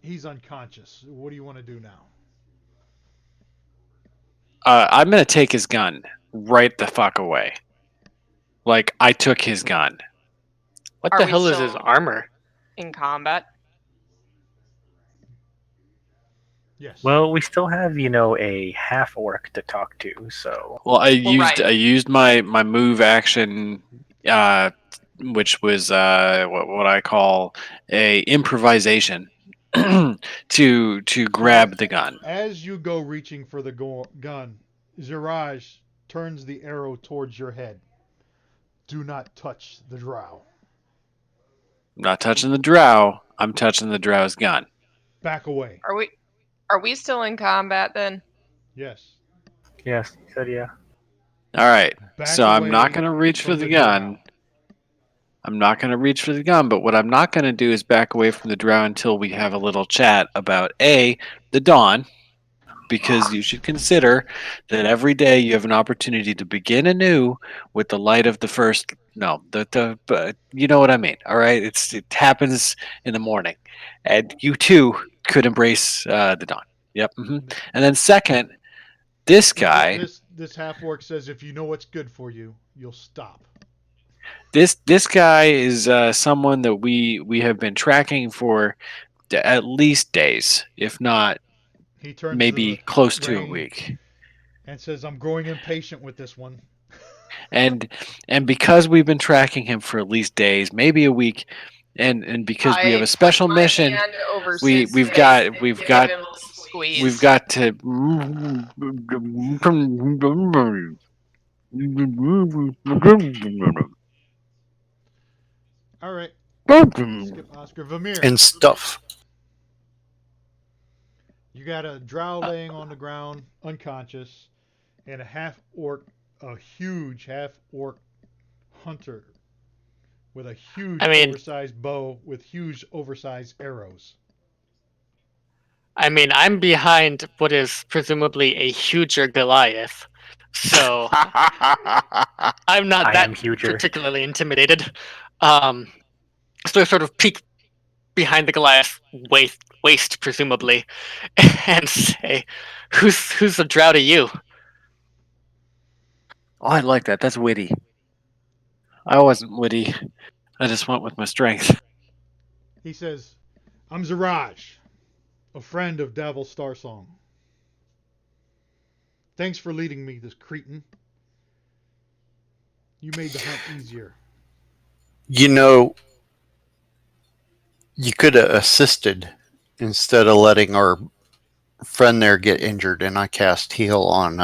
he's unconscious. What do you want to do now? I'm gonna take his gun right the fuck away. Like I took his gun. What Are the we hell is his still armor? in combat? Yes. Well, we still have, a half orc to talk to, so Well, Right. I used my move action, which was what I call a improvisation, to grab the gun. As you go reaching for the gun, Ziraj turns the arrow towards your head. Do not touch the drow. I'm not touching the drow. I'm touching the drow's gun. Back away. Are we still in combat then? Yes. yes, he said yeah. All right. Back So I'm not away gonna reach for from the the drow. gun. I'm not going to reach for the gun, but what I'm not going to do is back away from the drow until we have a little chat about the dawn, because you should consider that every day you have an opportunity to begin anew with the light of the first. No, you know what I mean. All right, it happens in the morning, and you too could embrace the dawn. Yep. And then second, this guy, This half orc says if you know what's good for you, you'll stop. this guy is someone that we have been tracking for at least days, if not He turns to the maybe close to a rain week. and says, "I'm growing impatient with this one." And because we've been tracking him for at least days, maybe a week, and because we have I a put special my mission, hand over we Sid's we've face got and we've give got him a little squeeze. we've got to. All right. Skip Oscar. Vamir, And stuff. you got a drow laying on the ground, unconscious, and a half orc, a huge half orc hunter with a huge I mean, oversized bow with huge oversized arrows. I'm behind what is presumably a huger Goliath, so I'm not I that am huger. particularly intimidated. Um, so I sort of peek behind the Goliath's waist presumably, and say, "Who's the drow to you?" Oh, I like that. That's witty. I wasn't witty. I just went with my strength. He says, "I'm Ziraj, a friend of Davil Starsong. Thanks for leading me, this cretin. You made the hunt easier." You know, you could have assisted instead of letting our friend there get injured, and I cast heal on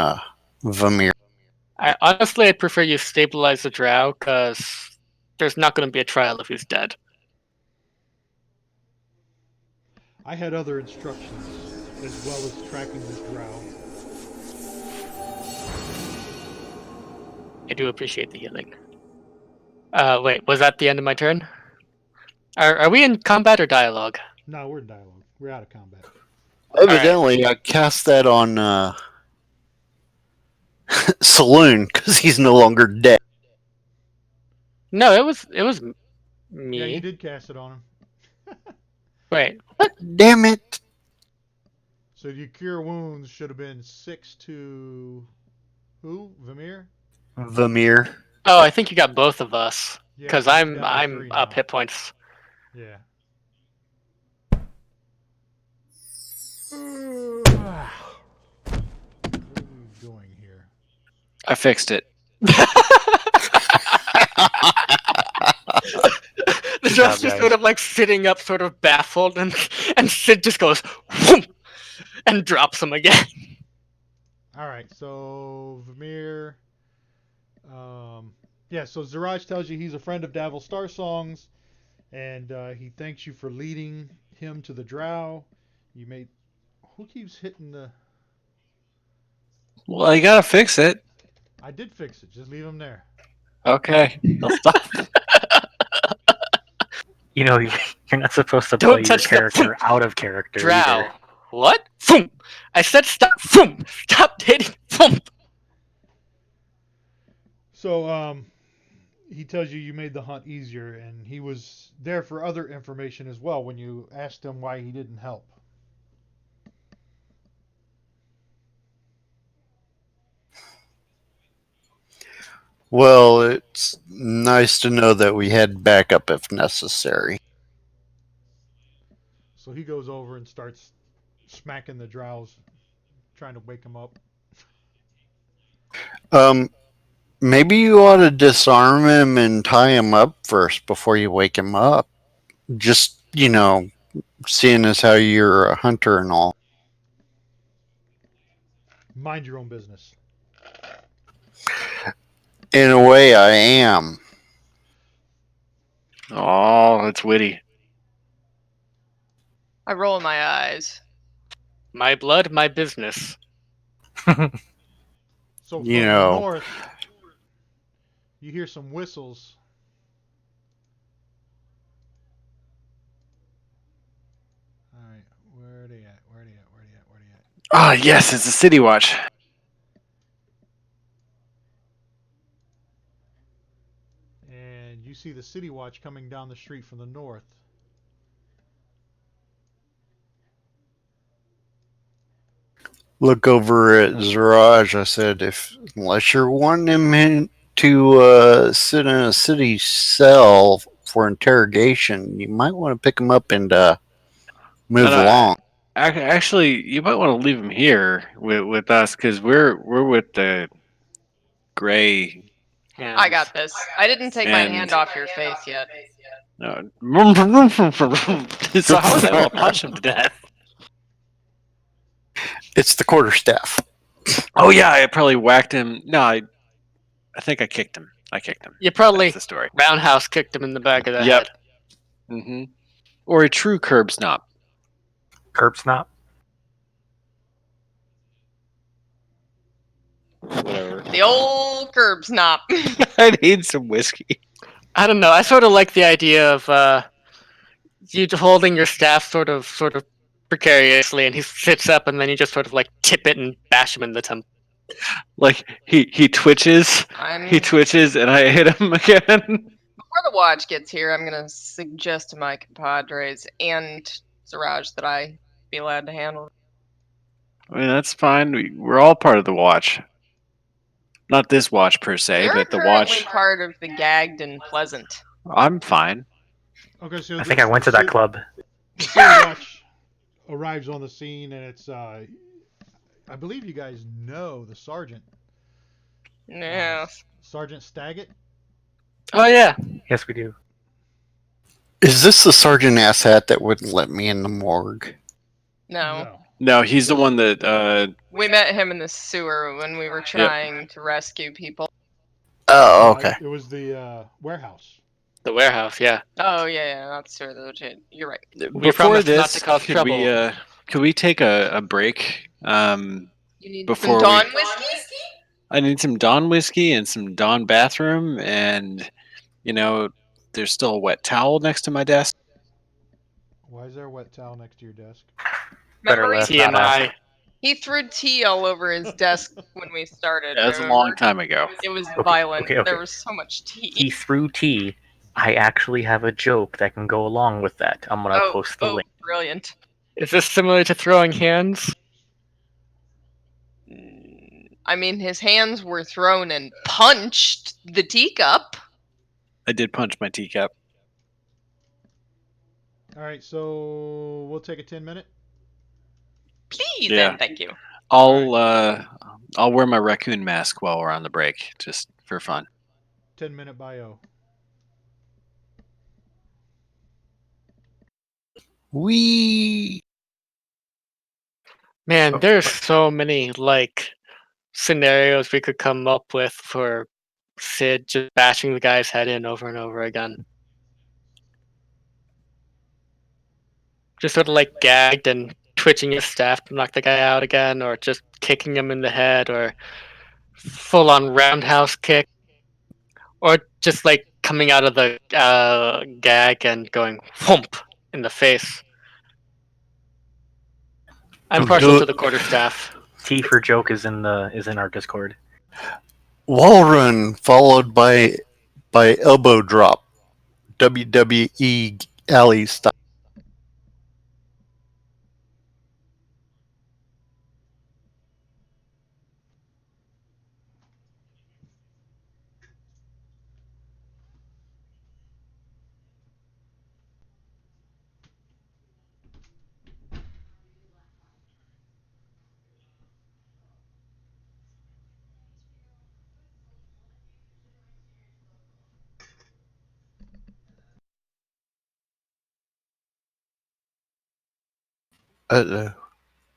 Vamir. I'd prefer you stabilize the drow, because there's not going to be a trial if he's dead. I had other instructions, as well as tracking this drow. I do appreciate the healing. Wait, was that the end of my turn? Are we in combat or dialogue? No, we're in dialogue. We're out of combat. Evidently, I cast that on Saloon because he's no longer dead. No, it was me. Yeah, you did cast it on him. Wait, Damn it! So your cure wounds should have been 6 to who? Vamir? Vamir. oh, I think you got both of us, Yeah, because so it's I'm down to I'm 3 up now. hit points. Yeah. What are we doing here? I fixed it. The Good drow's job, just guys. sort of like sitting up, sort of baffled, and Sid just goes whoom, and drops him again. All right, so Vamir. Yeah, so Ziraj tells you he's a friend of Davil Starsong's, And he thanks you for leading him to the drow. You made. Who keeps hitting the? Well, you gotta fix it. I did fix it. Just leave him there. Okay, I'll stop. You know, you're not supposed to Don't play your touch the character out of character drow. either. What? Boom! I said stop. Boom! Stop hitting. Boom! So he tells you made the hunt easier, and he was there for other information as well when you asked him why he didn't help. Well, it's nice to know that we had backup if necessary. So he goes over and starts smacking the drows, trying to wake him up. Um, maybe you ought to disarm him and tie him up first before you wake him up. Just, seeing as how you're a hunter and all. Mind your own business. In a way, I am. Oh, that's witty. I roll my eyes. My blood, my business. So from You the know. north, you hear some whistles. All right, where are they at? Where are they at? Where are they at? Where are they at? Ah, yes, it's a city watch. And you see the city watch coming down the street from the north. Look over at Ziraj. I said, unless you're wanting him to sit in a city cell for interrogation, you might want to pick him up and move No, along. actually, you might want to leave him here with us because we're with the gray. Hands. I got this. I didn't take my And- hand off your face yet. So how was I able to punch him to death? It's the quarterstaff. Oh yeah, I probably whacked him. No, I think I kicked him. You probably That's the story. roundhouse kicked him in the back of the Yep. head. Mm-hmm. Or a true curb stomp. Curb snop. Whatever. The old curb snop. I need some whiskey. I don't know. I sort of like the idea of you holding your staff sort of precariously, and he sits up, and then you just sort of like tip it and bash him in the temple. Like he twitches, I'm and I hit him again. Before the watch gets here, I'm gonna suggest to my compadres and Siraj that I be allowed to handle. I mean that's fine. We're all part of the watch. Not this watch per se, You're but the currently watch. part of the gagged and pleasant. I'm fine. Okay, so I think I went to that club. The city watch arrives on the scene, and it's I believe you guys know the sergeant, Yeah. Sergeant Staggett. Oh yeah, Yes, we do. Is this the sergeant asshat that wouldn't let me in the morgue? No. No, he's the one that. We met him in the sewer when we were trying to rescue people. Oh, okay. It was the warehouse. the warehouse. Yeah. Oh yeah, that's true. You're right. We Before promised not this, to cause trouble. could we take a break? You need Before some we- Dawn whiskey? I need some Dawn whiskey and some Dawn bathroom, and there's still a wet towel next to my desk. Why is there a wet towel next to your desk? Better Remember left He not and after. I. he threw tea all over his desk when we started. That's a remember? long time ago. It was Okay, violent. okay. There was so much tea. He threw tea. I actually have a joke that can go along with that. I'm gonna post the link. Brilliant. Is this similar to throwing hands? I mean, his hands were thrown and punched the teacup. I did punch my teacup. All right, so we'll take a 10-minute. Please Yeah. and thank you. I'll wear my raccoon mask while we're on the break, just for fun. 10-minute bio. We Man, Oh, there's but- so many like scenarios we could come up with for Sid just bashing the guy's head in over and over again. just sort of like gagged and twitching his staff to knock the guy out again, or just kicking him in the head, or full on roundhouse kick, or just like coming out of the gag and going whomp in the face. I'm partial to the quarterstaff. T for joke is in our Discord. Wall run followed by elbow drop. WWE alley style.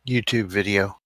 YouTube video.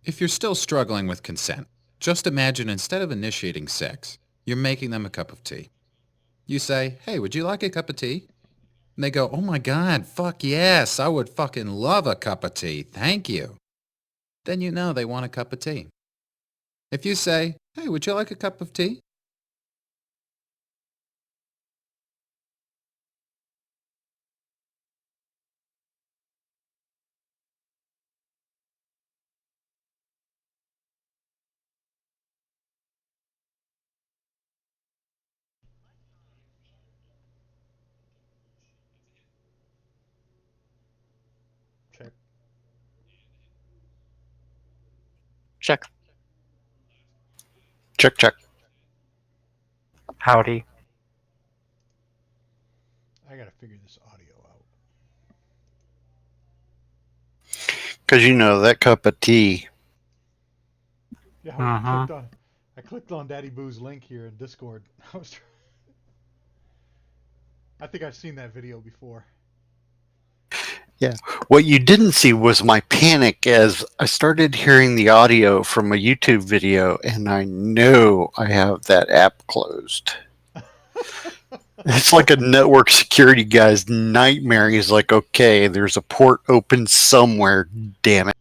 If you're still struggling with consent, just imagine instead of initiating sex, you're making them a cup of tea. You say, "Hey, would you like a cup of tea?" And they go, oh my God, fuck yes, I would fucking love a cup of tea. Thank you. Then you know they want a cup of tea. If you say, hey, would you like a cup of tea? Check. Check. Check, check. Howdy. I gotta figure this audio out. Because you know that cup of tea. Yeah, Mhm. I clicked on Daddy Boo's link here in Discord. I think I've seen that video before. Yeah. What you didn't see was my panic as I started hearing the audio from a YouTube video, and I know I have that app closed. It's like a network security guy's nightmare. He's like, okay, there's a port open somewhere, damn it.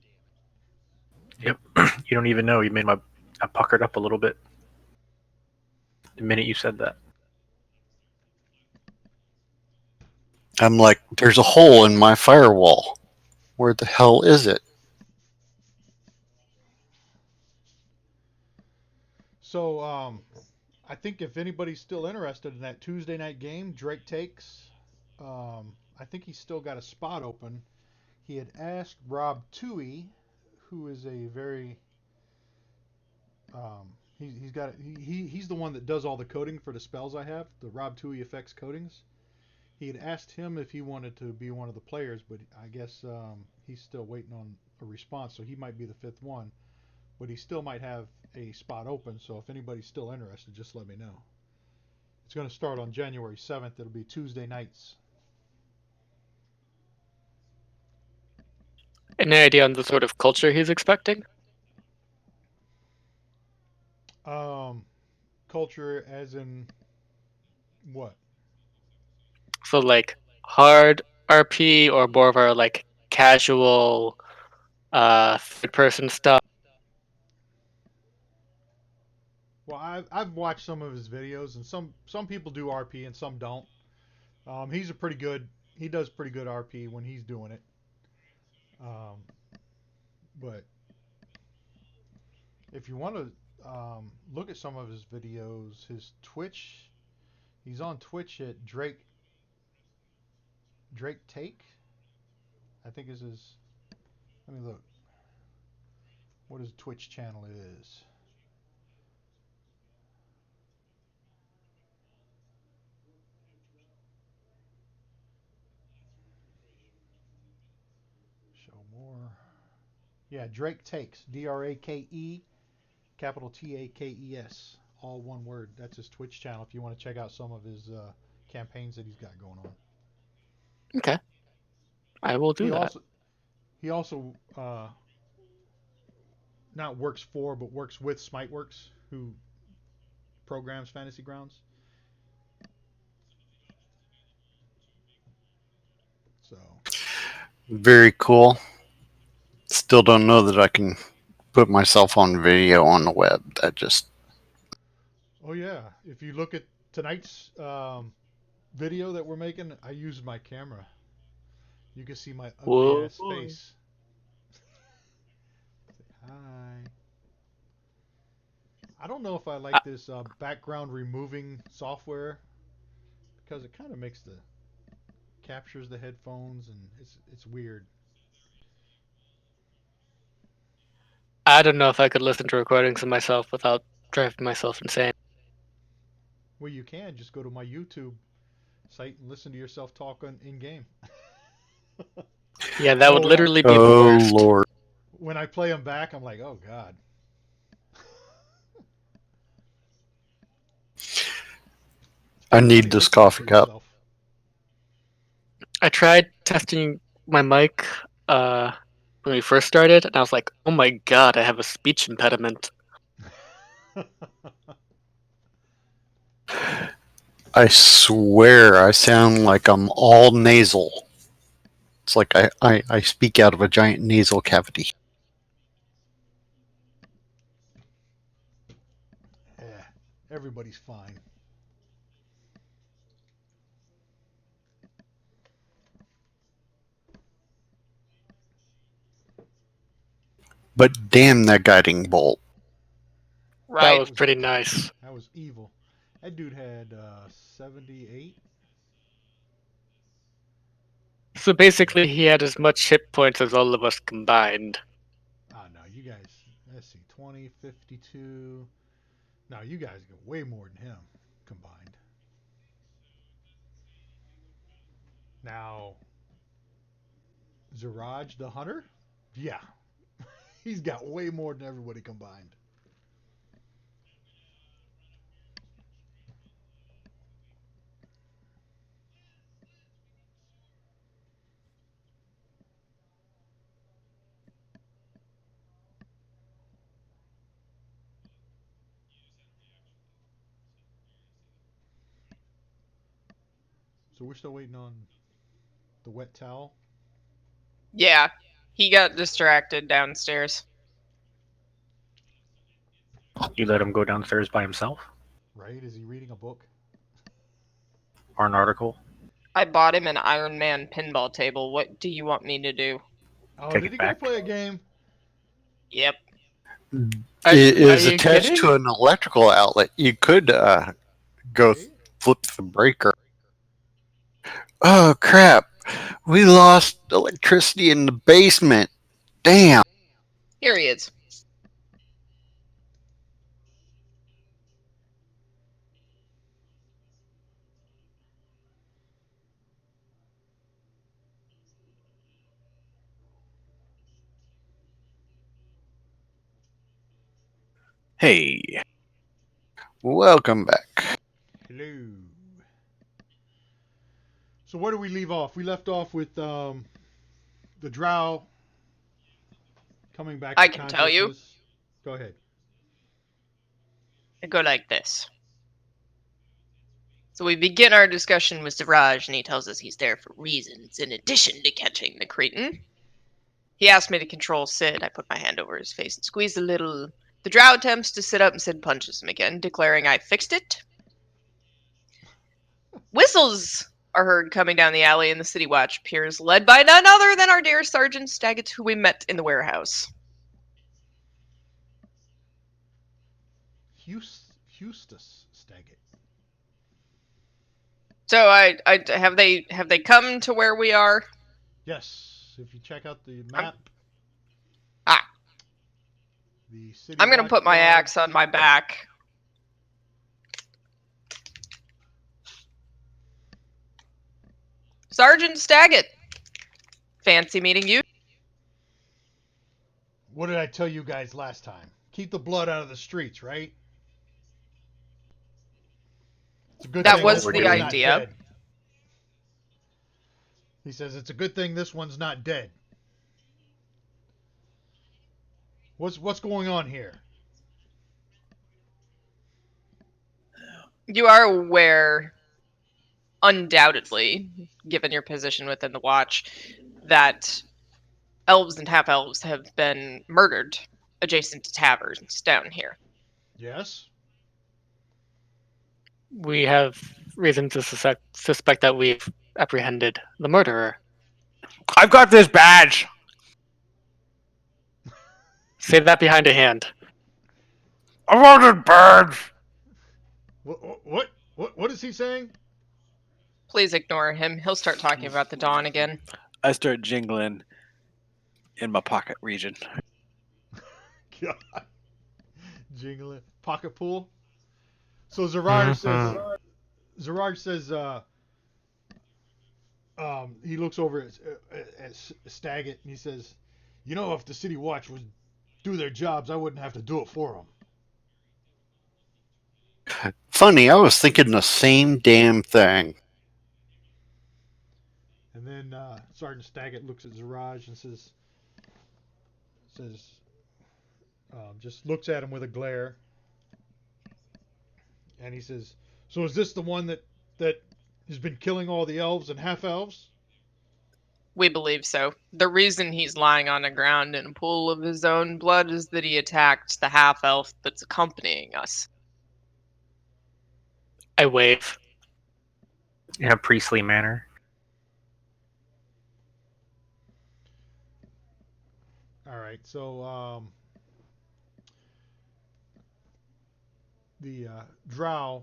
Yep. You don't even know. You made my. I puckered up a little bit the minute you said that. I'm like, there's a hole in my firewall. Where the hell is it? So, I think if anybody's still interested in that Tuesday night game, Drake takes. I think he's still got a spot open. He had asked Rob Toohey, who is a very he's got he's the one that does all the coding for the spells I have, the Rob Toohey effects codings. He had asked him if he wanted to be one of the players, but I guess he's still waiting on a response, so he might be the fifth one. But he still might have a spot open, so if anybody's still interested, just let me know. It's going to start on January 7th. It'll be Tuesday nights. Any idea on the sort of culture he's expecting? Um, culture as in what? So like hard RP or more of our like casual third person stuff. Well, I've watched some of his videos, and some people do RP and some don't. He's a pretty good. He does pretty good RP when he's doing it. Um, but if you want to look at some of his videos, his Twitch, he's on Twitch at Drake Take. I think is his. Let me look. What his Twitch channel is. Show more. Yeah, Drake Takes. DRAKE, capital TAKES. All one word. That's his Twitch channel if you want to check out some of his campaigns that he's got going on. Okay, I will do He that. also he also not works for but works with Smiteworks, who programs Fantasy Grounds. So Very cool. Still don't know that I can put myself on video on the web. That just. oh yeah, if you look at tonight's video that we're making, I used my camera. You can see my ugly Whoa. ass face. Hi. I don't know if I I, like this background removing software because it kind of makes the captures the headphones and it's weird. I don't know if I could listen to recordings of myself without driving myself insane. Well, you can just go to my YouTube site and listen to yourself talk in game. Yeah, that would Oh, literally be the Oh, worst. Lord. when I play them back, I'm like, oh god. I It's funny need this listening to coffee cup. yourself. I tried testing my mic when we first started, and I was like, oh my god, I have a speech impediment. I swear I sound like I'm all nasal. It's like I speak out of a giant nasal cavity. Yeah, everybody's fine. But damn that guiding bolt. That Right. was pretty nice. That was evil. That dude had 78. So basically, he had as much hit points as all of us combined. Oh, no, you guys, let's see, 20, 52. No, you guys get way more than him combined. Now, Ziraj the Hunter? Yeah. He's got way more than everybody combined. So we're still waiting on the wet towel. Yeah. He got distracted downstairs. You let him go downstairs by himself? Right? Is he reading a book? Or an article? I bought him an Iron Man pinball table. What do you want me to do? Oh, Take did it he go back. play a game? Yep. It Are is you attached kidding? to an electrical outlet. You could go Right? flip the breaker. Oh crap! We lost electricity in the basement. Damn. Here he is. Hey, Welcome back. Hello. So where do we leave off? We left off with the drow coming back I to can tell you. consciousness. Go ahead. I go like this. So we begin our discussion with Siraj, and he tells us he's there for reasons in addition to catching the Cretan. He asked me to control Sid. I put my hand over his face and squeezed a little. The drow attempts to sit up, and Sid punches him again, declaring I fixed it. Whistles are heard coming down the alley, and the City Watch appears, led by none other than our dear Sergeant Staggett, who we met in the warehouse. Hustus Staggett. So I have they come to where we are? Yes. If you check out the I'm- map, Ah, the city. I'm gonna watch put my guards- axe on my back. Sergeant Staggett, fancy meeting you. What did I tell you guys last time? Keep the blood out of the streets, right? It's a good That thing was this the one's not idea. dead. He says it's a good thing this one's not dead. What's going on here? You are aware, undoubtedly, given your position within the Watch, that elves and half elves have been murdered adjacent to taverns down here. Yes. We have reason to suspect that we've apprehended the murderer. I've got this badge. Say that behind a hand. I want this badge. What is he saying? Please ignore him. He'll start talking about the dawn again. I start jingling in my pocket region. God. Jingling pocket pool. So Zerard says he looks over at Staggett and he says, "You know, if the City Watch would do their jobs, I wouldn't have to do it for them." Funny, I was thinking the same damn thing. And then Sergeant Staggett looks at Zeraj and says, just looks at him with a glare, and he says, "So is this the one that that has been killing all the elves and half elves? We believe so. The reason he's lying on the ground in a pool of his own blood is that he attacked the half elf that's accompanying us. I wave. In a priestly manner. All right, so the drow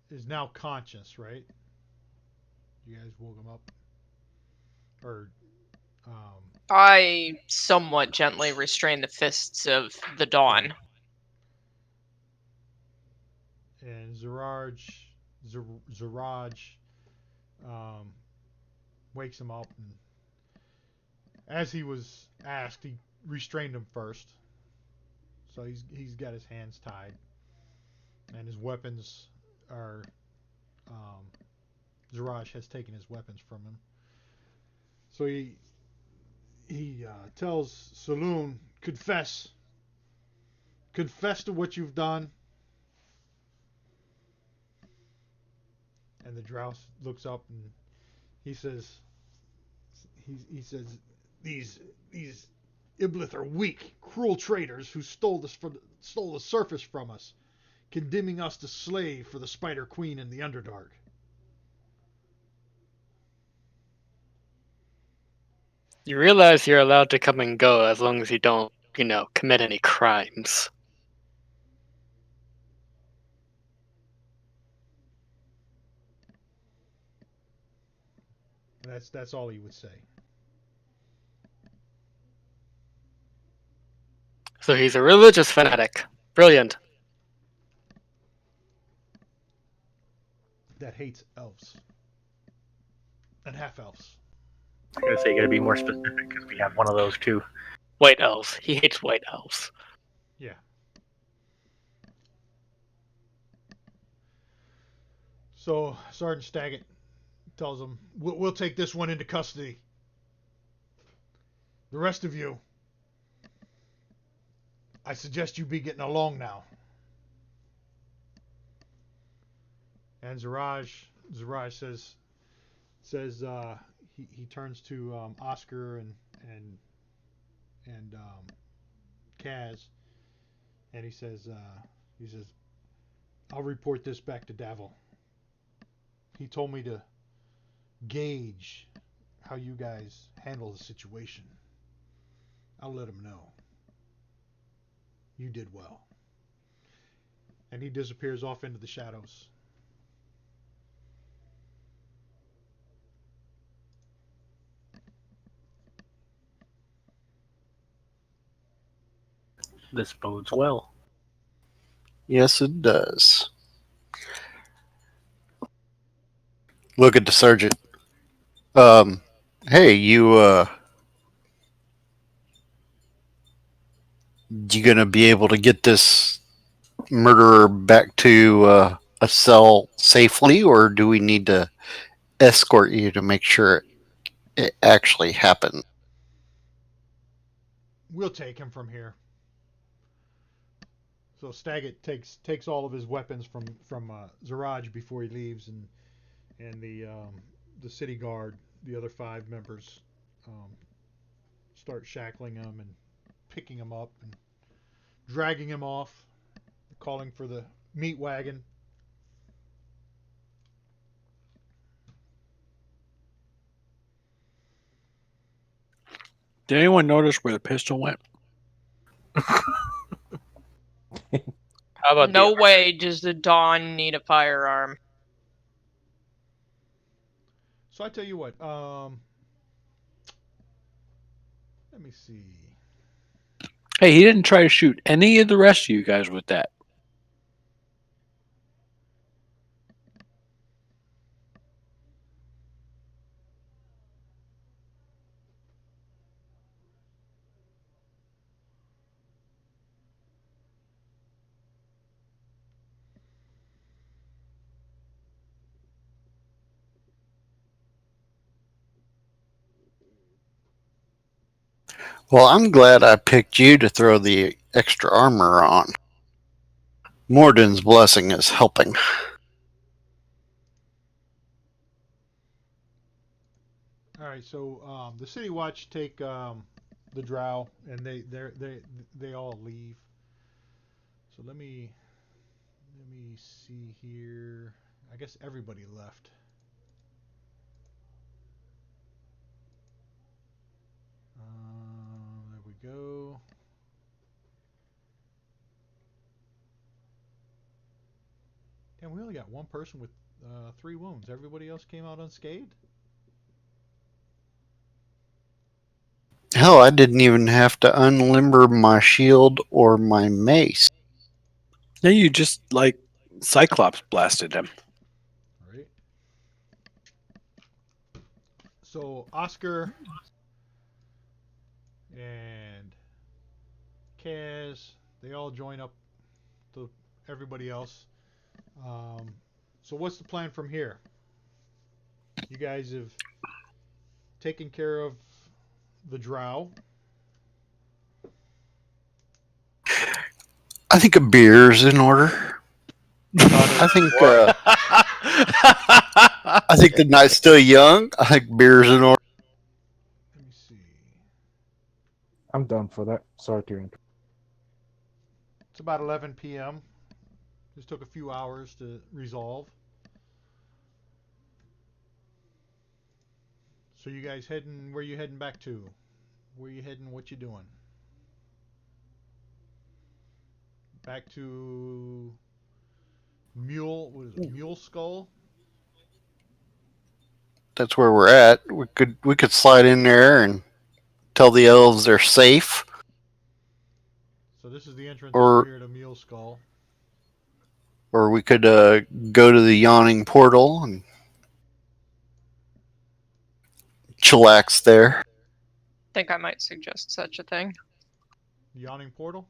is now conscious, right? You guys woke him up, or I somewhat gently restrain the fists of the Dawn. and Zeraj wakes him up, and as he was asked, he restrained him first. So he's got his hands tied, and his weapons are. Zeraj has taken his weapons from him. So he tells Saloon, confess to what you've done. And the drow looks up and he says, these Iblith are weak, cruel traitors who stole the surface from us, condemning us to slave for the Spider Queen and the Underdark. You realize you're allowed to come and go as long as you don't, commit any crimes. That's all he would say. So he's a religious fanatic. Brilliant. That hates elves and half elves. I was gonna say you gotta be more specific because we have one of those too. White elves. He hates white elves. Yeah. So Sergeant Staggett tells him, we'll take this one into custody. The rest of you, I suggest you be getting along now. And Zeraj says he turns to Oscar and Kaz, and he says I'll report this back to Davil. He told me to gauge how you guys handle the situation. I'll let him know. You did well. And he disappears off into the shadows. This bodes well. Yes, it does. Look at the sergeant. Hey, you gonna be able to get this murderer back to a cell safely, or do we need to escort you to make sure it actually happened? We'll take him from here. So Staggett takes all of his weapons from Zeraj before he leaves, and the city guard, the other 5 members, start shackling him and picking him up and dragging him off, calling for the meat wagon. Did anyone notice where the pistol went? How about No way does the Dawn need a firearm. So I tell you what, let me see. Hey, he didn't try to shoot any of the rest of you guys with that. Well, I'm glad I picked you to throw the extra armor on. Morden's blessing is helping. right, so the City Watch take the Drow, and they all leave. So let me see here. I guess everybody left. There we go. Damn, we only got one person with 3 wounds. Everybody else came out unscathed. Hell, I didn't even have to unlimber my shield or my mace. Yeah, you just like Cyclops blasted him. All right. So Oscar and Kaz, they all join up to everybody else. So what's the plan from here? You guys have taken care of the Drow. I think a beer's in order. I think I think the night's still young. I think beer's in order. Let me see. I'm done for that. Sorry to interrupt. It's about 11 p.m. This took a few hours to resolve. So you guys heading? Where you heading back to? Where you heading? What you doing? Back to Mule Skull? That's where we're at. We could slide in there and tell the elves they're safe. So this is the entrance Or- over here to Mule Skull. Or we could go to the yawning portal and chillax there. Think I might suggest such a thing. Yawning Portal?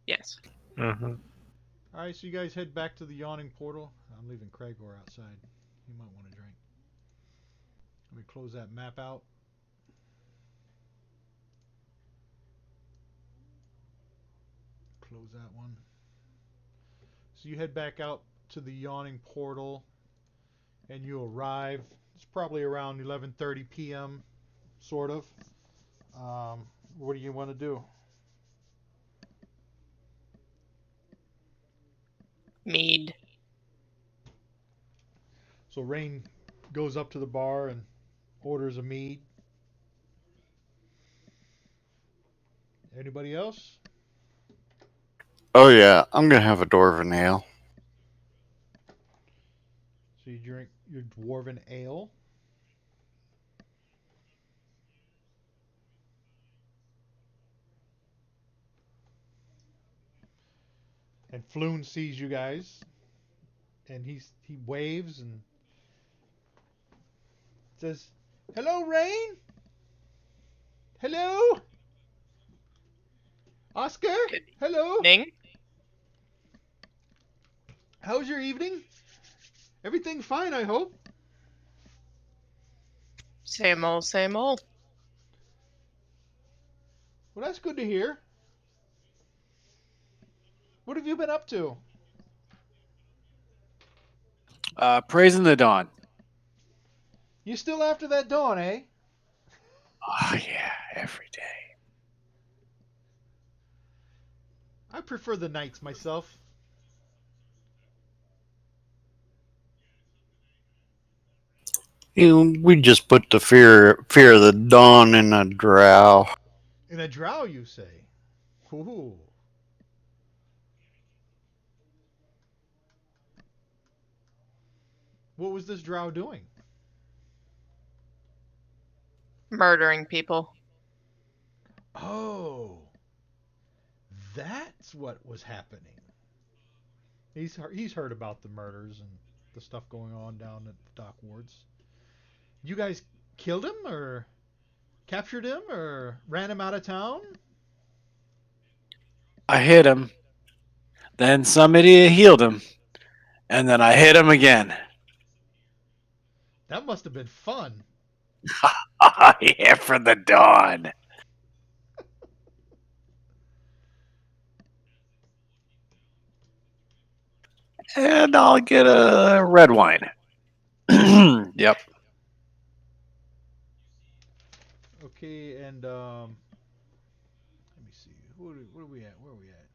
Yes. Mm-hmm. Alright, so you guys head back to the Yawning Portal. I'm leaving Cragor outside. He might want a drink. Let me close that map out. Close that one. So you head back out to the Yawning Portal, and you arrive. It's probably around 11:30 p.m. sort of. What do you want to do? Mead. So Rain goes up to the bar and orders a mead. Anybody else? Oh yeah, I'm gonna have a dwarven ale. So you drink your dwarven ale. And Floon sees you guys, and he waves and says, "Hello, Rain. Hello, Oscar. Good Hello. evening. How's your evening? Everything fine, I hope." Same old, same old. Well, that's good to hear. What have you been up to? Praising the dawn. You still after that dawn, eh? Oh yeah, every day. I prefer the nights myself. We just put the fear of the dawn in a drow. In a drow, you say? Ooh. What was this drow doing? Murdering people. Oh, that's what was happening. He's heard about the murders and the stuff going on down at Dock Wards. You guys killed him or captured him or ran him out of town? I hit him. Then some idiot healed him. And then I hit him again. That must have been fun. Yeah, for the dawn. And I'll get a red wine. Yep. Okay, and let me see. What are we at? Where are we at?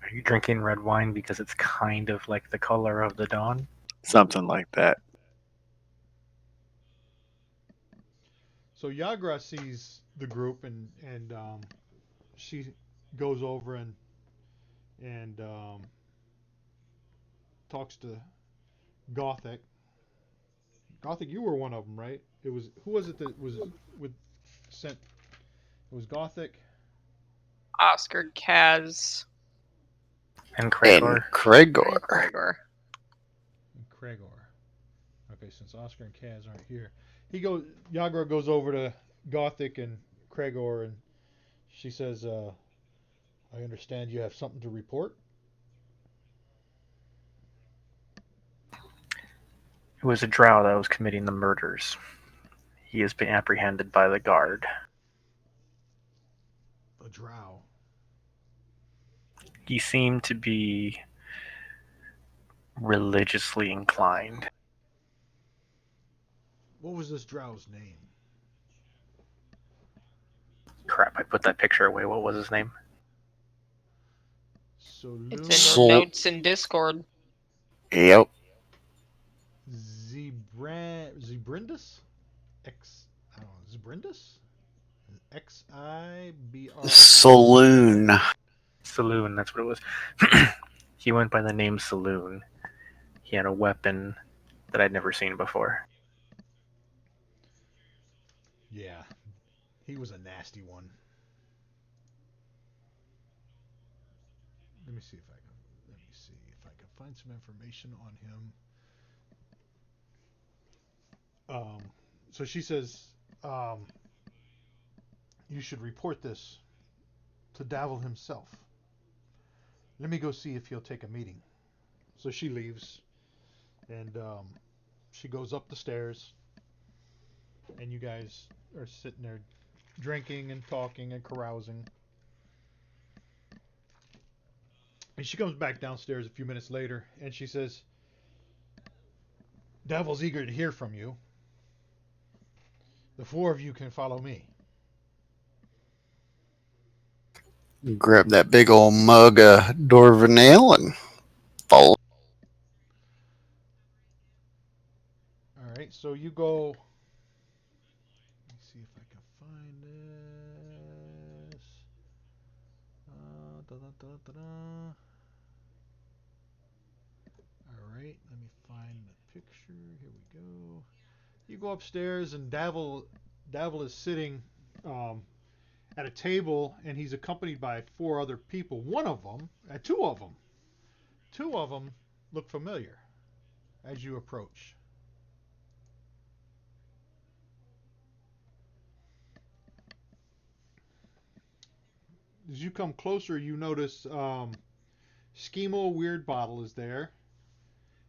Are you drinking red wine because it's kind of like the color of the dawn? Something like that. So Yagra sees the group and she goes over and talks to Gothic. Gothic, you were one of them, right? It was who was it that was with sent? It was Gothic Oscar, Kaz, And And Cragor? and Cragor. Gregor. and Cragor. Okay, since Oscar and Kaz aren't here, Yagra goes over to Gothic and Cragor, and she says, "I understand you have something to report." It was a drow that was committing the murders. He has been apprehended by the guard. A drow. He seemed to be religiously inclined. What was this drow's name? Crap, I put that picture away. What was his name? Saloon It's in your Sol- notes in Discord. Yep. Zebrindus? I don't know, Zebrindus? Xibr. Saloon. Saloon, that's what it was. He went by the name Saloon. He had a weapon that I'd never seen before. Yeah, he was a nasty one. Let me see if I can find some information on him. So she says, you should report this to Davil himself. Let me go see if he'll take a meeting. So she leaves, and she goes up the stairs, and you guys are sitting there drinking and talking and carousing. And she comes back downstairs a few minutes later, and she says, Davil's eager to hear from you. The four of you can follow me. Grab that big old mug of Dwarven Ale and follow. All right, so you go. Let me see if I can find this. Da, da, da, da, da. All right, let me find the picture. Here we go. You go upstairs, and Davil is sitting um, at a table, and he's accompanied by four other people. Two of them look familiar as you approach. As you come closer, you notice Schemo Weird Bottle is there,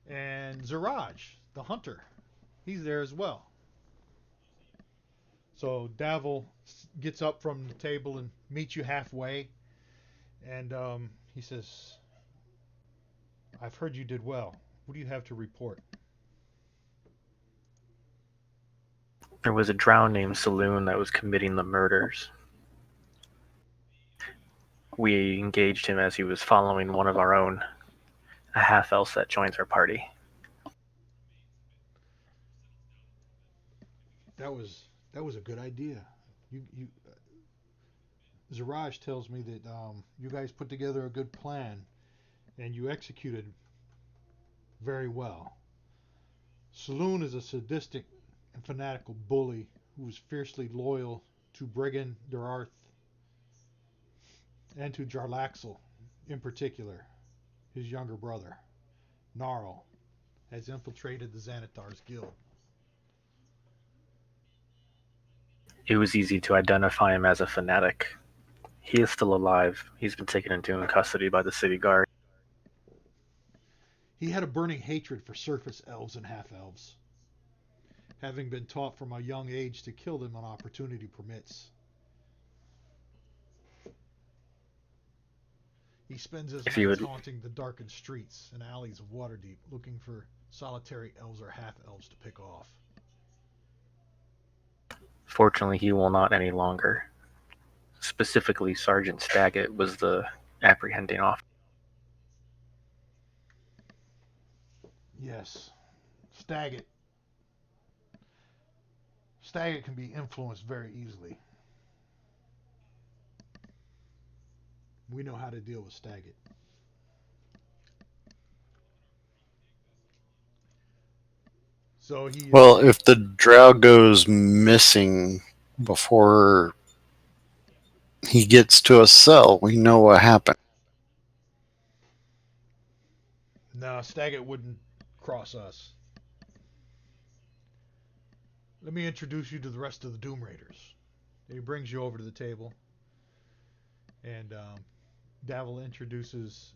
and Zaraj, the hunter, he's there as well. So Davil gets up from the table and meets you halfway, and he says, I've heard you did well. What do you have to report? There was a drow named Saloon that was committing the murders. We engaged him as he was following one of our own, a half-elf that joins our party. That was a good idea. You Zaraj tells me that you guys put together a good plan, and you executed very well. Saloon is a sadistic and fanatical bully who is fiercely loyal to Brigand Durarth and to Jarlaxle in particular. His younger brother, Gnarl, has infiltrated the Xanathar's guild. It was easy to identify him as a fanatic. He is still alive. He's been taken into custody by the city guard. He had a burning hatred for surface elves and half-elves, having been taught from a young age to kill them when opportunity permits. He spends his If you nights would, haunting the darkened streets and alleys of Waterdeep, looking for solitary elves or half-elves to pick off. Unfortunately, he will not any longer. Specifically, Sergeant Staggett was the apprehending officer. Yes. Staggett. Staggett can be influenced very easily. We know how to deal with Staggett. So he. Well, if the drow goes missing before he gets to a cell, we know what happened. No, Staggett wouldn't cross us. Let me introduce you to the rest of the Doom Raiders. He brings you over to the table, and Davil introduces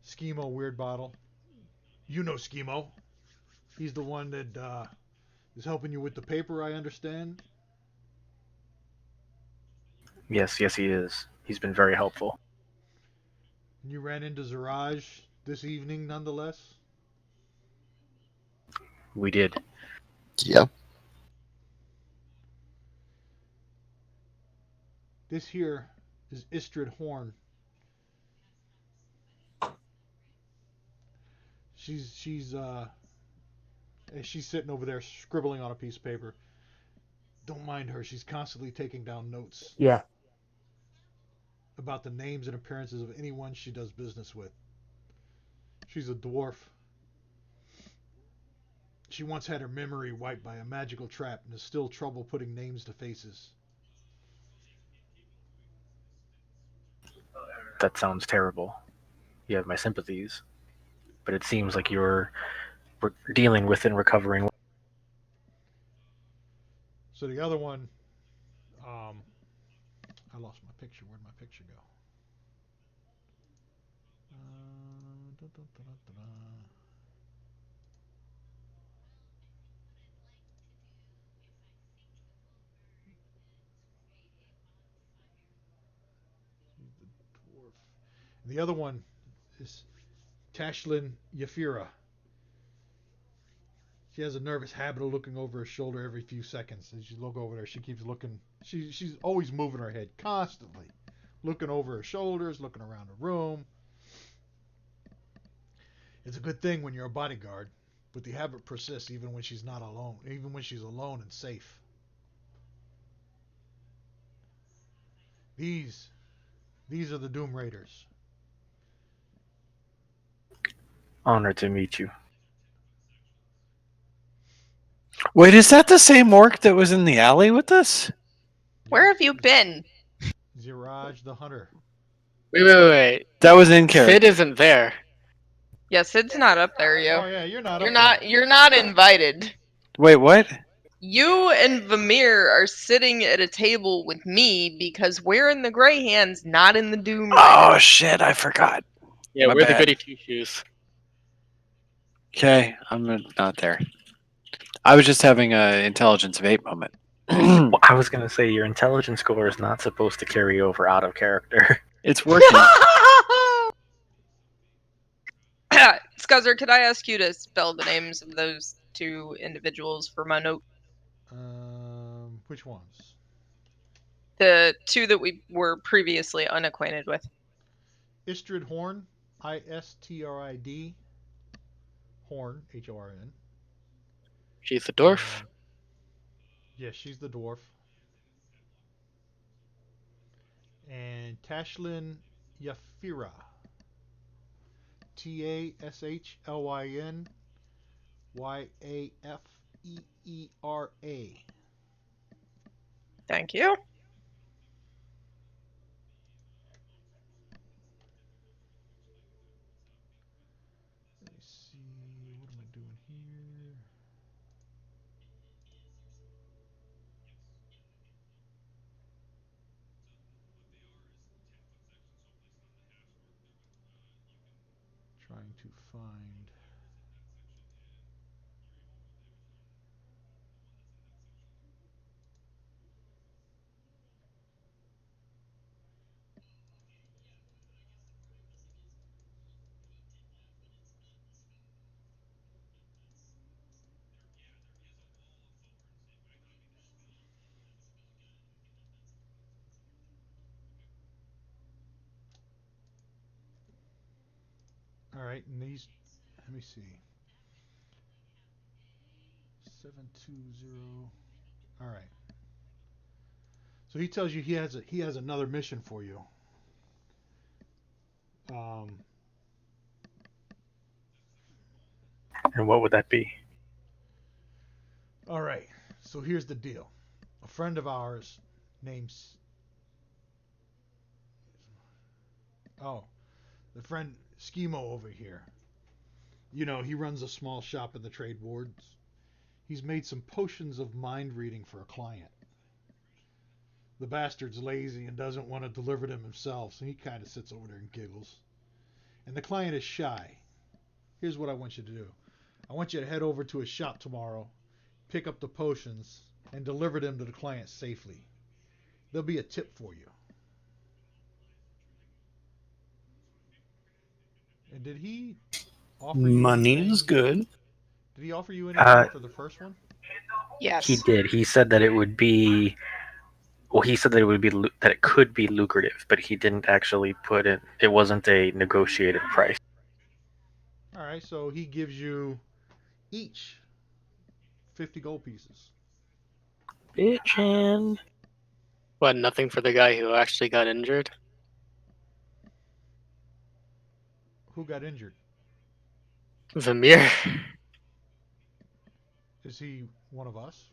Schemo Weird Bottle. You know Schemo. He's the one that is helping you with the paper, I understand. Yes, he is. He's been very helpful. You ran into Zaraj this evening, nonetheless. We did. Yep. This here is Istrid Horn. She's sitting over there scribbling on a piece of paper. Don't mind her. She's constantly taking down notes Yeah. about the names and appearances of anyone she does business with. She's a dwarf. She once had her memory wiped by a magical trap and has still trouble putting names to faces. That sounds terrible. You have my sympathies. But it seems like you're dealing with and recovering. So the other one, I lost my picture. Where'd my picture go? Da, da, da, da, da. She's the dwarf. And the other one is Tashlin Yafira. She has a nervous habit of looking over her shoulder every few seconds. As you look over there, she keeps looking. She's always moving her head constantly, looking over her shoulders, looking around the room. It's a good thing when you're a bodyguard, but the habit persists even when she's not alone, even when she's alone and safe. These are the Doom Raiders. Honored to meet you. Wait, is that the same orc that was in the alley with us? Where have you been? Ziraj the Hunter. Wait. That was in character. Sid isn't there. Yeah, Sid's not up there, yo. Oh yeah, you're not You're up not. there. You're not invited. Wait, what? You and Vamir are sitting at a table with me because we're in the Grey Hands, not in the Doom Raiders. Oh shit, I forgot. Yeah, My we're the bad. goody two shoes. Okay, I'm not there. I was just having an intelligence of 8 moment. Well, I was going to say your intelligence score is not supposed to carry over out of character. It's working. Scuzzer, could I ask you to spell the names of those two individuals for my note? Which ones? The two that we were previously unacquainted with. Istrid Horn, Istrid Horn, Horn. She's the dwarf. Yes, she's the dwarf. And Tashlin Yafira. Tashlyn Yafeera. Thank you. Let me see. What am I doing here? Trying to find. right, and these. Let me see. 720. All right. So he tells you he has another mission for you. Um, And what would that be? all right. So here's the deal. A friend of ours named oh, the friend Schemo over here. You know, he runs a small shop in the trade wards. He's made some potions of mind reading for a client. The bastard's lazy and doesn't want to deliver them himself, so he kind of sits over there and giggles. And the client is shy. Here's what I want you to do. I want you to head over to his shop tomorrow, pick up the potions, and deliver them to the client safely. There'll be a tip for you. And did he offer you Money is anything? good. Did he offer you anything for the first one? Yes. He did. He said that it would be. Well, he said that it would be that it could be lucrative, but he didn't actually put it. It wasn't a negotiated price. All right, so he gives you each 50 gold pieces. Bitchin'. What? Nothing for the guy who actually got injured. Who got injured? Vamir. Is he one of us?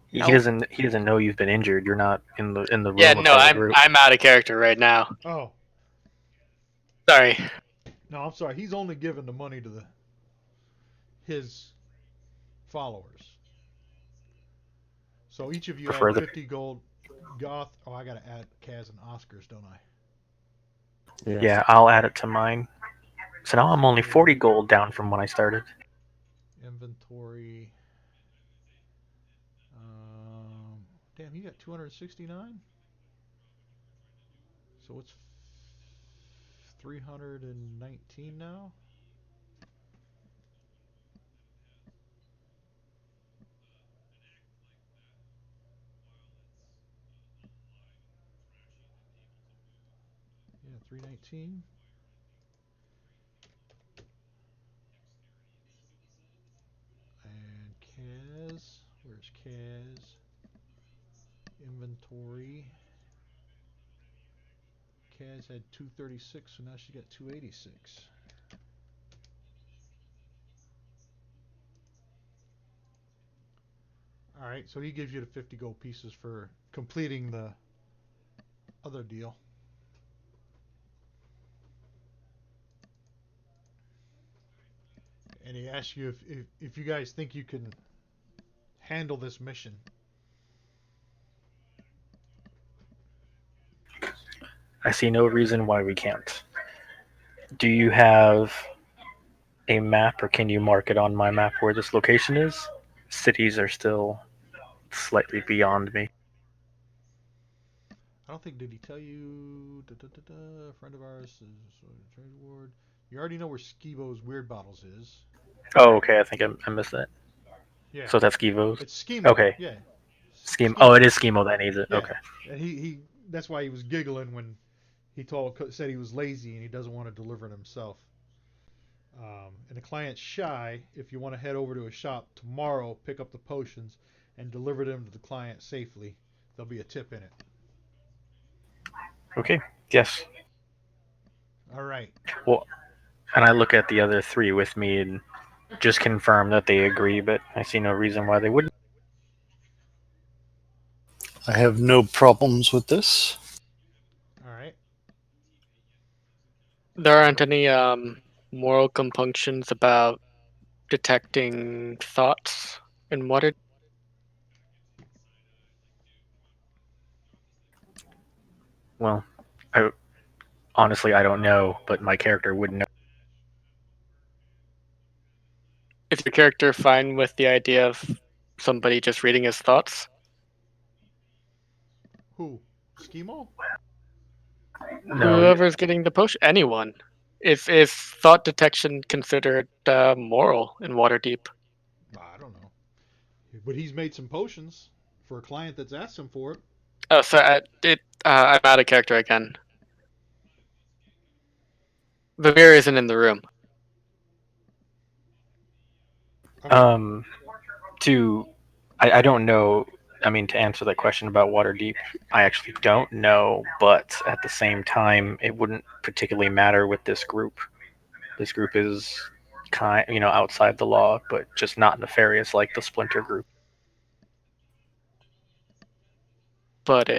He No. doesn't. He doesn't know you've been injured. You're not in the Yeah, room with no, the I'm group. I'm out of character right now. Oh, Sorry. no, I'm sorry. He's only giving the money to his followers. So each of you For add further. 50 gold. Goth. Oh, I gotta add Kaz and Oscars, don't I? Yes. Yeah, I'll add it to mine. So now I'm only 40 gold down from when I started. Inventory. Damn, he got 269. So it's 319 now. Yeah, 319. And Kaz. Where's Kaz? Inventory. Kaz had 236, so now she got 286. All right, so he gives you the 50 gold pieces for completing the other deal. And he asks you if you guys think you can handle this mission. I see no reason why we can't. Do you have a map, or can you mark it on my map where this location is? Cities are still slightly beyond me. I don't think, did he tell you? A friend of ours is a trade ward. You already know where Skibo's Weird Bottles is. Oh, okay. I think I missed that. Yeah. So that's Skivos. It's Schemo. Okay. Yeah. Scheme. Oh, Schemo. it is Schemo that needs it. Yeah. Okay. And he that's why he was giggling when he said he was lazy and he doesn't want to deliver it himself. And the client's shy. If you want to head over to a shop tomorrow, pick up the potions, and deliver them to the client safely, there'll be a tip in it. Okay. Yes. All right. Well, and I look at the other three with me and just confirm that they agree, but I see no reason why they wouldn't. I have no problems with this. All right. There aren't any moral compunctions about detecting thoughts in water. Well, I honestly I don't know, but my character would know. Is your character fine with the idea of somebody just reading his thoughts? Who? Schemo? No, Whoever's getting the potion, anyone. Is thought detection considered moral in Waterdeep? I don't know. But he's made some potions for a client that's asked him for it. Oh, sorry, I'm out of character again. Vamir isn't in the room. Okay. To I don't know. I mean, to answer that question about Waterdeep, I actually don't know. But at the same time, it wouldn't particularly matter with this group. This group is outside the law, but just not nefarious like the Splinter group. But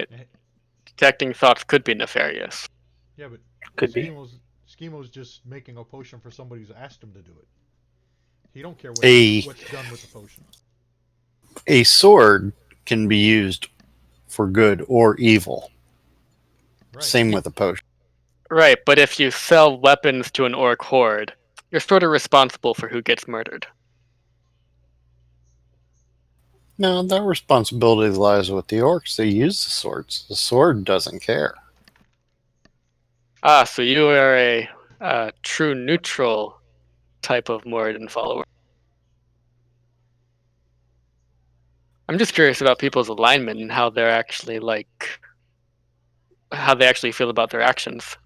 detecting thoughts could be nefarious. Yeah, but Could be. Schemo's just making a potion for somebody who's asked him to do it. He don't care A what's done with the potion. a sword can be used for good or evil. Right. Same with a potion. Right, but if you sell weapons to an orc horde, you're sort of responsible for who gets murdered. No, that responsibility lies with the orcs. They use the swords. The sword doesn't care. Ah, so you are a true neutral type of Moradin follower. I'm just curious about people's alignment and how they're actually how they actually feel about their actions.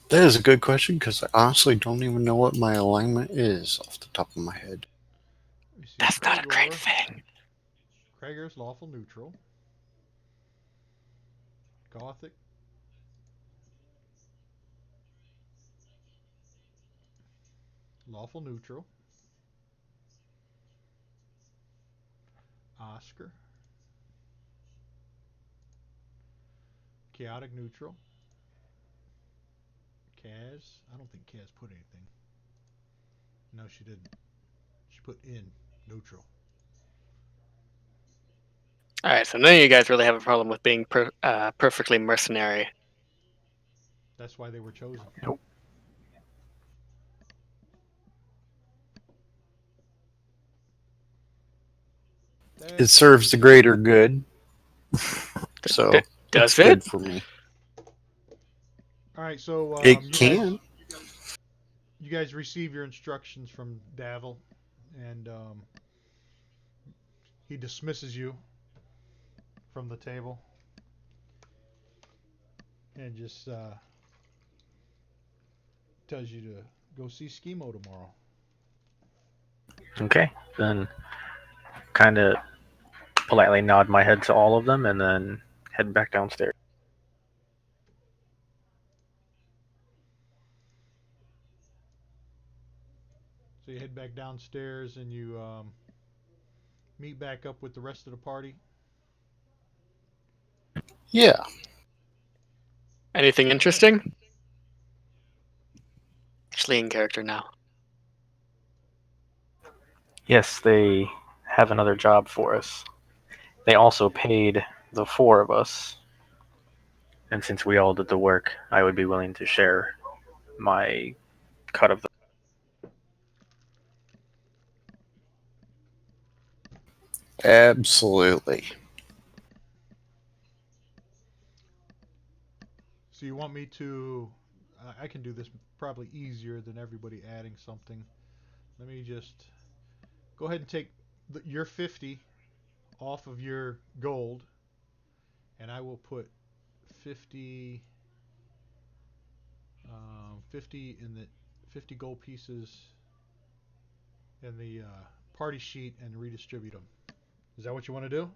That is a good question because I honestly don't even know what my alignment is off the top of my head. You see, That's not a great thing. Krager's lawful neutral. Gothic. Lawful neutral. Oscar. Chaotic neutral. Kaz. I don't think Kaz put anything. No, she didn't. She put in neutral. Alright, so none of you guys really have a problem with being perfectly mercenary. That's why they were chosen. Nope. It serves the greater good, so Does it's it? good for me. All right, so It can. You guys receive your instructions from Davil, and he dismisses you from the table, and just tells you to go see Schemo tomorrow. Okay, then kind of politely nod my head to all of them and then head back downstairs. So you head back downstairs and you meet back up with the rest of the party. Yeah. Anything interesting? Actually in character now. Yes, they have another job for us. They also paid the four of us, and since we all did the work, I would be willing to share my cut of the. Absolutely. So you want me to? I can do this probably easier than everybody adding something. Let me just go ahead and take your 50 off of your gold, and I will put 50, 50 in the 50 gold pieces in the party sheet and redistribute them. Is that what you want to do?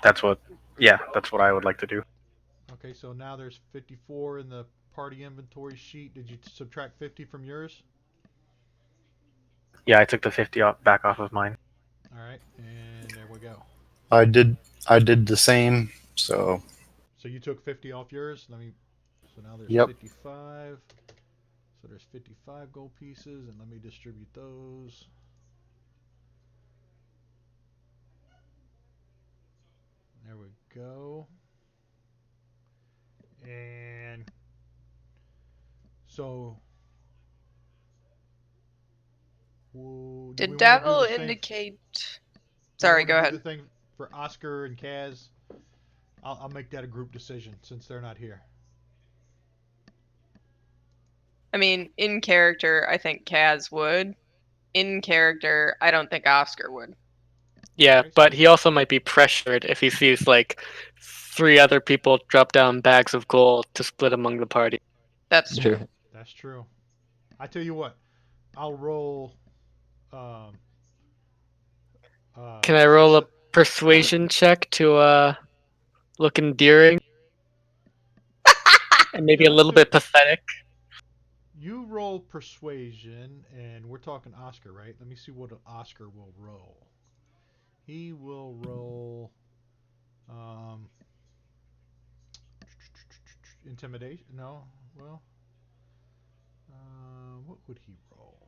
That's what I would like to do. Okay, so now there's 54 in the party inventory sheet. Did you subtract 50 from yours? Yeah, I took the 50 back off of mine. All right, and there we go. I did the same, so So you took 50 off yours. So now there's yep. 55. So there's 55 gold pieces, and let me distribute those. There we go. And so, do Did we want to do Davil the same? indicate? Do we Sorry, want to go do ahead. the thing? for Oscar and Kaz, I'll make that a group decision since they're not here. I mean, in character, I think Kaz would. In character, I don't think Oscar would. Yeah, Alright, but so he also might be pressured if he sees like 3 other people drop down bags of gold to split among the party. That's true. that's true. I tell you what, I'll roll. Um, Can I roll a success. persuasion check to look endearing and maybe Yeah, a let's little do bit it. pathetic? You roll persuasion, and we're talking Oscar, right? Let me see what Oscar will roll. He will roll um, intimidation. No, well, what would he roll?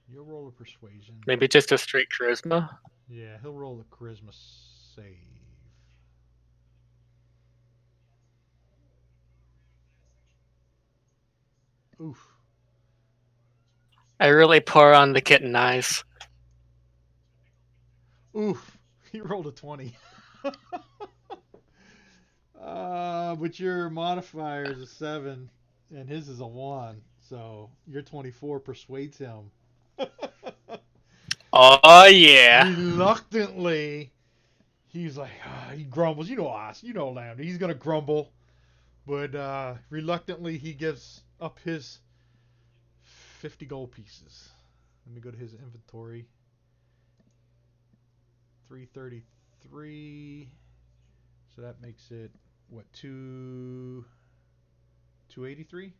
You'll roll a persuasion. Maybe just a straight charisma. Yeah, he'll roll a charisma save. Oof. I really pour on the kitten eyes. Oof. He rolled a 20. But your modifier is a 7, and his is a 1. So your 24 persuades him. Oh yeah. Reluctantly, he's like, he grumbles. You know us. You know Lambda. He's going to grumble. But reluctantly, he gives up his 50 gold pieces. Let me go to his inventory. 333. So that makes it, what, 283?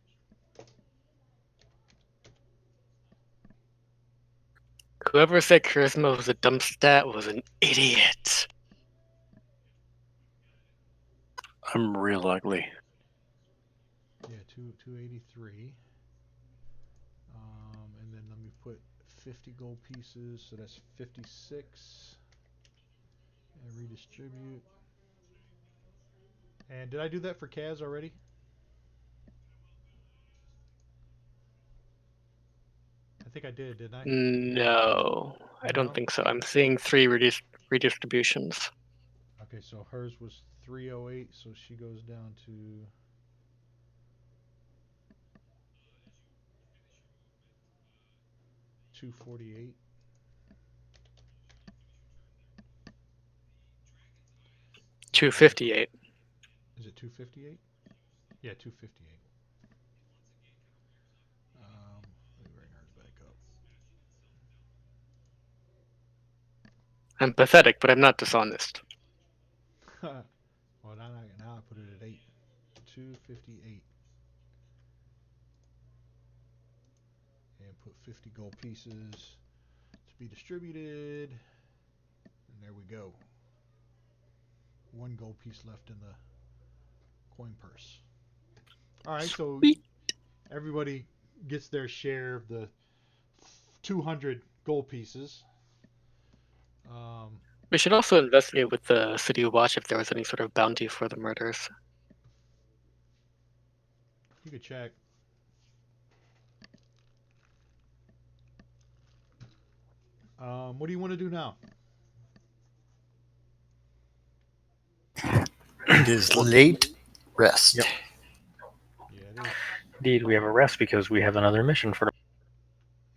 Whoever said charisma was a dumb stat was an idiot. I'm real ugly. Yeah, 283. And then let me put 50 gold pieces, so that's 56. And redistribute. And did I do that for Kaz already? I think I did, didn't I? No, I don't No? think so. I'm seeing 3 redistributions. Okay, so hers was 308, so she goes down to 248. And 258. is it 258? Yeah, 258. Let me bring hers back I'm pathetic, but I'm not dishonest. up. Well, now I put it at 8. 258. And put 50 gold pieces to be distributed. And there we go. 1 gold piece left in the coin purse. Alright, so Sweet. everybody gets their share of the 200 gold pieces. We should also investigate with the City Watch if there was any sort of bounty for the murders. You could check. What do you want to do now? It is late. Rest. Yep. Yeah, it is. Indeed, we have a rest because we have another mission for.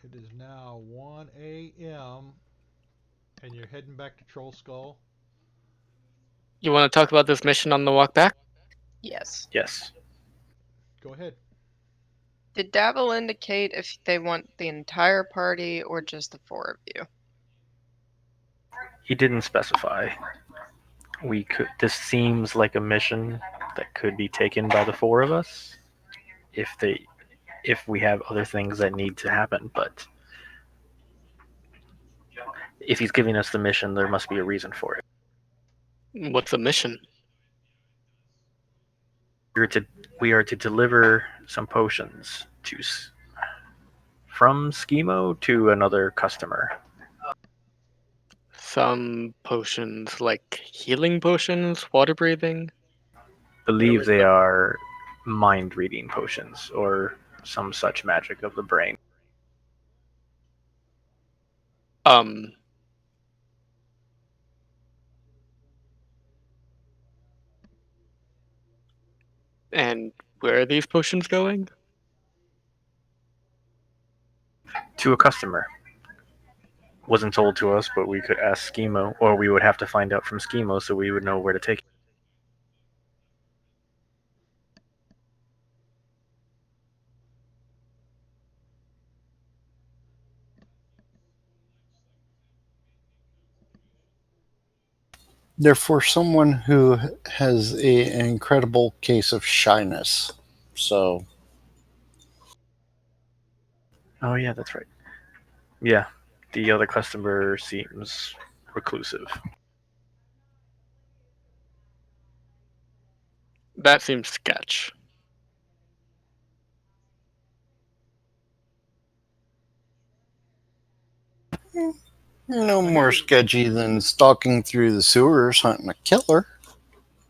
It is now 1 a.m. and you're heading back to Troll Skull. You want to talk about this mission on the walk back? Yes. Yes. Go ahead. Did Davil indicate if they want the entire party or just the 4 of you? He didn't specify. We could. This seems like a mission that could be taken by the 4 of us, if we have other things that need to happen. But if he's giving us the mission, there must be a reason for it. What's the mission? We are to deliver some potions from Schemo to another customer. Some potions, like healing potions, water breathing? Believe they are mind reading potions or some such magic of the brain. Um, And where are these potions going? To a customer. Wasn't told to us, but we could ask Schemo, or we would have to find out from Schemo so we would know where to take it. They're for someone who has an incredible case of shyness. So, Oh, yeah, that's right. Yeah, the other customer seems reclusive. That seems sketch. no more sketchy than stalking through the sewers hunting a killer.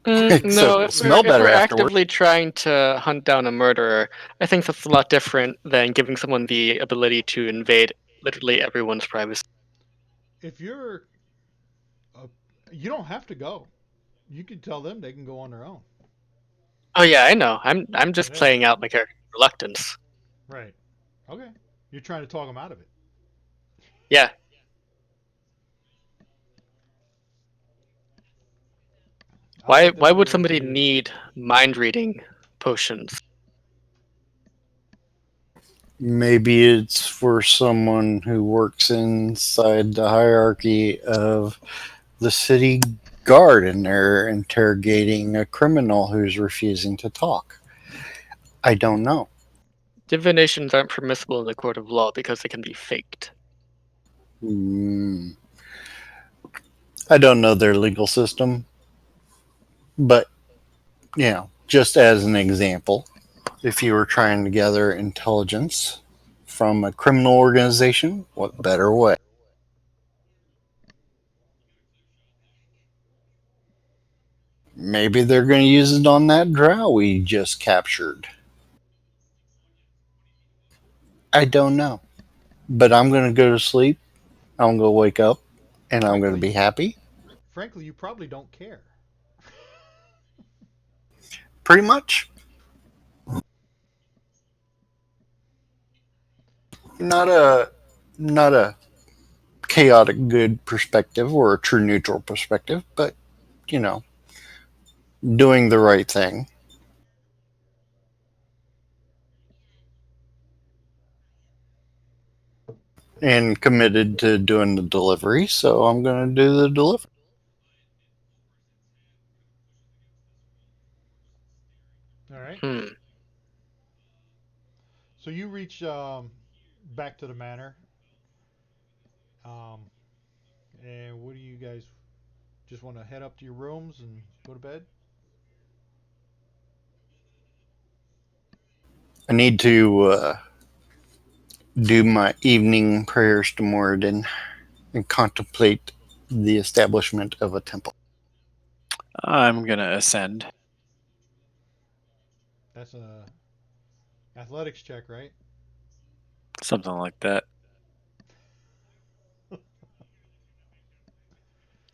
Except No, it'll smell if better we're afterward. actively trying to hunt down a murderer, I think that's a lot different than giving someone the ability to invade literally everyone's privacy. If you're, you don't have to go. You can tell them they can go on their own. Oh yeah, I know. I'm just Yeah. playing out my character's reluctance. Right. Okay. You're trying to talk them out of it. Yeah. I'll let them Why do would what they somebody do. need mind reading potions? Maybe it's for someone who works inside the hierarchy of the city guard and they're interrogating a criminal who's refusing to talk. I don't know. Divinations aren't permissible in the court of law because they can be faked. Hmm. I don't know their legal system, but just as an example, if you were trying to gather intelligence from a criminal organization, what better way? Maybe they're going to use it on that drow we just captured. I don't know. But I'm going to go to sleep. I'm going to wake up and I'm going to be happy. Frankly, you probably don't care. Pretty much. Not a chaotic good perspective or a true neutral perspective, but you know, doing the right thing and committed to doing the delivery, so I'm going to do the delivery. All right. Hmm. So you reach back to the manor. Um, and what do you guys just want to head up to your rooms and go to bed? I need to do my evening prayers to Moradin and contemplate the establishment of a temple. I'm gonna ascend. That's a athletics check, right? Something like that.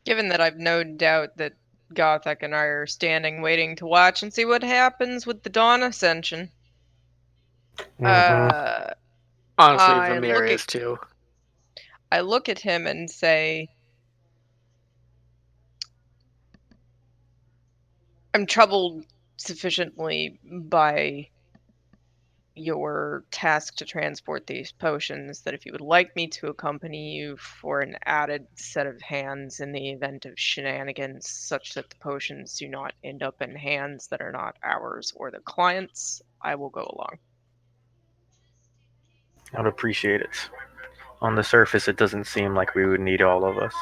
Given that I've no doubt that Gothak and I are standing waiting to watch and see what happens with the Dawn Ascension. Mm-hmm. Honestly, I Vamir look at is too. I look at him and say, I'm troubled sufficiently by your task to transport these potions that if you would like me to accompany you for an added set of hands in the event of shenanigans such that the potions do not end up in hands that are not ours or the client's, I will go along. I'd appreciate it. On the surface, it doesn't seem like we would need all of us.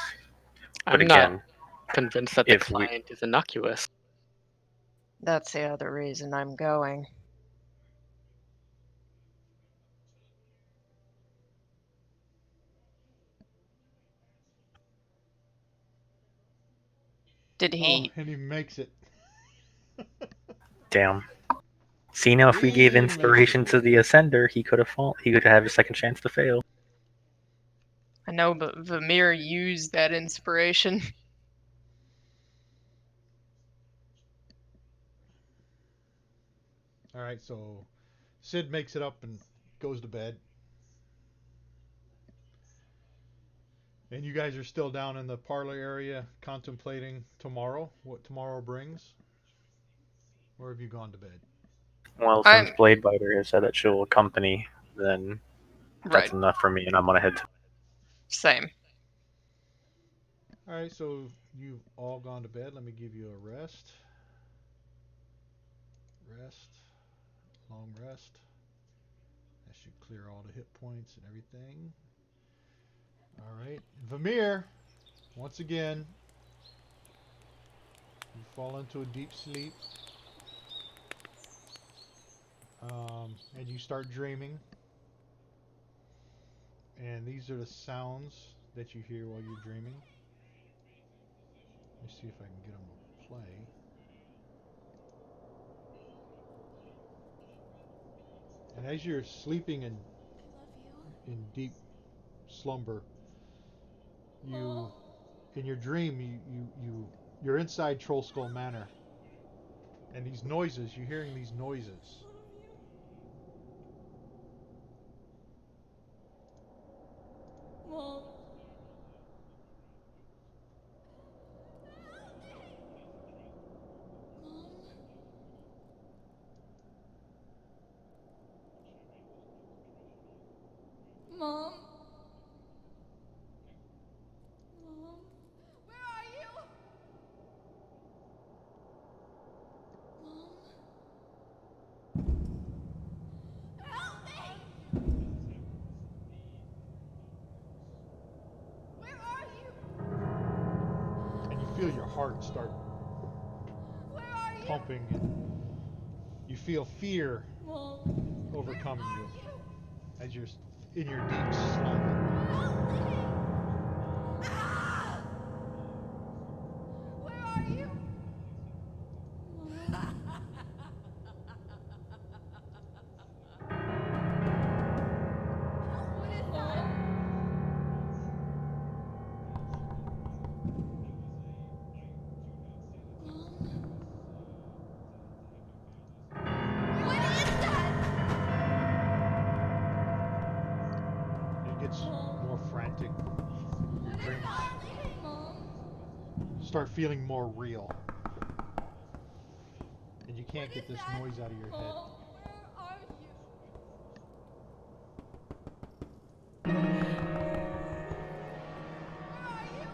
But I'm not again, convinced that the if we client is innocuous. That's the other reason I'm going. Did Oh, he and he makes it. damn. See now, if we gave He makes it. inspiration to the Ascender, he could have fallen. He could have a second chance to fail. I know, but Vamir used that inspiration. All right, so Sid makes it up and goes to bed. And you guys are still down in the parlor area contemplating tomorrow, what tomorrow brings? Or have you gone to bed? Well, since I'm Bladebiter has said that she'll accompany, then right. that's enough for me, and I'm gonna head to. Same. All right, so you've all gone to bed. Let me give you a rest. Rest. Long rest. That should clear all the hit points and everything. All right. Vamir, once again, you fall into a deep sleep. And you start dreaming. And these are the sounds that you hear while you're dreaming. Let me see if I can get them to play. And as you're sleeping in deep slumber, you in your dream you're inside Troll Skull Manor, and these noises you're hearing these noises. Mom. Mom. Mom. Where are you? Mom. Help me! Where are you? And you feel your heart start Where are you? pumping, and you feel fear Mom. overcoming Where you are you? as you're in your deep slumber. Help me! Ah! Where are you? Mom. What is that? Mom. What is that? It gets Mom. more frantic. Your What is dreams that? Mom. start feeling more real, and you What can't get is this that? noise out of your head. Mom. Where are you? Where are you?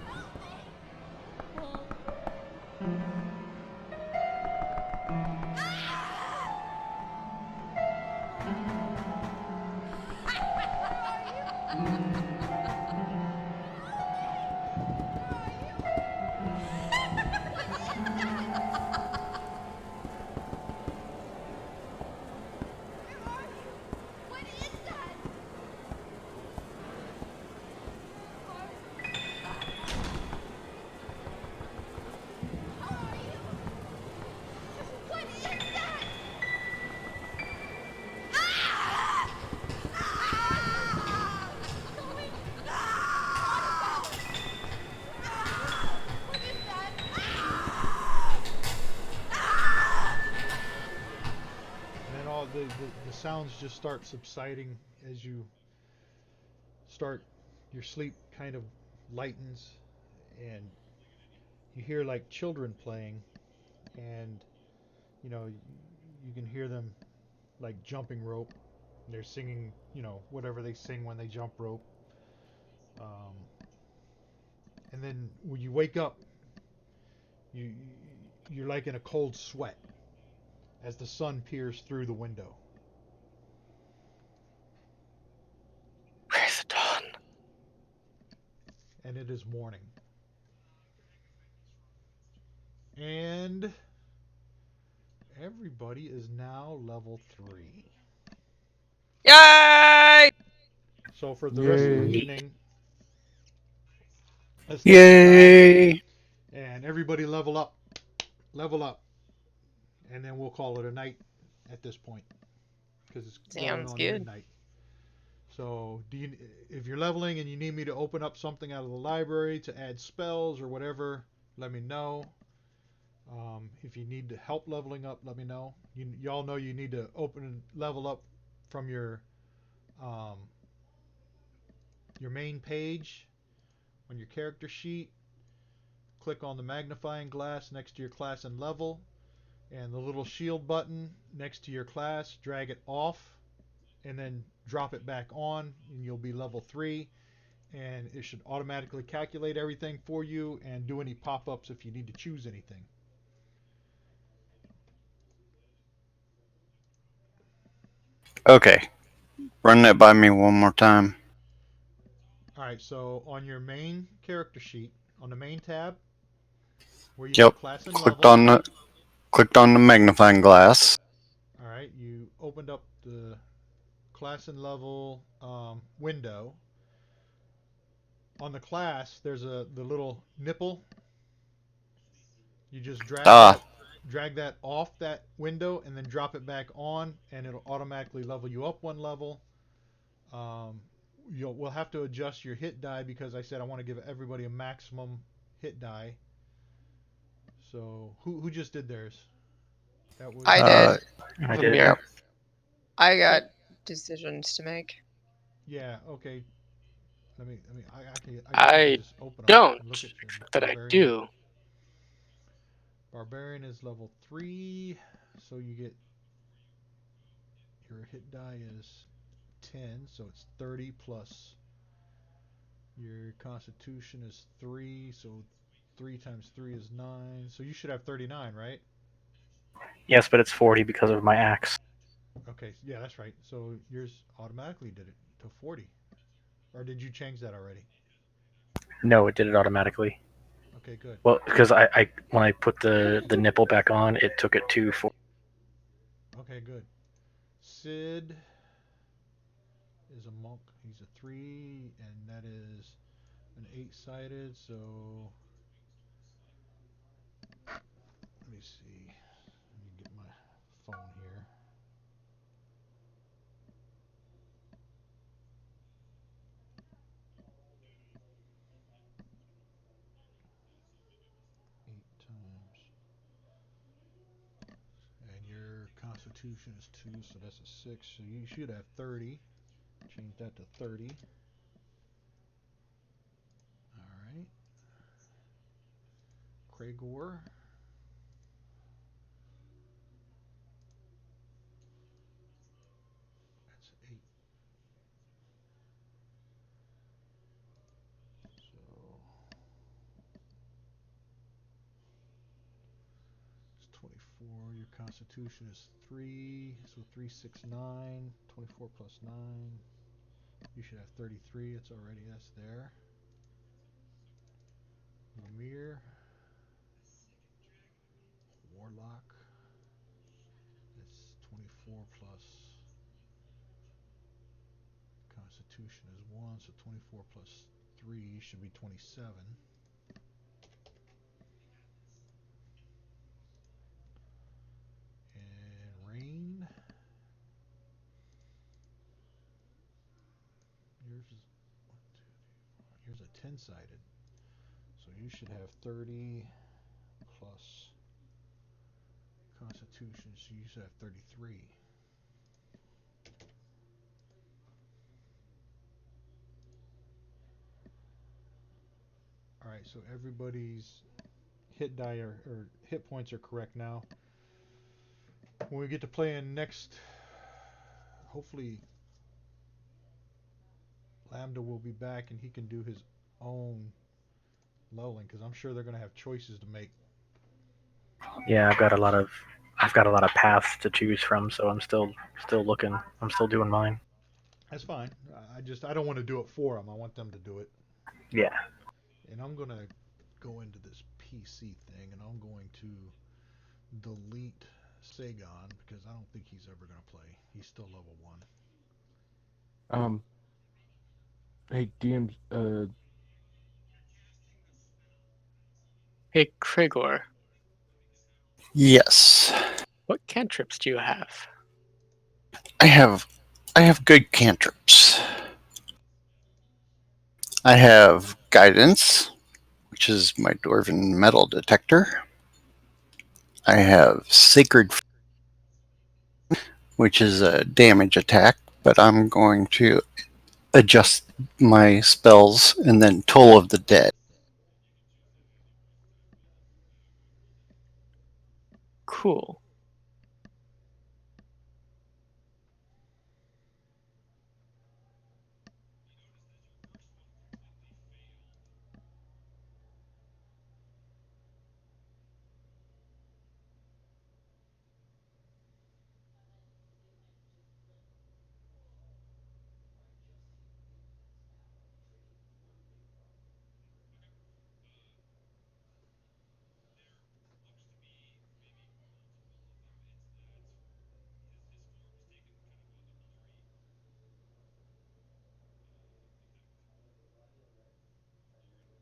Help me! Mom. Where are you? Where are you? What is that? Where are you? What is that? Where are you? How are you? What is that? Ah! Ah! What's going on about? Ah! What is that? Ah! Ah! And then all the sounds just start subsiding as you start, your sleep kind of lightens, and you hear like children playing, and you can hear them like jumping rope. They're singing, whatever they sing when they jump rope. Um, and then when you wake up, you you're like in a cold sweat as the sun peers through the window, Where's the dawn? and it is morning. And everybody is now level 3. Yay! So for the rest of the Yay. evening, let's take some time Yay! and everybody level up, and then we'll call it a night at this point because it's going Sounds on good. midnight. So, if you're leveling and you need me to open up something out of the library to add spells or whatever, let me know. If you need help leveling up, let me know. Y'all know you need to open and level up from um, your main page on your character sheet. Click on the magnifying glass next to your class and level, and the little shield button next to your class. Drag it off, and then drop it back on, and you'll be level 3. And it should automatically calculate everything for you and do any pop-ups if you need to choose anything. Okay. Run that by me one more time. Alright, so on your main character sheet, on the main tab, where you have Yep. class and Clicked level, on the magnifying glass. alright, you opened up the class and level window. On the class, there's the little nipple. You just Ah, drag that off that window and then drop it back on, and it'll automatically level you up one level. Um, we'll have to adjust your hit die because I said I want to give everybody a maximum hit die. So who just did theirs? That was I did. I did. Vamir. I got decisions to make. yeah, okay. I guess I could I just open them don't, and look at your except that I barbarian. do. Barbarian is level 3, so you get your hit die is 10, so it's 30 plus your constitution is 3, so 3 times 3 is 9. So you should have 39, right? Yes, but it's 40 because of my axe. Okay, yeah, that's right. So yours automatically did it to 40. Or did you change that already? No, it did it automatically. Okay, good. Well, because I when I put the nipple back on, it took it to 40. Okay, good. Sid is a monk. He's a 3, and that is an 8-sided, so let me see. Let me get my phone here. Eight times. And your constitution is 2, so that's a 6. So you should have 30. Change that to 30. Alright. Cragor. That's 8. So it's 24. Your constitution is 3. So 3, 6, 9. 24 plus 9. You should have 33. That's there. Lemire. Warlock. That's 24 plus constitution is 1. So 24 plus 3 should be 27. And Rain. Yours is here's a 10-sided. So you should have 30 plus constitution, so you should have 33. Alright, so everybody's hit die or hit points are correct now. When we get to playing next, hopefully Lambda will be back and he can do his own leveling because I'm sure they're going to have choices to make. Yeah, I've got a lot of paths to choose from, so I'm still looking. I'm still doing mine. That's fine. I don't want to do it for them. I want them to do it. Yeah. And I'm going to go into this PC thing and I'm going to delete Sagon because I don't think he's ever going to play. He's still level 1. Hey, DM, Hey, Krigor, yes. what cantrips do you have? I have good cantrips. I have guidance, which is my dwarven metal detector. I have Sacred, which is a damage attack, but I'm going to adjust my spells and then Toll of the Dead. Cool.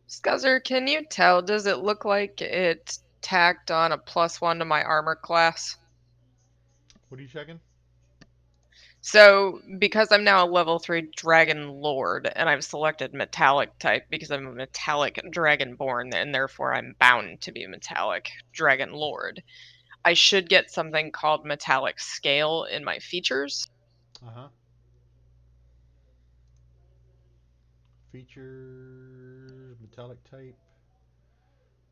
Scuzzer, can you tell? Does it look like it tacked on a +1 to my armor class? What are you checking? So, because I'm now a level 3 Dragon Lord, and I've selected Metallic type because I'm a Metallic Dragonborn, and therefore I'm bound to be a Metallic Dragon Lord, I should get something called Metallic Scale in my features. Uh-huh. Features, metallic type,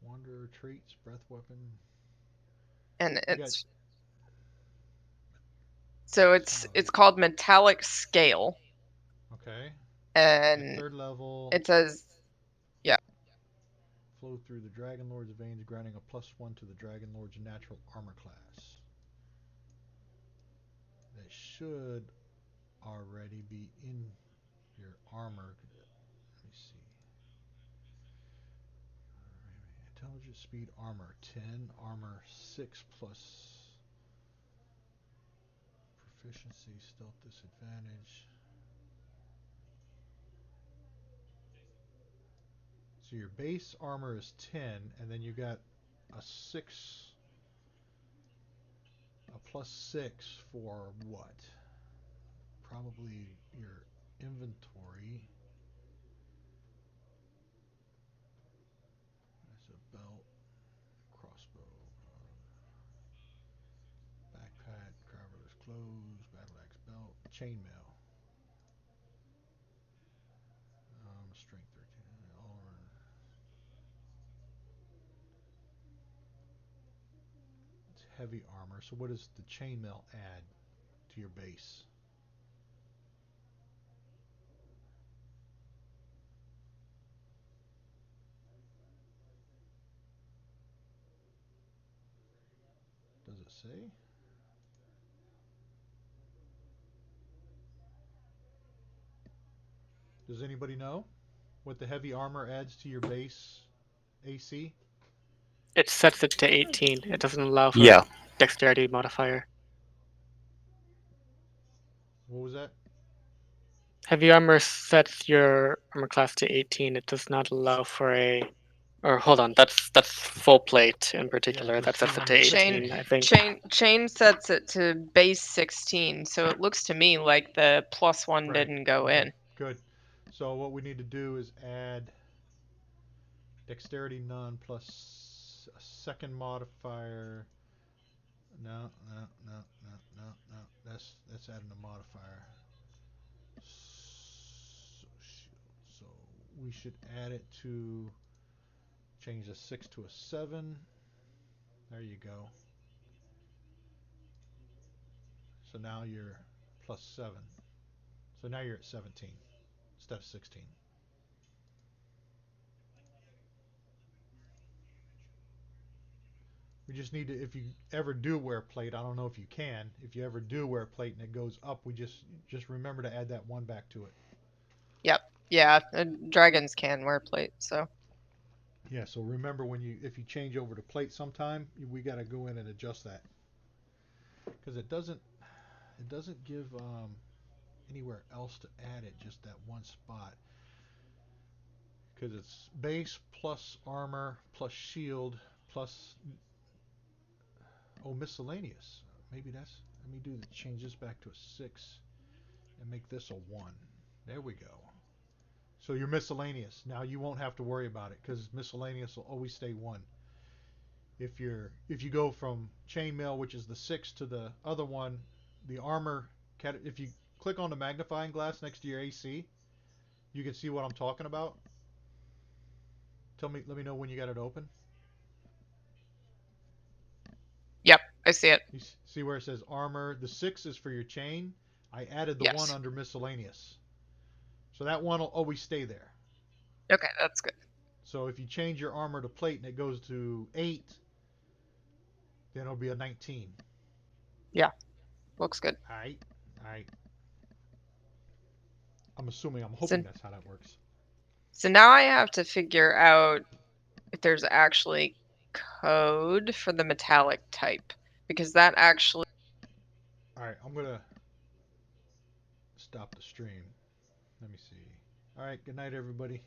wanderer traits, breath weapon. And You got it's so it's called Metallic Scale, okay. At and third level, it says, yeah. flow through the Dragon Lord's veins, granting a +1 to the Dragon Lord's natural armor class. That should already be in your armor. Let me see. Intelligence, speed, armor 10, armor 6 plus proficiency, stealth disadvantage. So your base armor is 10, and then you got a 6, a +6 for what? Probably your inventory. That's a belt, crossbow, backpack, traveler's clothes, battle axe belt, chainmail. Strength 13, all around. It's heavy armor. So what does the chainmail add to your base? Does it say? Does anybody know what the heavy armor adds to your base AC? It sets it to 18. It doesn't allow for Yeah. a dexterity modifier. What was that? Heavy armor sets your armor class to 18. It does not allow for a. Or hold on, that's full plate in particular. just That sets it to remember that. Chain 18, I think. chain sets it to base 16, so it looks to me like the +1 Right. didn't go Okay. in. Good. So what we need to do is add dexterity none plus a second modifier. No, no, no, no, no, no. That's adding a modifier. So we should add it to change a 6 to a 7. There you go. So now you're +7. So now you're at 17 instead of 16. We just need to, if you ever do wear plate, I don't know if you can. If you ever do wear plate and it goes up, we just remember to add that 1 back to it. Yep. Yeah, dragons can wear plate, so. Yeah, so remember when if you change over to plate sometime, we got to go in and adjust that. Cuz it doesn't give anywhere else to add it, just that one spot. Cuz it's base plus armor plus shield plus miscellaneous. Maybe let me change this back to a 6 and make this a 1. There we go. So you're miscellaneous. Now you won't have to worry about it because miscellaneous will always stay 1. if you go from chainmail, which is the 6, to the other one, the armor. If you click on the magnifying glass next to your AC, you can see what I'm talking about. Let me know when you got it open. Yep, I see it. You see where it says armor? The 6 is for your chain. I added the Yes. 1 under miscellaneous. So that one will always stay there. Okay, that's good. So if you change your armor to plate and it goes to 8, then it'll be a 19. Yeah, looks good. Alright. Alright. I'm So, hoping that's how that works. so now I have to figure out if there's actually code for the metallic type, because that actually. Alright, I'm gonna stop the stream. Let me see. Alright, good night everybody.